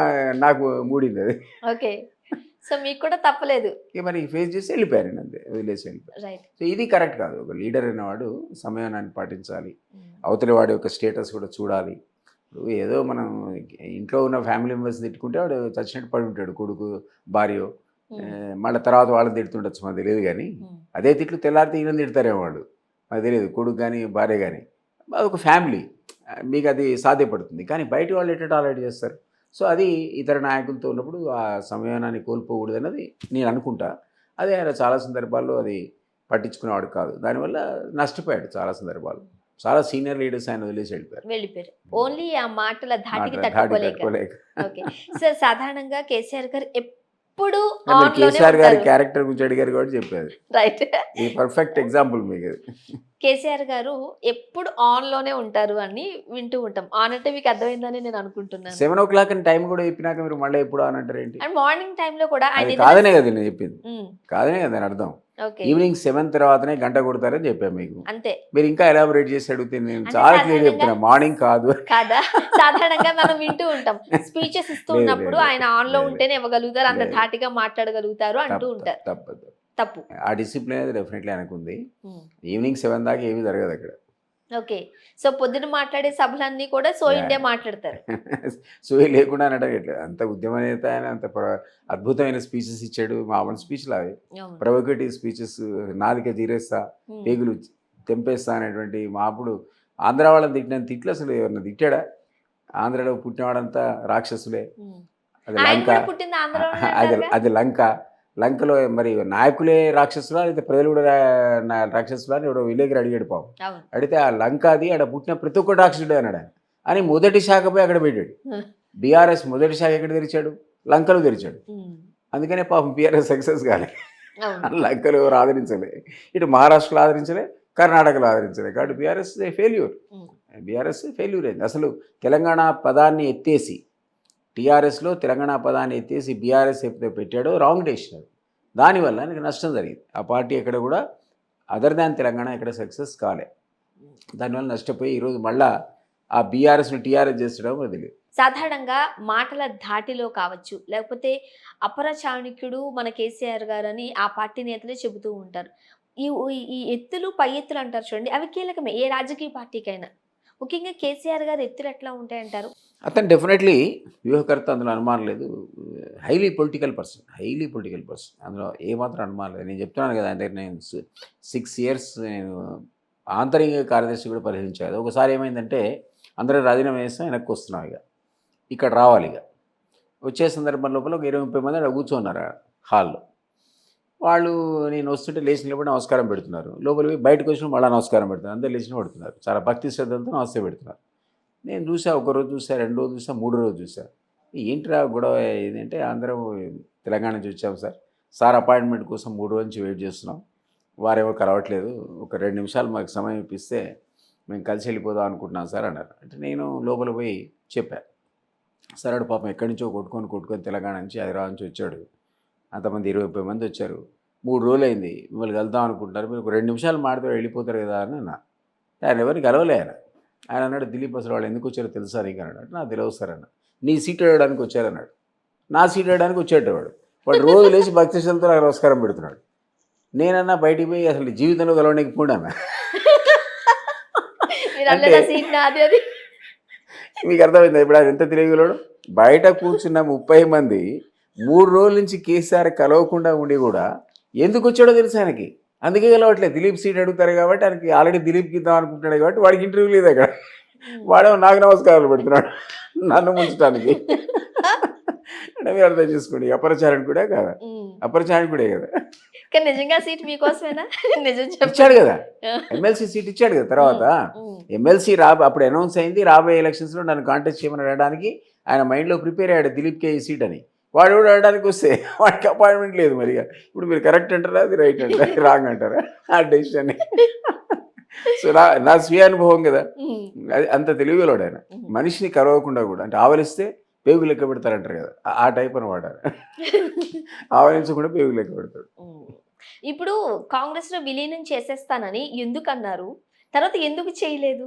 నాకు మూడింది అది. ఓకే. సో మీకు కూడా తప్పలేదు. ఇక మరి ఫేస్ చేసి వెళ్ళిపోయారు, నేను అంతే వదిలేసి వెళ్ళిపోయారు. రైట్. సో ఇది కరెక్ట్ కాదు. ఒక లీడర్ అనేవాడు సమయాన్ని పాటించాలి, అవతలి వాడి యొక్క స్టేటస్ కూడా చూడాలి. ఇప్పుడు ఏదో మనం ఇంట్లో ఉన్న ఫ్యామిలీ మెంబర్స్ తిట్టుకుంటే వాడు చచ్చినట్టు పడి ఉంటాడు, కొడుకు భార్య, మళ్ళీ తర్వాత వాళ్ళని తిడుతుండొచ్చు, మనకు తెలియదు. కానీ అదే తిట్లు తెల్లారితే ఈయన తిడతారేమో వాళ్ళు, మనకు తెలియదు, కొడుకు కానీ భార్య కానీ. అదొక ఫ్యామిలీ, మీకు అది సాధ్యపడుతుంది. కానీ బయట వాళ్ళు ఎట్లా టాలరేట్ చేస్తారు. సో అది ఇతర నాయకులతో ఉన్నప్పుడు ఆ సమయాన్ని కోల్పోకూడదు అన్నది నేను అనుకుంటా. అదే ఆయన చాలా సందర్భాల్లో అది పట్టించుకునేవాడు కాదు, దానివల్ల నష్టపోయాడు చాలా సందర్భాలు. చాలా సీనియర్ లీడర్స్ ఆయన వదిలేసి వెళ్ళిపోయారు. ఓన్లీ ఆ మాటల ధాటికి ధాటి తట్టుకోలేక. తట్టుకోలేక. ఓకే సార్, సాధారణంగా కేసీఆర్ గారు ఎప్పుడు మీరు ఆన్ లోనే కేసీఆర్ గారి ఉంటారు. క్యారెక్టర్ గురించి అడిగారు కాబట్టి చెప్పారు. రైట్. ఇది పర్ఫెక్ట్ ఎగ్జాంపుల్ మీకు అది. కేసీఆర్ గారు ఎప్పుడు ఆన్ లోనే ఉంటారు అని వింటూ ఉంటాం. ఆన్ అంటే మీకు అర్థమైందని నేను అనుకుంటున్నాను. 7 o'clock అని టైం కూడా చెప్పినాక మీరు మళ్ళీ ఎప్పుడు అని అంటారు ఏంటి? అండ్ మార్నింగ్ టైంలో కూడా ఆయన అది ఏదైనా- కాదనే కదా నేను చెప్పింది, మ్మ్. కాదనే కదా నేను అర్థం. ఓకే. ఈవినింగ్ 7 తర్వాతనే గంట కొడతారని చెప్పాను మీకు. అంతే మీరు ఇంకా ఎలాబొరేట్ చేసి అడిగితే నేను అంటే చాలా క్లియర్ సాధారణంగా- చెప్తున్నా, మార్నింగ్ కాదు. కాదా? సాధారణంగా మనం వింటూ ఉంటాం, స్పీచెస్ ఇస్తూ లేదు, ఉన్నప్పుడు లేదు, ఆయన ఆన్ లో లేదు. ఉంటేనే ఇవ్వగలుగుతారు, అంత లేదు. ధాటిగా మాట్లాడగలుగుతారు అంటూ ఉంటారు. తప్పదు. తప్పు. ఆ డిసిప్లిన్ అనేది డెఫినెట్లీ అనుకుంది. మ్మ్. ఈవినింగ్ 7 దాకా ఏమీ జరగదు అక్కడ. ఓకే. సో పొద్దున మాట్లాడే సభలన్నీ కూడా సో ఇండియా మాట్లాడతారు. సో లేకుండా అనట్టు అంత ఉద్యమ నేత ఆయన, అంత అద్భుతమైన స్పీచెస్ ఇచ్చాడు. మామూలు స్పీచ్లు అవి అవును. ప్రొవోకేటివ్ స్పీచెస్, నాలుక తీరేస్తా, మ్మ్. పేగులు తెంపేస్తా అనేటువంటి. మా అప్పుడు ఆంధ్ర వాళ్ళని తిట్టిన తిట్లు అసలు ఎవరిని తిట్టాడా? ఆంధ్రలో పుట్టినవాడంతా రాక్షసులే. మ్మ్. అది ఆయన లంక, కూడా పుట్టింది ఆంధ్రలోనే అది అంటారుగా? అది లంక. లంకలో మరి నాయకులే రాక్షసులా లేదా ప్రజలు కూడా రాక్షసులా అని ఎవడో విలేకరు అడిగాడు పాపం. అవును. అడిగితే ఆ లంక అది ఆడ పుట్టిన ప్రతి ఒక్క రాక్షసుడే అన్నాడు ఆయన. అని మొదటి శాఖపై అక్కడ పెట్టాడు. బీఆర్ఎస్ మొదటి శాఖ ఎక్కడ తెరిచాడు? లంకలో తెరిచాడు. మ్మ్. అందుకనే పాపం బీఆర్ఎస్ సక్సెస్ కాలే. అవును. లంకలో ఎవరు ఆదరించలే, ఇటు మహారాష్ట్రలో ఆదరించలే, కర్ణాటకలో ఆదరించలే. కాబట్టి బీఆర్ఎస్ ఫెయిల్యూర్. మ్మ్. బీఆర్ఎస్ ఫెయిల్యూర్ అయింది. అసలు తెలంగాణ పదాన్ని ఎత్తేసి, టీఆర్ఎస్లో తెలంగాణ పదాన్ని ఎత్తేసి బీఆర్ఎస్ ఎప్పుడైతే పెట్టాడో రాంగ్ డెసిషన్. దానివల్ల నీకు నష్టం జరిగింది. ఆ పార్టీ ఎక్కడ కూడా అదర్ దాన్ తెలంగాణ ఎక్కడ సక్సెస్ కాలే. దానివల్ల నష్టపోయి ఈరోజు మళ్ళా ఆ బీఆర్ఎస్ని టీఆర్ఎస్ చేసడం వదిలేదు. సాధారణంగా మాటల ధాటిలో కావచ్చు, లేకపోతే అపర చాణక్యుడు మన కేసీఆర్ గారు అని ఆ పార్టీ నేతలే చెబుతూ ఉంటారు. ఈ ఈ ఎత్తులు పై ఎత్తులు అంటారు చూడండి, అవి కీలకమే ఏ రాజకీయ పార్టీకైనా. ముఖ్యంగా కేసీఆర్ గారు ఎత్తులు ఎట్లా ఉంటాయంటారు? అతను డెఫినెట్లీ వ్యూహకర్త, అందులో అనుమానం లేదు. హైలీ పొలిటికల్ పర్సన్, అందులో ఏమాత్రం అనుమానం లేదు. నేను చెప్తున్నాను కదా, అంటే నేను 6 years నేను ఆంతరిక కార్యదర్శి కూడా పరిహరించాను. ఒకసారి ఏమైందంటే అందరూ రాజీనామా చేస్తాం, వెనక్కి వస్తున్నాం. ఇక్కడ రావాలి. వచ్చే సందర్భం లోపల ఒక 20-30 మంది అక్కడ కూర్చున్నారు హాల్లో. వాళ్ళు నేను వస్తుంటే లేచి నిలబడి నమస్కారం పెడుతున్నారు. లోపలికి బయటకు వచ్చిన మళ్ళీ నమస్కారం పెడుతున్నారు. అందరూ లేచిన పడుతున్నారు. చాలా భక్తి శ్రద్ధలతో నమస్తే పెడుతున్నారు. నేను చూసా, ఒకరోజు చూసా, 2 రోజు చూసా, 3 రోజు చూసా. ఏంటిరా గొడవ ఇదంటే, అందరం తెలంగాణ నుంచి వచ్చాం సార్ అపాయింట్మెంట్ కోసం 3 రోజుల నుంచి వెయిట్ చేస్తున్నాం, వారేమో కలవట్లేదు, ఒక 2 నిమిషాలు మాకు సమయం ఇప్పిస్తే మేము కలిసి వెళ్ళిపోదాం అనుకుంటున్నాం సార్ అన్నారు. అంటే నేను లోపల పోయి చెప్పాను, సార్ అడు పాపం ఎక్కడి నుంచో కొట్టుకొని తెలంగాణ నుంచి హైదరాబాద్ నుంచి వచ్చాడు, అంతమంది 20-30 మంది వచ్చారు, 3 రోజులు అయింది, మిమ్మల్ని కలుద్దాం అనుకుంటున్నారు, మీరు ఒక 2 నిమిషాలు మాడితే వెళ్ళిపోతారు కదా అని అన్నా. ఆయన ఎవరిని కలవలే. ఆయన అన్నాడు, దిలీప్ అసలు వాళ్ళు ఎందుకు వచ్చారో తెలుసా నీకు అన్నాడు. అంటే నాకు తెలియదు సార్ అన్న. నీ సీట్ వేయడానికి వచ్చారన్నాడు. నా సీట్ వేయడానికి వచ్చేటవాడు వాడు రోజు లేచి భక్తి శ్రద్ధతో నాకు నమస్కారం పెడుతున్నాడు. నేనన్నా బయటికి పోయి అసలు జీవితంలో కలవడానికి పోండన్నా. అంటే మీకు అర్థమైందా ఇప్పుడు ఆయన ఎంత తెలియగలడు? బయట కూర్చున్న 30 మంది 3 రోజుల నుంచి కేసీఆర్ కలవకుండా ఉండి కూడా ఎందుకు వచ్చాడో తెలుసు ఆయనకి. అందుకే కలవట్లేదు. దిలీప్ సీట్ అడుగుతారు కాబట్టి ఆయనకి ఆల్రెడీ దిలీప్కి ఇద్దాం అనుకుంటున్నాడు కాబట్టి వాడికి ఇంటర్వ్యూ లేదు అక్కడ. వాడేమో నాకు నమస్కారాలు పెడుతున్నాడు నన్ను ముంచడానికి. అంటే మీరు అర్థం చేసుకోండి, అపరచారకుడే కదా, అపరచారకుడే కదా. నిజంగా సీట్ మీకోసమేనా? ఇచ్చాడు కదా, ఎమ్మెల్సీ సీట్ ఇచ్చాడు కదా. తర్వాత ఎమ్మెల్సీ అప్పుడు అనౌన్స్ అయింది, రాబోయే ఎలక్షన్స్లో నన్ను కాంటెస్ట్ చేయమని అడగడానికి ఆయన మైండ్లో ప్రిపేర్ అయ్యాడు దిలీప్కే ఈ సీట్ అని. వాడు కూడా అడగడానికి వస్తే వాడికి అపాయింట్మెంట్ లేదు. మరి ఇప్పుడు మీరు కరెక్ట్ అంటారా, అది రైట్ అంటారా, రాంగ్ అంటారా ఆ డెసిషన్? సో నా స్వీయ అనుభవం కదా, అది అంత తెలివిలోడు ఆయన. మనిషిని కలవకుండా కూడా, అంటే ఆవలిస్తే పేగు లెక్క పెడతారంటారు కదా, ఆ టైప్ అని వాడారు. ఆవలించకుండా పేగు లెక్క పెడతాడు. ఇప్పుడు కాంగ్రెస్ లో విలీనం చేసేస్తానని ఎందుకు అన్నారు, తర్వాత ఎందుకు చేయలేదు?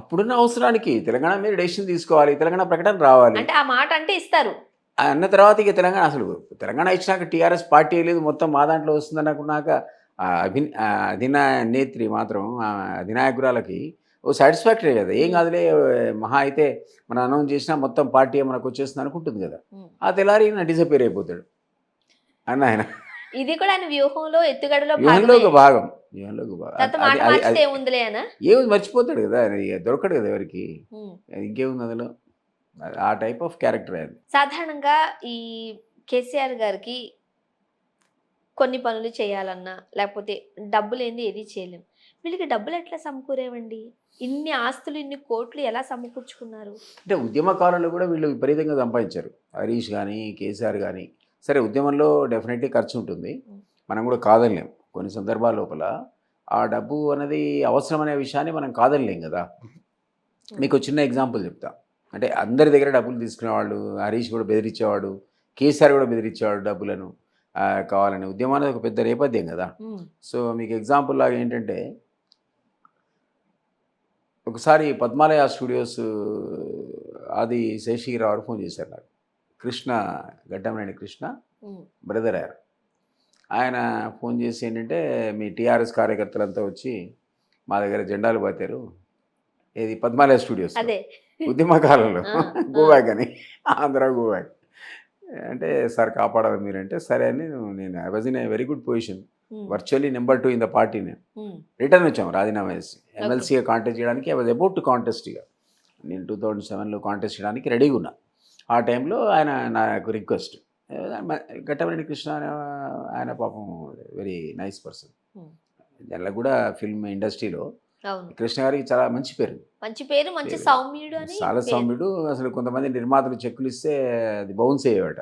అప్పుడున్న అవసరానికి తెలంగాణ మీద డెసిషన్ తీసుకోవాలి, తెలంగాణ ప్రకటన రావాలి అంటే ఆ మాట అంటే ఇస్తారు అన్న తర్వాత ఇక తెలంగాణ అసలు తెలంగాణ ఇచ్చినాక టీఆర్ఎస్ పార్టీ లేదు, మొత్తం మా దాంట్లో వస్తుందని అనుకున్నాక అధినేత్రి మాత్రం అధినాయకురాలకి ఓ సాటిస్ఫాక్టరీ కదా, ఏం కాదులే మహా అయితే మనం అనౌన్స్ చేసినా మొత్తం పార్టీ మనకు వచ్చేస్తుంది అనుకుంటుంది కదా. ఆ తెల్లారి నా డిసపేర్ అయిపోతాడు అన్న ఆయన. ఇది కూడా ఆయన వ్యూహంలో ఎత్తుగడలో ఒక భాగం. ఏముంది మర్చిపోతాడు కదా, దొరకడు కదా ఎవరికి, ఇంకేముంది అందులో. ఆ టైప్ ఆఫ్ క్యారెక్టర్ అది. సాధారణంగా ఈ కేసీఆర్ గారికి కొన్ని పనులు చేయాలన్నా లేకపోతే డబ్బులు ఏంది ఏది చేయలేం. వీళ్ళకి డబ్బులు ఎట్లా సమకూరేవండి? ఇన్ని ఆస్తులు, ఇన్ని కోట్లు ఎలా సమకూర్చుకున్నారు? అంటే ఉద్యమ కాలంలో కూడా వీళ్ళు విపరీతంగా సంపాదించారు. హరీష్ కానీ కేసీఆర్ కానీ. సరే, ఉద్యమంలో డెఫినెట్లీ ఖర్చు ఉంటుంది, మనం కూడా కాదనలేం. కొన్ని సందర్భాల లోపల ఆ డబ్బు అనేది అవసరం అనే విషయాన్ని మనం కాదనలేం కదా. మీకు చిన్న ఎగ్జాంపుల్ చెప్తా. అంటే అందరి దగ్గర డబ్బులు తీసుకునేవాళ్ళు, హరీష్ కూడా బెదిరించేవాడు, కేసీఆర్ కూడా బెదిరించేవాడు డబ్బులను కావాలని. ఉద్యమం అనేది ఒక పెద్ద నేపథ్యం కదా. సో మీకు ఎగ్జాంపుల్ లాగా ఏంటంటే, ఒకసారి పద్మాలయ స్టూడియోస్ ఆది శేషగిరిరావు గారు ఫోన్ చేశారు నాకు. కృష్ణ, గడ్డంనేని కృష్ణ బ్రదర్ అయ్యారు. ఆయన ఫోన్ చేసి ఏంటంటే, మీ టీఆర్ఎస్ కార్యకర్తలంతా వచ్చి మా దగ్గర జెండాలు పాతారు, ఏది పద్మాలయ స్టూడియోస్ ఉద్యమ కాలంలో, గోవాక్ అని, ఆంధ్ర గోవాక్. అంటే సార్ కాపాడాలి మీరంటే సరే అని నేను I was in a very good position, virtually number 2 in the party. నేను రిటర్న్ వచ్చాము రాజీనామా చేసి ఎమ్మెల్సీగా కాంటెస్ట్ చేయడానికి. I was about to contest. ఇక నేను 2007లో కాంటెస్ట్ చేయడానికి రెడీగా ఉన్నా. ఆ టైంలో ఆయన నాకు రిక్వెస్ట్, గడ్డంనేని కృష్ణ ఆయన పాపం వెరీ నైస్ పర్సన్. దానిలో కూడా ఫిల్మ్ ఇండస్ట్రీలో కృష్ణ గారికి చాలా మంచి పేరు, మంచి సౌమ్యుడు, చాలా సౌమ్యుడు. అసలు కొంతమంది నిర్మాతలు చెక్కులు ఇస్తే అది బౌన్స్ అయ్యేవాట.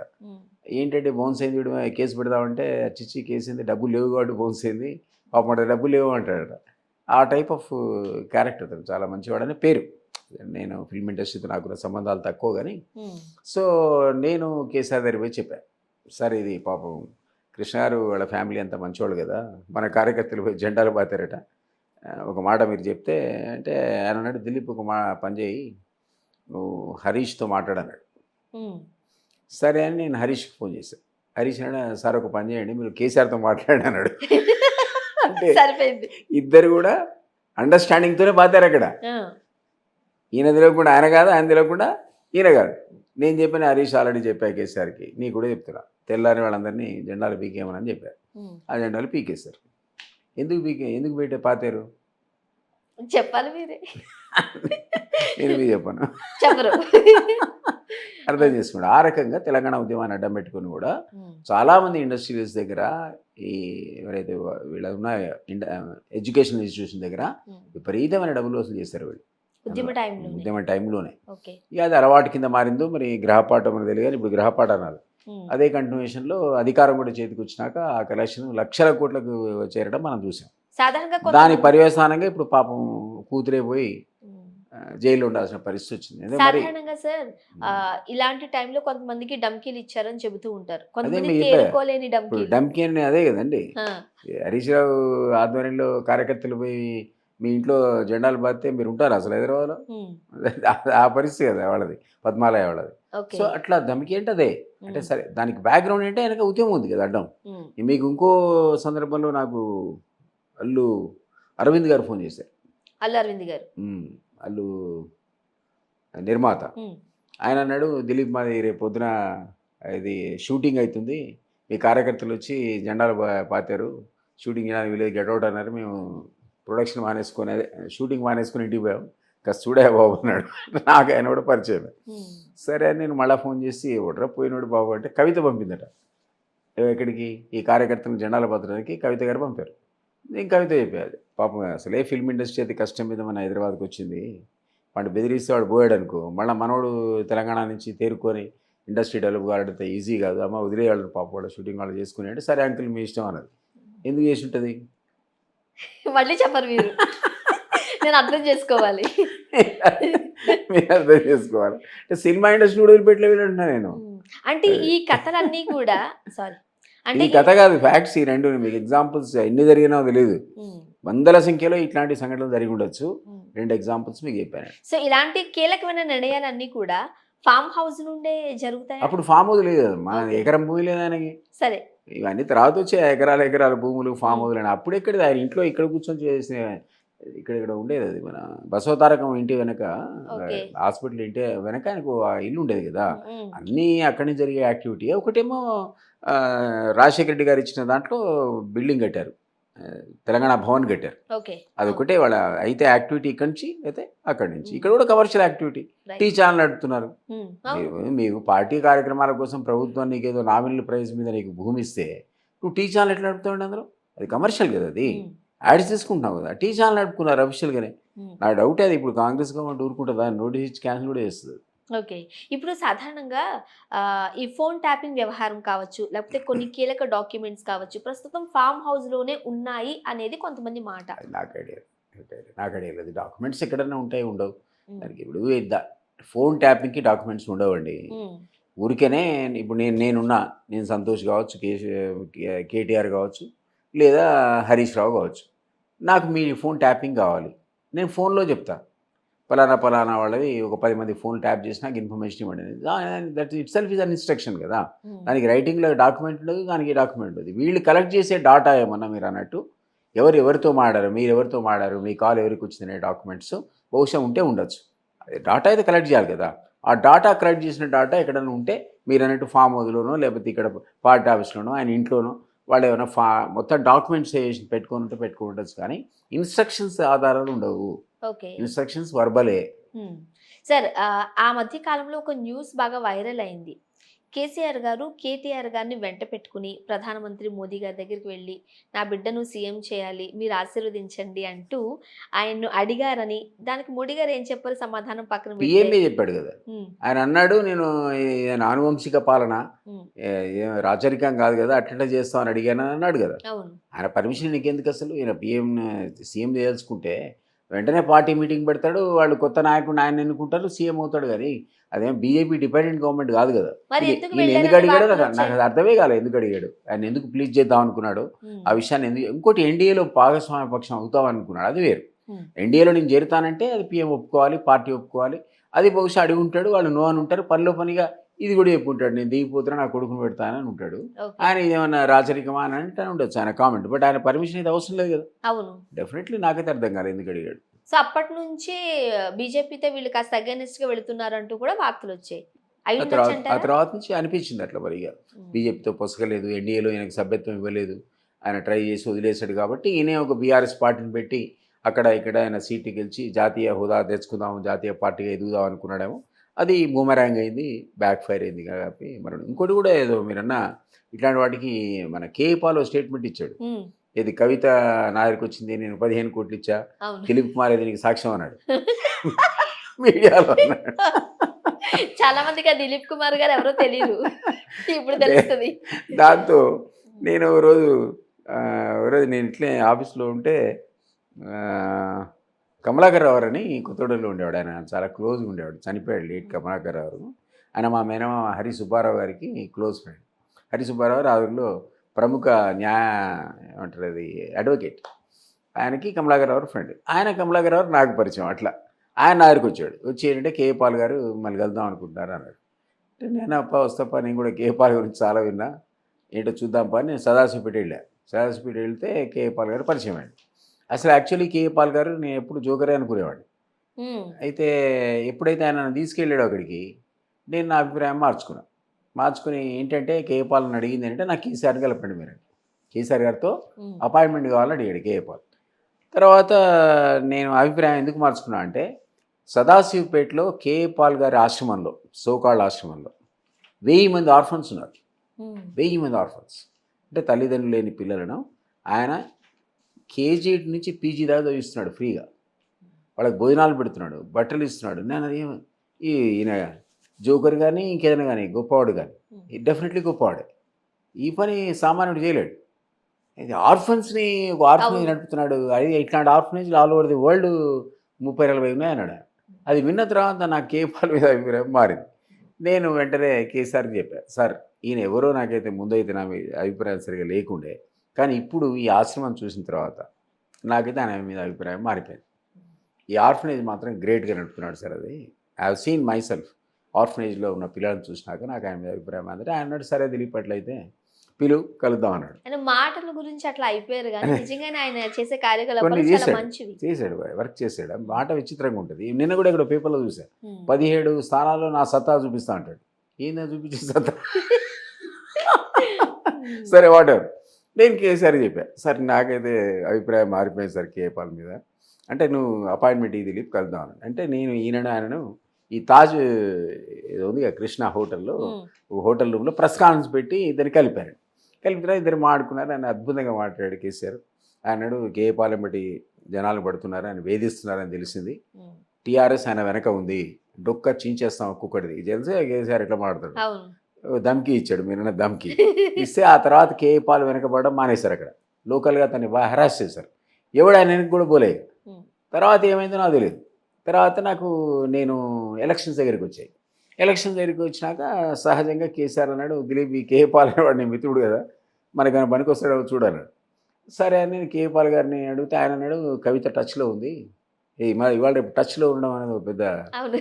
ఏంటంటే బౌన్స్ అయింది, వీడు కేసు పెడదామంటే చిచ్చి కేసు అయింది, డబ్బులు లేవు కాబట్టి బౌన్స్ అయింది, పాపం డబ్బులు లేవు అంటాడట. ఆ టైప్ ఆఫ్ క్యారెక్టర్ అతను, చాలా మంచివాడని పేరు. నేను ఫిల్మ్ ఇండస్ట్రీతో నాకు సంబంధాలు తక్కువ కానీ. సో నేను కేసీఆర్ దగ్గర పోయి చెప్పాను, సార్ ఇది పాపం కృష్ణ గారు వాళ్ళ ఫ్యామిలీ అంతా మంచివాళ్ళు కదా, మన కార్యకర్తలు పోయి జెండాలు పాతారట, ఒక మాట మీరు చెప్తే. అంటే ఆయన అన్నాడు, దిలీప్ ఒక పని చేయి, నువ్వు హరీష్తో మాట్లాడన్నాడు. సరే అని నేను హరీష్కి ఫోన్ చేశాను. హరీష్ అన్నాడు, సార్ ఒక పని చేయండి, మీరు కేసీఆర్తో మాట్లాడన్నాడు. అంటే ఇద్దరు కూడా అండర్స్టాండింగ్తోనే పాతారు అక్కడ. ఈయన తెలియకుండా ఆయన కాదు, ఆయన తెలియకుండా ఈయన కాదు. నేను చెప్పిన హరీష్ ఆల్రెడీ చెప్పా కేసీఆర్కి, నీ కూడా చెప్తున్నా, తెల్లారి వాళ్ళందరినీ జెండాలు పీకేయమని చెప్పారు. ఆ జెండాలు పీకేశారు. ఎందుకు పెట్టే పాతారు చెప్పాలి మీరే. నేను మీకు చెప్పను. చెప్పరు. అర్థం చేసుకోండి. ఆ రకంగా తెలంగాణ ఉద్యమాన్ని అడ్డం పెట్టుకొని కూడా చాలామంది ఇండస్ట్రియల్స్ దగ్గర ఈ ఎవరైతే వీళ్ళ ఉన్న ఎడ్యుకేషన్ ఇన్స్టిట్యూషన్ దగ్గర విపరీతమైన డబ్బులు వసూలు చేస్తారు వీళ్ళు ఉద్యమ టైంలోనే. ఇక అది అలవాటు కింద మారిందో మరి గ్రహపాఠం అని తెలియదు కానీ ఇప్పుడు గ్రహపాఠం అన్నారు. అదే కంటిన్యూషన్లో అధికారం కూడా చేతికి వచ్చినాక ఆ కలెక్షన్ లక్షల కోట్లకు చేరడం మనం చూసాం. సాధారణంగా దాని పర్యవసానంగా ఇప్పుడు పాపం కూతురే పోయి జైల్లో ఉండాల్సిన పరిస్థితి వచ్చింది. అదే మరి సాధారణంగా సార్ ఇలాంటి టైంలో కొంతమందికి డమ్కీలు ఇచ్చారని చెబుతూ ఉంటారు. అదే కొంతమంది మీకు తేరుకోలేని ఇప్పుడు డమ్కీలు. డమ్కి అని అదే కదండి. హరీష్ రావు ఆధ్వర్యంలో కార్యకర్తలు పోయి మీ ఇంట్లో జెండాలు బాధితే మీరు ఉంటారు అసలు హైదరాబాద్లో? ఆ పరిస్థితి కదా వాళ్ళది, పద్మాలయ వాళ్ళది. సో అట్లా దమ్కి అంటే అదే. అంటే సరే దానికి బ్యాక్గ్రౌండ్ అంటే వెనక ఉద్యమం ఉంది కదా అడ్డం. మీకు ఇంకో సందర్భంలో నాకు అల్లు అరవింద్ గారు ఫోన్ చేశారు. అల్లు అరవింద్ గారు అల్లు నిర్మాత. ఆయన అన్నాడు, దిలీప్ మాది రేపు పొద్దున ఇది షూటింగ్ అవుతుంది, మీ కార్యకర్తలు వచ్చి జెండాలు పాతారు, షూటింగ్ చేయడానికి వీలేదు, గెట్అవుట్ అన్నారు, మేము ప్రొడక్షన్ మానేసుకొని అదే షూటింగ్ మానేసుకొని ఇంటికి పోయాం, కాస్త చూడే బాబు అన్నాడు. నాకు ఆయన కూడా పరిచయం. సరే అని నేను మళ్ళీ ఫోన్ చేసి ఒడ్ర పోయినోడు బాబు అంటే కవిత పంపిందట. ఎక్కడికి? ఈ కార్యకర్తలను జెండాలు పత్తడానికి కవిత గారు పంపారు. నేను కవిత చెప్పేది, పాపం అసలే ఫిల్మ్ ఇండస్ట్రీ అయితే కష్టం మీద మన హైదరాబాద్కి వచ్చింది, వాడు బెదిరిస్తే వాడు పోయాడు అనుకో, మళ్ళీ మనోడు తెలంగాణ నుంచి తేరుకొని ఇండస్ట్రీ డెవలప్ కావాలంటే ఈజీ కాదు, అమ్మ వదిలేయాడు పాప వాడు షూటింగ్ వాళ్ళు చేసుకుని అంటే సరే అంకుల్ మీ ఇష్టం అన్నది. ఎందుకు చేసి ఉంటుంది? మళ్ళీ చెప్పరు మీరు. నేను అర్థం చేసుకోవాలి. మీరు అర్థం చేసుకోవాలి. అంటే సినిమా ఇండస్ట్రీ కూడా వదిలిపెట్టలేదు అంటున్నా నేను. అంటే ఈ కథలన్నీ కూడా సారీ అంటే ఈ కథ కాదు, ఫ్యాక్ట్స్ ఈ రెండు. మీకు ఎగ్జాంపుల్స్ ఎన్ని జరిగినా తెలియదు, వందల సంఖ్యలో ఇట్లాంటి సంఘటనలు జరిగి ఉండొచ్చు. 2 ఎగ్జాంపుల్స్ మీకు చెప్పాను. సో ఇలాంటి కీలకమైన నిర్ణయాలన్నీ కూడా ఫామ్ హౌస్ నుండే జరుగుతాయి. అప్పుడు ఫామ్ హౌస్ లేదు, మన ఎకరం భూమి లేదు ఆయనకి. సరే ఇవన్నీ తర్వాత వచ్చే ఎకరాల భూములు ఫామ్ హౌస్లు అని. అప్పుడు ఎక్కడ ఆయన ఇంట్లో ఇక్కడ కూర్చొని చేసిన ఇక్కడ ఉండేది. అది మన బసవతారకం ఇంటి వెనక, హాస్పిటల్ ఇంటి వెనక ఆయనకు ఆ ఇల్లు ఉండేది కదా. అన్నీ అక్కడి నుంచి జరిగే యాక్టివిటీ. ఒకటేమో రాజశేఖర రెడ్డి గారు ఇచ్చిన దాంట్లో బిల్డింగ్ కట్టారు, తెలంగాణ భవన్ కట్టారు. అదొకటే వాళ్ళ అయితే యాక్టివిటీ ఇక్కడి నుంచి అయితే అక్కడి నుంచి. ఇక్కడ కూడా కమర్షియల్ యాక్టివిటీ. టీ ఛానల్ నడుపుతున్నారు. మీకు పార్టీ కార్యక్రమాల కోసం ప్రభుత్వం నీకు ఏదో నామినల్ ప్రైజ్ మీద నీకు భూమి ఇస్తే నువ్వు టీ ఛానల్ ఎట్లా నడుపుతావు అందులో? అది కమర్షియల్ కదా, అది యాడ్స్ తీసుకుంటున్నావు కదా. టీ ఛానల్ నడుపుకున్నారు అఫీషియల్గానే. నా డౌట్ అది ఇప్పుడు కాంగ్రెస్ గవర్నమెంట్ ఊరుకుంటుందా? నోటీస్ ఇచ్చి క్యాన్సిల్ కూడా చేస్తుంది. ఓకే. ఇప్పుడు సాధారణంగా ఈ ఫోన్ ట్యాపింగ్ వ్యవహారం కావచ్చు, లేకపోతే కొన్ని కీలక డాక్యుమెంట్స్ కావచ్చు, ప్రస్తుతం ఫామ్ హౌస్లోనే ఉన్నాయి అనేది కొంతమంది మాట. నాకు ఐడియా లేదు. డాక్యుమెంట్స్ ఎక్కడైనా ఉంటాయి, ఉండవు. దానికి ఇప్పుడు ఫోన్ ట్యాపింగ్కి డాక్యుమెంట్స్ ఉండవండి. ఊరికేనే ఇప్పుడు నేను సంతోష్ కావచ్చు, కేటీఆర్ కావచ్చు, లేదా హరీష్ రావు కావచ్చు, నాకు మీ ఫోన్ ట్యాపింగ్ కావాలి, నేను ఫోన్లో చెప్తా పలానా వాళ్ళవి ఒక 10 మంది ఫోన్ ట్యాప్ చేసి నాకు ఇన్ఫర్మేషన్ ఇవ్వండి. That it self is an instruction కదా. దానికి రైటింగ్లో డాక్యుమెంట్ ఉండదు, దానికి డాక్యుమెంట్ ఉండదు. వీళ్ళు కలెక్ట్ చేసే డాటా ఏమన్నా మీరు అన్నట్టు ఎవరితో మాడారు, మీరు ఎవరితో మాడారు, మీ కాల్ ఎవరికి వచ్చిందనే డాక్యుమెంట్స్ బహుశా ఉంటే ఉండొచ్చు. అది డాటా అయితే కలెక్ట్ చేయాలి కదా. ఆ డాటా కలెక్ట్ చేసిన డాటా ఎక్కడైనా ఉంటే మీరు అన్నట్టు ఫామ్ హౌస్లోనో లేకపోతే ఇక్కడ పార్టీ ఆఫీస్లోనో ఆయన ఇంట్లోనో వాళ్ళు ఏమైనా మొత్తం డాక్యుమెంట్స్ పెట్టుకుని ఉండొచ్చు, కానీ ఇన్స్ట్రక్షన్స్ ఆధారాలు ఉండవు. ఇన్స్ట్రక్షన్స్ వర్బలే. సార్ ఆ మధ్య కాలంలో ఒక న్యూస్ బాగా వైరల్ అయింది. కేసీఆర్ గారు కేటీఆర్ గారిని వెంట పెట్టుకుని ప్రధానమంత్రి మోదీ గారి దగ్గరికి వెళ్ళి నా బిడ్డను సీఎం చేయాలి, మీరు ఆశీర్వదించండి అంటూ ఆయన్ను అడిగారని, దానికి మోడీ గారు ఏం చెప్పారు? సమాధానం పక్కన పిఎంఏ చెప్పాడు కదా. ఆయన అన్నాడు, నేను ఆనువంశిక పాలన రాచరికం కాదు కదా, అట్లా చేస్తామని అడిగానని అన్నాడు కదా. ఆయన పర్మిషన్ నీకెందుకు అసలు? ఈయన సీఎం చేయాల్సుకుంటే వెంటనే పార్టీ మీటింగ్ పెడతాడు, వాళ్ళు కొత్త నాయకుడు ఆయన ఎన్నుకుంటారు, సీఎం అవుతాడు. కానీ అదేం బీజేపీ డిపెండెంట్ గవర్నమెంట్ కాదు కదా. నేను ఎందుకు అడిగాడో నాకు అది అర్థమే కాలేదు. ఎందుకు అడిగాడు ఆయన? ఎందుకు ప్లీజ్ చేద్దాం అనుకున్నాడు ఆ విషయాన్ని? ఎందుకు? ఇంకోటి ఎన్డీఏలో భాగస్వామ్య పక్షం అవుతాం అనుకున్నాడు, అది వేరు. ఎన్డీఏలో నేను చేరుతానంటే అది పీఎం ఒప్పుకోవాలి, పార్టీ ఒప్పుకోవాలి. అది బహుశా అడిగి ఉంటాడు, వాళ్ళు నో అని ఉంటారు. పనిలో పనిగా ఇది కూడా చెప్పుంటాడు, నేను దిగిపోతున్నా, నా కొడుకుని పెడతానని ఉంటాడు. ఆయన ఇదేమన్నా రాచరికమా అని అంటే ఉండొచ్చు ఆయన కామెంట్. బట్ ఆయన పర్మిషన్ అయితే అవసరం లేదు కదా. అవును, డెఫినెట్లీ నాకైతే అర్థం కాలేదు ఎందుకు అడిగాడు. సో అప్పటి నుంచి బీజేపీతో వీళ్ళు కాస్త అగైనెస్ట్ గా వెళుతున్నారు అంటూ కూడా వార్తలు వచ్చాయి. ఆ తర్వాత నుంచి అనిపించింది అట్లా. మరి ఇక బీజేపీతో పొసగలేదు, ఎన్డీఏలో ఈయనకు సభ్యత్వం ఇవ్వలేదు, ఆయన ట్రై చేసి వదిలేశాడు. కాబట్టి ఈయనే ఒక బీఆర్ఎస్ పార్టీని పెట్టి అక్కడ ఇక్కడ ఆయన సీట్లు గెలిచి జాతీయ హోదా తెచ్చుకుందాం, జాతీయ పార్టీగా ఎదుగుదాం అనుకున్నాడేమో. అది బూమరాంగ్ అయింది, బ్యాక్ ఫైర్ అయింది కాబట్టి మరి ఇంకోటి కూడా ఏదో మీరన్నా ఇట్లాంటి వాటికి మన కే పాల్ స్టేట్మెంట్ ఇచ్చాడు. ఉమ్, ఇది కవిత నా దగ్గరికి వచ్చింది, నేను 15 కోట్లు ఇచ్చా, అవును. దిలీప్ కుమార్ ఇది నీకు సాక్ష్యం అన్నాడు మీడియాలో అన్నాడు. చాలా మందికి ఆ దిలీప్ కుమార్ గారు ఎవరో తెలియదు, ఇప్పుడు తెలుస్తుంది. దాంతో నేను ఓ రోజు నేను ఇట్లే ఆఫీస్లో ఉంటే ఆ, కమలాకర్ రావు అని కొత్తగూడెంలో ఉండేవాడు. ఆయన చాలా క్లోజ్గా ఉండేవాడు, చనిపోయాడు లేట్ కమలాకర్ రావు. ఆయన మా మేనమామ హరి సుబ్బారావు గారికి క్లోజ్ ఫ్రెండ్. హరి సుబ్బారావు రావులో ప్రముఖ ఏమంటారు అది అడ్వకేట్. ఆయనకి కమలాకర్ రావు ఫ్రెండ్. ఆయన కమలాకర్ రావు నాకు పరిచయం. అట్లా ఆయన నా దగ్గరికి వచ్చాడు. వచ్చి ఏంటంటే కే పాల్ గారు మళ్ళీ వెళ్దాం అనుకుంటున్నారు అన్నాడు. అంటే నేను వస్తాపా, నేను కూడా కే పాల్ గురించి చాలా విన్నా, ఏంటో చూద్దాంపా అని నేను సదాశివపేట వెళ్ళాను. సదాశివపేట వెళ్తే కే పాల్ గారు పరిచయం అయ్యాడు. అసలు యాక్చువల్లీ కే పాల్ గారు నేను ఎప్పుడు జోకరే అనుకునేవాడిని. ఉమ్, అయితే ఎప్పుడైతే ఆయన నన్ను తీసుకెళ్ళాడు అక్కడికి, నేను నా అభిప్రాయం మార్చుకుని ఏంటంటే కే పాల్ని అడిగింది ఏంటంటే నాకు కేసీఆర్ కలపండి మీరు, కేసీఆర్ గారితో ఉమ్, అపాయింట్మెంట్ కావాలని అడిగాడు కే పాల్. తర్వాత నేను అభిప్రాయం ఎందుకు మార్చుకున్నా అంటే సదాశివపేటలో కే పాల్ గారి ఆశ్రమంలో, సోకాళ్ళ ఆశ్రమంలో 1000 మంది ఆర్ఫన్స్ ఉన్నారు. ఉమ్, 1000 మంది ఆర్ఫన్స్ అంటే తల్లిదండ్రులు లేని పిల్లలను ఆయన కేజీ నుంచి పీజీ దాకా చదివిస్తున్నాడు ఫ్రీగా. వాళ్ళకి భోజనాలు పెడుతున్నాడు, బట్టలు ఇస్తున్నాడు. నేను అది ఈయన జోకర్ కానీ ఇంకేదైనా కానీ గొప్పవాడు కానీ డెఫినెట్లీ గొప్పవాడే. ఈ పని సామాన్యుడు చేయలేడు. ఇది ఆర్ఫన్స్ని ఒక ఆర్ఫనేజ్ అవును. నడుపుతున్నాడు. అది ఇట్లాంటి ఆర్ఫనేజ్లు ఆల్ ఓవర్ ది వరల్డ్ 30-40 ఉన్నాయి అన్నాడు. అది విన్న తర్వాత నాకు కే పాల్ మీద అభిప్రాయం మారింది. నేను వెంటనే కేసీఆర్కి చెప్పాను, సార్ ఈయన ఎవరో నాకైతే ముందైతే నా మీద అభిప్రాయం సరిగా లేకుండే, కానీ ఇప్పుడు ఈ ఆశ్రమం చూసిన తర్వాత నాకైతే ఆయన మీద అభిప్రాయం మారిపోయింది. ఈ ఆర్ఫనేజ్ మాత్రం గ్రేట్గా నడుపుతున్నాడు సార్. అది I have seen myself. ఆర్ఫనేజ్లో ఉన్న పిల్లలను చూసినాక నాకు ఆయన మీద అభిప్రాయం అంటే ఆయన అన్నాడు, సరే దిలీప్ అట్లయితే కలుద్దాం అన్నాడు. ఆయన మాటల గురించి అట్లా అయిపోయారు కానీ నిజంగానే ఆయన చేసే కొన్ని కార్యకలాపాలు చాలా చేశాడు మంచివి. చేశాడు వర్క్ చేశాడు. ఆ మాట విచిత్రంగా ఉంటుంది. నిన్న కూడా ఇక్కడ పేపర్లో చూశాను, ఉమ్. 17 స్థానాల్లో నా సత్తా చూపిస్తా అంటాడు. ఏందా చూపించే సత్తా? సరే వాటెవర్. నేను కేసీఆర్ చెప్పాను, సార్ నాకైతే అభిప్రాయం మారిపోయింది సార్ కే పాల్ మీద. అంటే నువ్వు అపాయింట్మెంట్ ఇది దిలీప్ కలుద్దాం అని. అంటే నేను ఈయనను ఆయనను ఈ తాజ్ ఏదో ఉంది కదా కృష్ణ హోటల్లో, హోటల్ రూమ్లో ప్రెస్ కాన్ఫరెన్స్ పెట్టి ఇద్దరిని కలిపిన ఇద్దరు మాట్లాడుకున్నారు. ఆయన అద్భుతంగా మాట్లాడాడు కేసీఆర్. ఆయనడు కే పాలెం బట్టి జనాలు పడుతున్నారు, ఆయన వేధిస్తున్నారని తెలిసింది. టీఆర్ఎస్ ఆయన వెనక ఉంది, డొక్క చించేస్తాం ఒక్కొక్కటిది తెలిసి కేసీఆర్ ఎట్లా మాట్లాడతాడు. అవును. ధమ్కి ఇచ్చాడు, మీరన్న ధమ్కి ఇస్తే ఆ తర్వాత కే పాల్ వెనకబడడం మానేశారు. అక్కడ లోకల్గా తను బాగా హెరాస్ చేశారు. ఎవడు ఆయన వెనక్కి కూడా పోలేదు. తర్వాత ఏమైందో నాకు తెలియదు. తర్వాత నేను ఎలక్షన్స్ దగ్గరికి వచ్చాయి. ఎలక్షన్స్ దగ్గరికి వచ్చినాక సహజంగా కేసీఆర్ అన్నాడు, దిలీప్ ఈ కే పాల్ అనేవాడు నీ మిత్రుడు కదా, మనకైనా పనికి వస్తాడో చూడన్నాడు. సరే అని నేను కే పాల్ గారిని అడిగితే ఆయన అన్నాడు, కవిత టచ్లో ఉంది. మరి ఇవాళ రేపు టచ్లో ఉండడం అనేది ఒక పెద్ద అవును.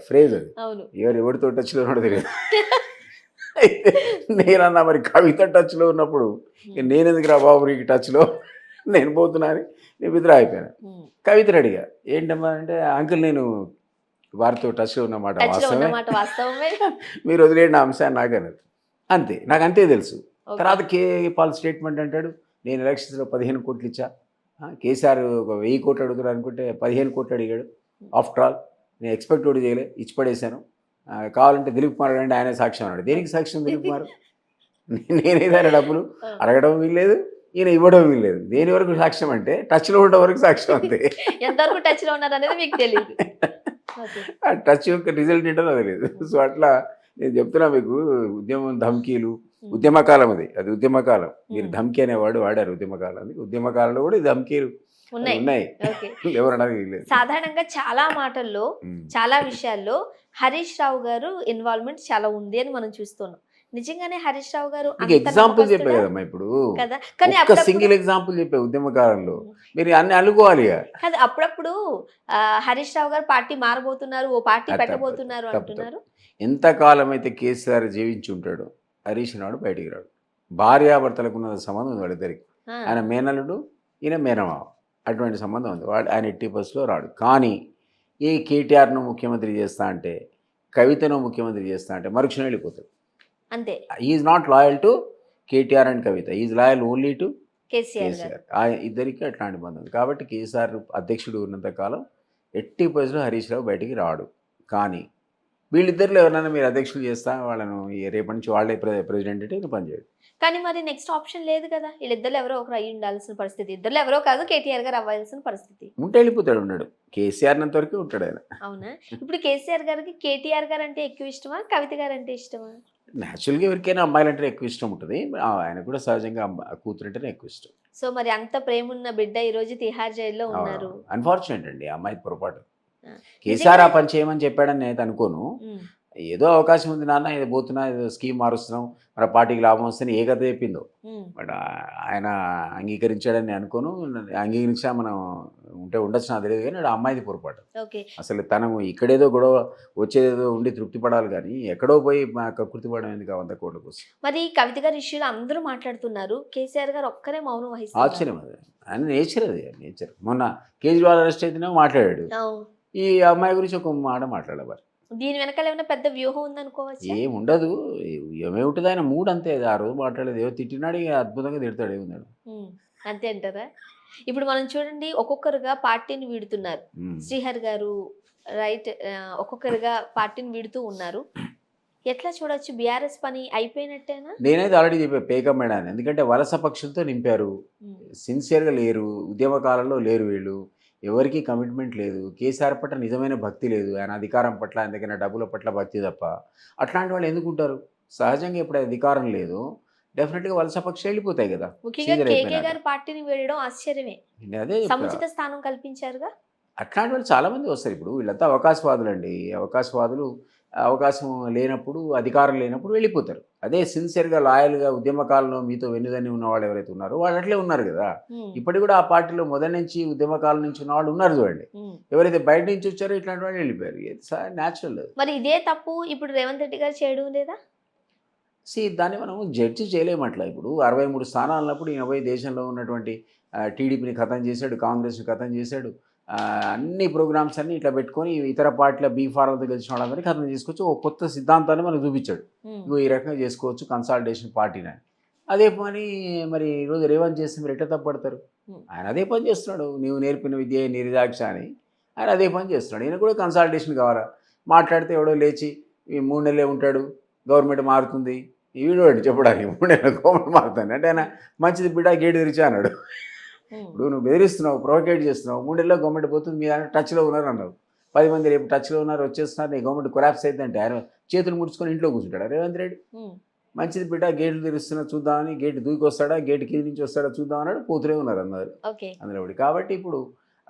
ఫ్రేజ్ అది. అవును. ఎవరితో టచ్లో ఉన్నాడో తెలియదు. అయితే నేనన్నా మరి కవిత టచ్లో ఉన్నప్పుడు నేను ఎందుకు రా బాబు నీకు టచ్లో, నేను పోతున్నాను, నేను విత్డ్రా అయిపోయాను. కవితను అడిగా, ఏంటమ్మా అంటే అంకుల్ నేను వారితో టచ్లో ఉన్నమాట టచ్లో వాస్తవమే, ఉన్నమాట వాస్తవమే. మీరు వదిలేండి ఆ అంశాన్ని నాకన్నది. అంతే, నాకు అంతే తెలుసు. ఓకే. తర్వాత కే పాల్ స్టేట్మెంట్ అంటాడు, నేను ఎలక్షన్స్లో 15 కోట్లు ఇచ్చా, కేసీఆర్ ఒక 1000 కోట్లు అడుగుతాడు అనుకుంటే 15 కోట్లు అడిగాడు. ఆఫ్టర్ ఆల్ నేను ఎక్స్పెక్ట్ కూడా చేయలే, ఇచ్చి పడేశాను. కావాలంటే దిలీప్ కుమార్ అంటే ఆయనే సాక్ష్యం అన్నాడు. దేనికి సాక్ష్యం దిలీప్ కుమార్? నేనేదైనా డబ్బులు అడగడం వీల్లేదు, ఈయన ఇవ్వడం వీల్లేదు. దేని వరకు సాక్ష్యం అంటే టచ్లో ఉండడం వరకు సాక్ష్యం అంతే. ఎంతవరకు టచ్ లో ఉన్నారు అనేది మీకు తెలియదు. ఓకే. ఆ టచ్ యొక్క రిజల్ట్ ఏంటో నాకు తెలియదు. సో అట్లా నేను చెప్తున్నా మీకు, ఉద్యమం ధమ్కీలు, ఉద్యమకాలం అది ఉద్యమకాలం. మీరు ధమ్కీ అనేవాడు వాడారు ఉద్యమకాలానికి. ఉద్యమకాలంలో కూడా ఈ ధమ్కీలు ఉన్నాయి. ఓకే. ఎవరన్నా వీల్లేదు. సాధారణంగా చాలా మాటల్లో చాలా విషయాల్లో హరీష్ రావు గారు ఇన్వాల్వ్మెంట్ చాలా ఉంది అని మనం చూస్తున్నాం. నిజంగానే హరీష్ రావు గారు మీకు ఎగ్జాంపుల్ చెప్పే కదమ్మా ఇప్పుడు, కదా, కానీ ఒక్క సింగిల్ ఎగ్జాంపుల్ చెప్పే ఉద్యమకాలంలో మీరు అన్ని అనుకోవాలి. కదా అప్పుడప్పుడు హరీష్ రావు గారు పార్టీ మారబోతున్నారు, ఓ పార్టీ పెట్టబోతున్నారు అంటున్నారు. ఎంతకాలం అయితే కేసీఆర్ జీవించి ఉంటాడో హరీష్ నాడు బయటికి రాడు. భార్యాభర్తలకు ఉన్న సంబంధం ఉంది వాళ్ళిద్దరికి. ఆయన మేనల్లుడు, ఈయన మేనమావ, అటువంటి సంబంధం ఉంది. వాడు ఆయన 80% రాడు. కానీ ఏ కేటీఆర్ను ముఖ్యమంత్రి చేస్తా అంటే, కవితను ముఖ్యమంత్రి చేస్తా అంటే మరుక్షణం వెళ్ళిపోతాడు. అంతే. Is not loyal to KTR and Kavitha, is loyal only to KCR గారు. కేసీఆర్ ఆ ఇద్దరికి అట్లాంటి బంధం ఉంది. కాబట్టి కేసీఆర్ అధ్యక్షుడు ఉన్నంతకాలం ఎట్టి పరిస్థితుల్లో హరీష్ రావు బయటికి రాడు. కానీ వీళ్ళిద్దరిలో ఎవరైనా మీరు అధ్యక్షులు చేస్తా వాళ్ళను రేపటి నుంచి వాళ్ళే ప్రెసిడెంట్ అంటే ఈయన పనిచేయడు. కానీ మరి నెక్స్ట్ ఆప్షన్ లేదు కదా, వీళ్ళిద్దరు ఎవరో ఒకరు అయ్యి ఉండాల్సిన పరిస్థితి, ఇద్దరు ఎవరో కాదు కేటీఆర్ గారు అవ్వాల్సిన పరిస్థితి. ఉంటే వెళ్ళిపోతాడు, ఉన్నాడు కేసీఆర్ నంత వరకే ఉంటాడు ఆయన. అవునా? ఇప్పుడు కేసీఆర్ గారికి కేటీఆర్ గారు అంటే ఎక్కువ ఇష్టమా, కవిత గారు అంటే ఇష్టమా? న్యాచురల్గా ఎవరికైనా అమ్మాయిలంటే ఎక్కువ ఇష్టం ఉంటుంది. ఆయన కూడా సహజంగా కూతురు అంటేనే ఎక్కువ ఇష్టం. సో మరి అంత ప్రేమ ఉన్న బిడ్డ ఈ రోజు తిహార్ జైల్లో ఉన్నారు. అన్ఫార్చునేట్ అండి, ఆ అమ్మాయి పొరపాటు. ఆ. కేసీఆర్ ఆ పని చేయమని చెప్పాడని నేను అనుకోను. ఉమ్. ఏదో అవకాశం ఉంది నాన్న, ఏదో పోతున్నా, ఏదో స్కీమ్ మారుస్తున్నాం, మన పార్టీకి లాభం వస్తే ఏ కథ చెప్పిందో. ఉమ్. బట్ ఆయన అంగీకరించాడని నేను అనుకోను. అంగీకరించా మనం ఉంటే ఉండొచ్చు, నాకు తెలియదు. కానీ ఆ అమ్మాయిది పొరపాటు. ఓకే. అసలు తను ఇక్కడేదో గొడవ వచ్చేదేదో ఉండి తృప్తి పడాలి, కానీ ఎక్కడో పోయి కృతి పడడం ఎందుకు 100 కోట్ల కోసం. మరి కవిత గారి ఇష్యూలో అందరూ మాట్లాడుతున్నారు, కేసీఆర్ గారు ఒక్కరే మౌనం వహిస్తున్నారు. ఆశ్చర్యం అది, ఆయన నేచర్ అది, నేచర్. మొన్న కేజ్రీవాల్ అరెస్ట్ అయితేనే మాట్లాడాడు, అవును. ఈ అమ్మాయి గురించి ఒక మాట మాట్లాడేవారు. దీని వెనకాల ఏమైనా పెద్ద వ్యూహం ఉందనుకోవచ్చు. ఏముండదు, ఏమేమింటుంది ఆయన మూడ్ అంతే. ఆ రోజు మాట్లాడేది ఏదో తిట్టినాడు, ఇక అద్భుతంగా తిడతాడు, ఏముందాడు. అంతే అంటారా? ఇప్పుడు మనం చూడండి, ఒక్కొక్కరుగా పార్టీని వీడుతున్నారు. శ్రీహర్ గారు రైట్, ఒక్కొక్కరుగా పార్టీని వీడుతూ ఉన్నారు. ఎట్లా చూడొచ్చు, బీఆర్ఎస్ పని అయిపోయినట్టేనా? నేనైతే ఆల్రెడీ చెప్పా పేకమ్మేడాన్ని. ఎందుకంటే వలస పక్షులతో నింపారు, సిన్సియర్గా లేరు, ఉద్యమకాలంలో లేరు వీళ్ళు, ఎవరికి కమిట్మెంట్ లేదు, కేసీఆర్ పట్ల నిజమైన భక్తి లేదు, ఆయన అధికారం పట్ల, ఆయన దగ్గర డబ్బుల పట్ల భక్తి తప్ప. అట్లాంటి వాళ్ళు ఎందుకు ఉంటారు? సహజంగా ఎప్పుడు అధికారం లేదు డెఫినెట్గా వలస పక్షి వెళ్ళిపోతాయి కదా. ముఖ్యంగా కేకే గారు పార్టీని వీడడం ఆశ్చర్యమే. అదే సముచిత స్థానం కల్పించారుగా. అట్లాంటి వాళ్ళు చాలామంది వస్తారు. ఇప్పుడు వీళ్ళంతా అవకాశవాదులు అండి. అవకాశవాదులు అవకాశం లేనప్పుడు, అధికారం లేనప్పుడు వెళ్ళిపోతారు. అదే సిన్సియర్గా లాయల్గా ఉద్యమకాలంలో మీతో వెన్నుదని ఉన్నవాళ్ళు ఎవరైతే ఉన్నారో వాళ్ళు అట్లే ఉన్నారు కదా. ఇప్పటికి కూడా ఆ పార్టీలో మొదటి నుంచి ఉద్యమకాలం నుంచి ఉన్న వాళ్ళు ఉన్నారు చూడండి. ఎవరైతే బయట నుంచి వచ్చారో ఇట్లాంటి వాళ్ళు వెళ్ళిపోయారు. న్యాచురల్. మరి ఇదే తప్పు ఇప్పుడు రేవంత్ రెడ్డి గారు చేయడం లేదా? దాన్ని మనం జడ్జి చేయలేము అట్లా. ఇప్పుడు 63 స్థానాలు ఉన్నప్పుడు ఈయన పోయి దేశంలో ఉన్నటువంటి టీడీపీని ఖతం చేశాడు, కాంగ్రెస్ని ఖతం చేశాడు, అన్ని ప్రోగ్రామ్స్ అన్ని ఇట్లా పెట్టుకొని ఇతర పార్టీల బీఫార్లతో గెలిచిన వాళ్ళందరినీ ఖతం చేసుకొచ్చి ఒక కొత్త సిద్ధాంతాన్ని మనకు చూపించాడు. ఇగో ఈ రకంగా చేసుకోవచ్చు కన్సాలిడేషన్ పార్టీని. అదే పని మరి ఈరోజు రేవంత్ చేస్తే మీరు ఎట్లా తప్పడతారు? ఆయన అదే పని చేస్తున్నాడు. నీవు నేర్పిన విద్య నిర్దాక్ష అని ఆయన అదే పని చేస్తున్నాడు. ఈయన కూడా కన్సాలిడేషన్ కావాలా? మాట్లాడితే ఎవడో లేచి ఈ 3 నెలలే ఉంటాడు, గవర్నమెంట్ మారుతుంది, ఈ వీడియో చెప్పడానికి 3 నెలలు గవర్నమెంట్ మారుతుంది అంటే ఆయన మంచిది బిడ్డ గేటు తెరిచా అన్నాడు. ఇప్పుడు నువ్వు బెదిరిస్తున్నావు, ప్రొవోకేట్ చేస్తున్నావు, 3 నెలల్లో గవర్నమెంట్ పోతుంది, మీ ఆయన టచ్లో ఉన్నారు అన్నావు, 10 మంది రేపు టచ్లో ఉన్నారు వచ్చేస్తున్నారు, నీ గవర్నమెంట్ కొలాప్స్ అవుతుందంటే ఆయన చేతులు ముడుచుకొని ఇంట్లో కూర్చుంటాడు రేవంత్ రెడ్డి. మంచిది బిడ్డ గేట్లు తెరుస్తున్నా చూద్దామని గేటు దూకి వస్తాడా, గేటు కింది నుంచి వస్తాడా చూద్దాం అన్నాడు, పోతూనే ఉన్నారు అందరు అందులో. కాబట్టి ఇప్పుడు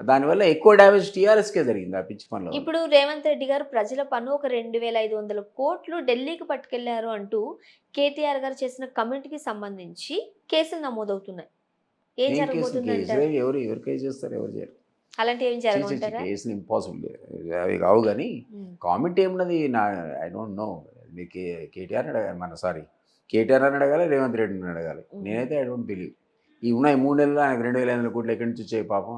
దానివల్ల ఎక్కువ డ్యామేజ్ టీఆర్ఎస్కే జరిగింది ఆ పిచ్చి పనిలో. ఇప్పుడు రేవంత్ రెడ్డి గారు ప్రజల పన్ను ఒక 2500 కోట్లు ఢిల్లీకి పట్టుకెళ్లారు అంటూ కేటీఆర్ గారు చేసిన కమెంట్కి సంబంధించి కేసులు నమోదవుతున్నాయి. ఏం జరగబోతుంది అంటారు? ఎవరు కేసు చేస్తారు, ఎవరు చేయరు. అలాంటి ఏం జరగబోతుంటారా? కేసులు ఇంపాసిబుల్ అవి కావు. కానీ కామెంట్ ఏమున్నది ఐ డోంట్ నో. మీరు కేటీఆర్ అడగాలి, కేటీఆర్ అని అడగాలి, రేవంత్ రెడ్డిని అడగాలి. నేనైతే ఐ డోంట్ బిలీవ్ ఈ ఉన్నాయి 3 నెలలు ఆయనకు 2500 కోట్లు ఎక్కడి నుంచి వచ్చాయి పాపం.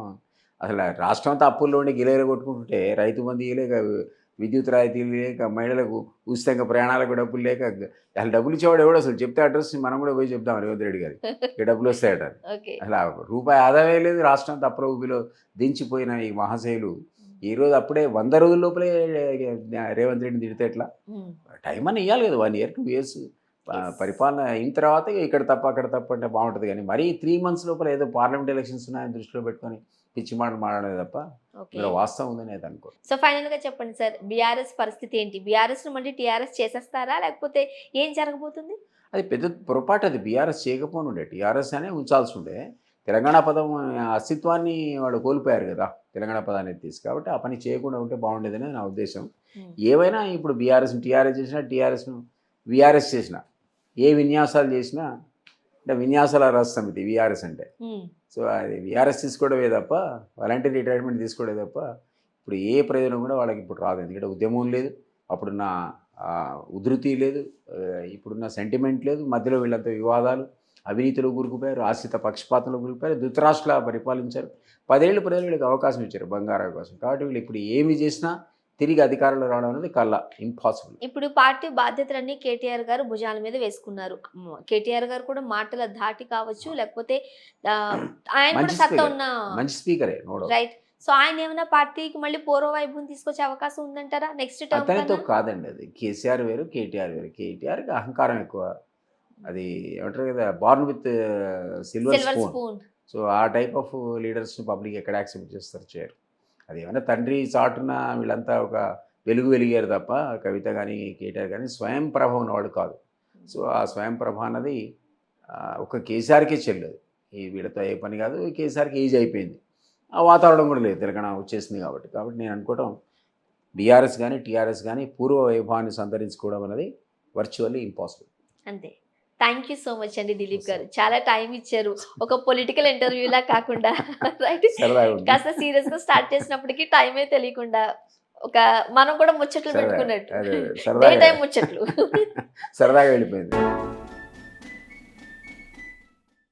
అసలు రాష్ట్రం అంతా అప్పుల్లో ఉండి గిలేలు కొట్టుకుంటుంటే రైతు బంధు లేక, విద్యుత్ రాయితీలు లేక, మహిళలకు ఉచితంగా ప్రయాణాలకు డబ్బులు లేక, అసలు డబ్బులు ఇచ్చేవాడు ఎవడు? అసలు చెప్తే అడ్రస్ మనం కూడా పోయి చెప్తాం రేవంత్ రెడ్డి గారి డబ్బులు వస్తాయట. అసలు రూపాయి ఆదాయం లేదు, రాష్ట్రం అంతా అప్పుల ఊపిలో దించిపోయిన ఈ మహాశైలు ఈరోజు అప్పుడే 100 రోజుల లోపలే రేవంత్ రెడ్డిని తిడితే ఎట్లా? టైం అని ఇవ్వాలి కదా, 1 year 2 years పరిపాలన అయిన తర్వాత ఇక్కడ తప్ప అక్కడ తప్ప అంటే బాగుంటుంది. కానీ మరీ 3 months లోపల ఏదో పార్లమెంట్ ఎలక్షన్స్ ఉన్నాయని దృష్టిలో పెట్టుకొని పిచ్చి మాటలు మాట్లాడలేదు తప్ప వాస్తవం ఉందని అయితే అనుకో. సో ఫైనల్ గా చెప్పండి సార్, బీఆర్ఎస్ పరిస్థితి ఏంటి? బీఆర్ఎస్ ను మళ్ళీ టీఆర్ఎస్ చేసేస్తారా, లేకపోతే ఏం జరగబోతుంది? అది పెద్ద పొరపాటు. అది బీఆర్ఎస్ చేయకపోనుండే, టీఆర్ఎస్ అనే ఉంచాల్సి ఉండే. తెలంగాణ పదం అస్తిత్వాన్ని వాళ్ళు కోల్పోయారు కదా తెలంగాణ పదాన్ని తీసి. కాబట్టి ఆ పని చేయకుండా ఉంటే బాగుండేదని నా ఉద్దేశం. ఏవైనా ఇప్పుడు బీఆర్ఎస్ టీఆర్ఎస్ చేసినా, టీఆర్ఎస్ను బీఆర్ఎస్ చేసినా, ఏ విన్యాసాలు చేసినా అంటే విన్యాసాల రాష్ట్ర సమితి బీఆర్ఎస్ అంటే. సో అది బీఆర్ఎస్ తీసుకోవడమే తప్ప, వాలంటీర్ రిటైర్మెంట్ తీసుకోవడమే తప్ప ఇప్పుడు ఏ ప్రయోజనం కూడా వాళ్ళకి ఇప్పుడు రాదు. ఎందుకంటే ఉద్యమం లేదు, అప్పుడున్న ఉధృతి లేదు, ఇప్పుడున్న సెంటిమెంట్ లేదు, మధ్యలో వీళ్ళంతా వివాదాలు, అవినీతిలో కూరుకుపోయారు, ఆశ్రిత పక్షపాతంలో కూరుకుపోయారు, ధృతరాష్ట్ర పరిపాలించారు. 10 ఏళ్ళు ప్రజలు వీళ్ళకి అవకాశం ఇచ్చారు, బంగారు అవకాశం. కాబట్టి వీళ్ళు ఇప్పుడు ఏమి చేసినా తిరిగి అధికారంలో రావడం అనేది కల్లా ఇంపాసిబుల్. ఇప్పుడు పార్టీ బాధ్యతలన్నీ కేటీఆర్ గారు భుజాల మీద వేసుకున్నారు. కేటీఆర్ గారు కూడా మాటల ధాటి కావచ్చు, లేకపోతే ఆయన కూడా మంచి సత్తా స్పీకర్, ఉన్న మంచి స్పీకరే నో డౌట్. రైట్. సో ఆయన ఏమైనా పార్టీకి మళ్ళీ పూర్వ వైభవం తీసుకొచ్చే అవకాశం ఉందంటారా నెక్స్ట్ టర్మ్ అతనితో కన్నా? కాదండి, అది కేసీఆర్ వేరు, కేటీఆర్ వేరు. కేటీఆర్కి అహంకారం ఎక్కువ, అది ఏమంటారు కదా, born with silver silver spoon. Spoon. So ఆ టైప్ ఆఫ్ లీడర్స్ని పబ్లిక్ ఎక్కడ యాక్సెప్ట్ చేస్తారు, చేయరు. అది ఏమైనా తండ్రి చాటున వీళ్ళంతా ఒక వెలిగారు తప్ప కవిత కానీ కేటీఆర్ కానీ స్వయం ప్రభ ఉన్నవాడు కాదు. సో ఆ స్వయం ప్రభ అన్నది ఒక కేసీఆర్కే చెల్లదు. ఈ వీళ్ళతో అయ్యే పని కాదు. కేసీఆర్కి ఏజ్ అయిపోయింది, ఆ వాతావరణం కూడా లేదు, తెలంగాణ వచ్చేసింది కాబట్టి. కాబట్టి నేను అనుకోవటం బీఆర్ఎస్ కానీ టీఆర్ఎస్ కానీ పూర్వ వైభవాన్ని సంతరించుకోవడం అనేది వర్చువల్లీ ఇంపాసిబుల్. అంతే. థ్యాంక్ యూ సో మచ్ అండి దిలీప్ గారు. చాలా టైం ఇచ్చారు. ఒక పొలిటికల్ ఇంటర్వ్యూలా కాకుండా రైట్, సరదాగా ఉంది. కాస్త సీరియస్ గా స్టార్ట్ చేసినప్పటికీ టైమే తెలియకుండా ఒక మనం కూడా ముచ్చట్లు సరదా, పెట్టుకున్నట్టు అదే డే సరదాగా టైం ముచ్చట్లు. సరదాగా వెళ్ళిపోయింది.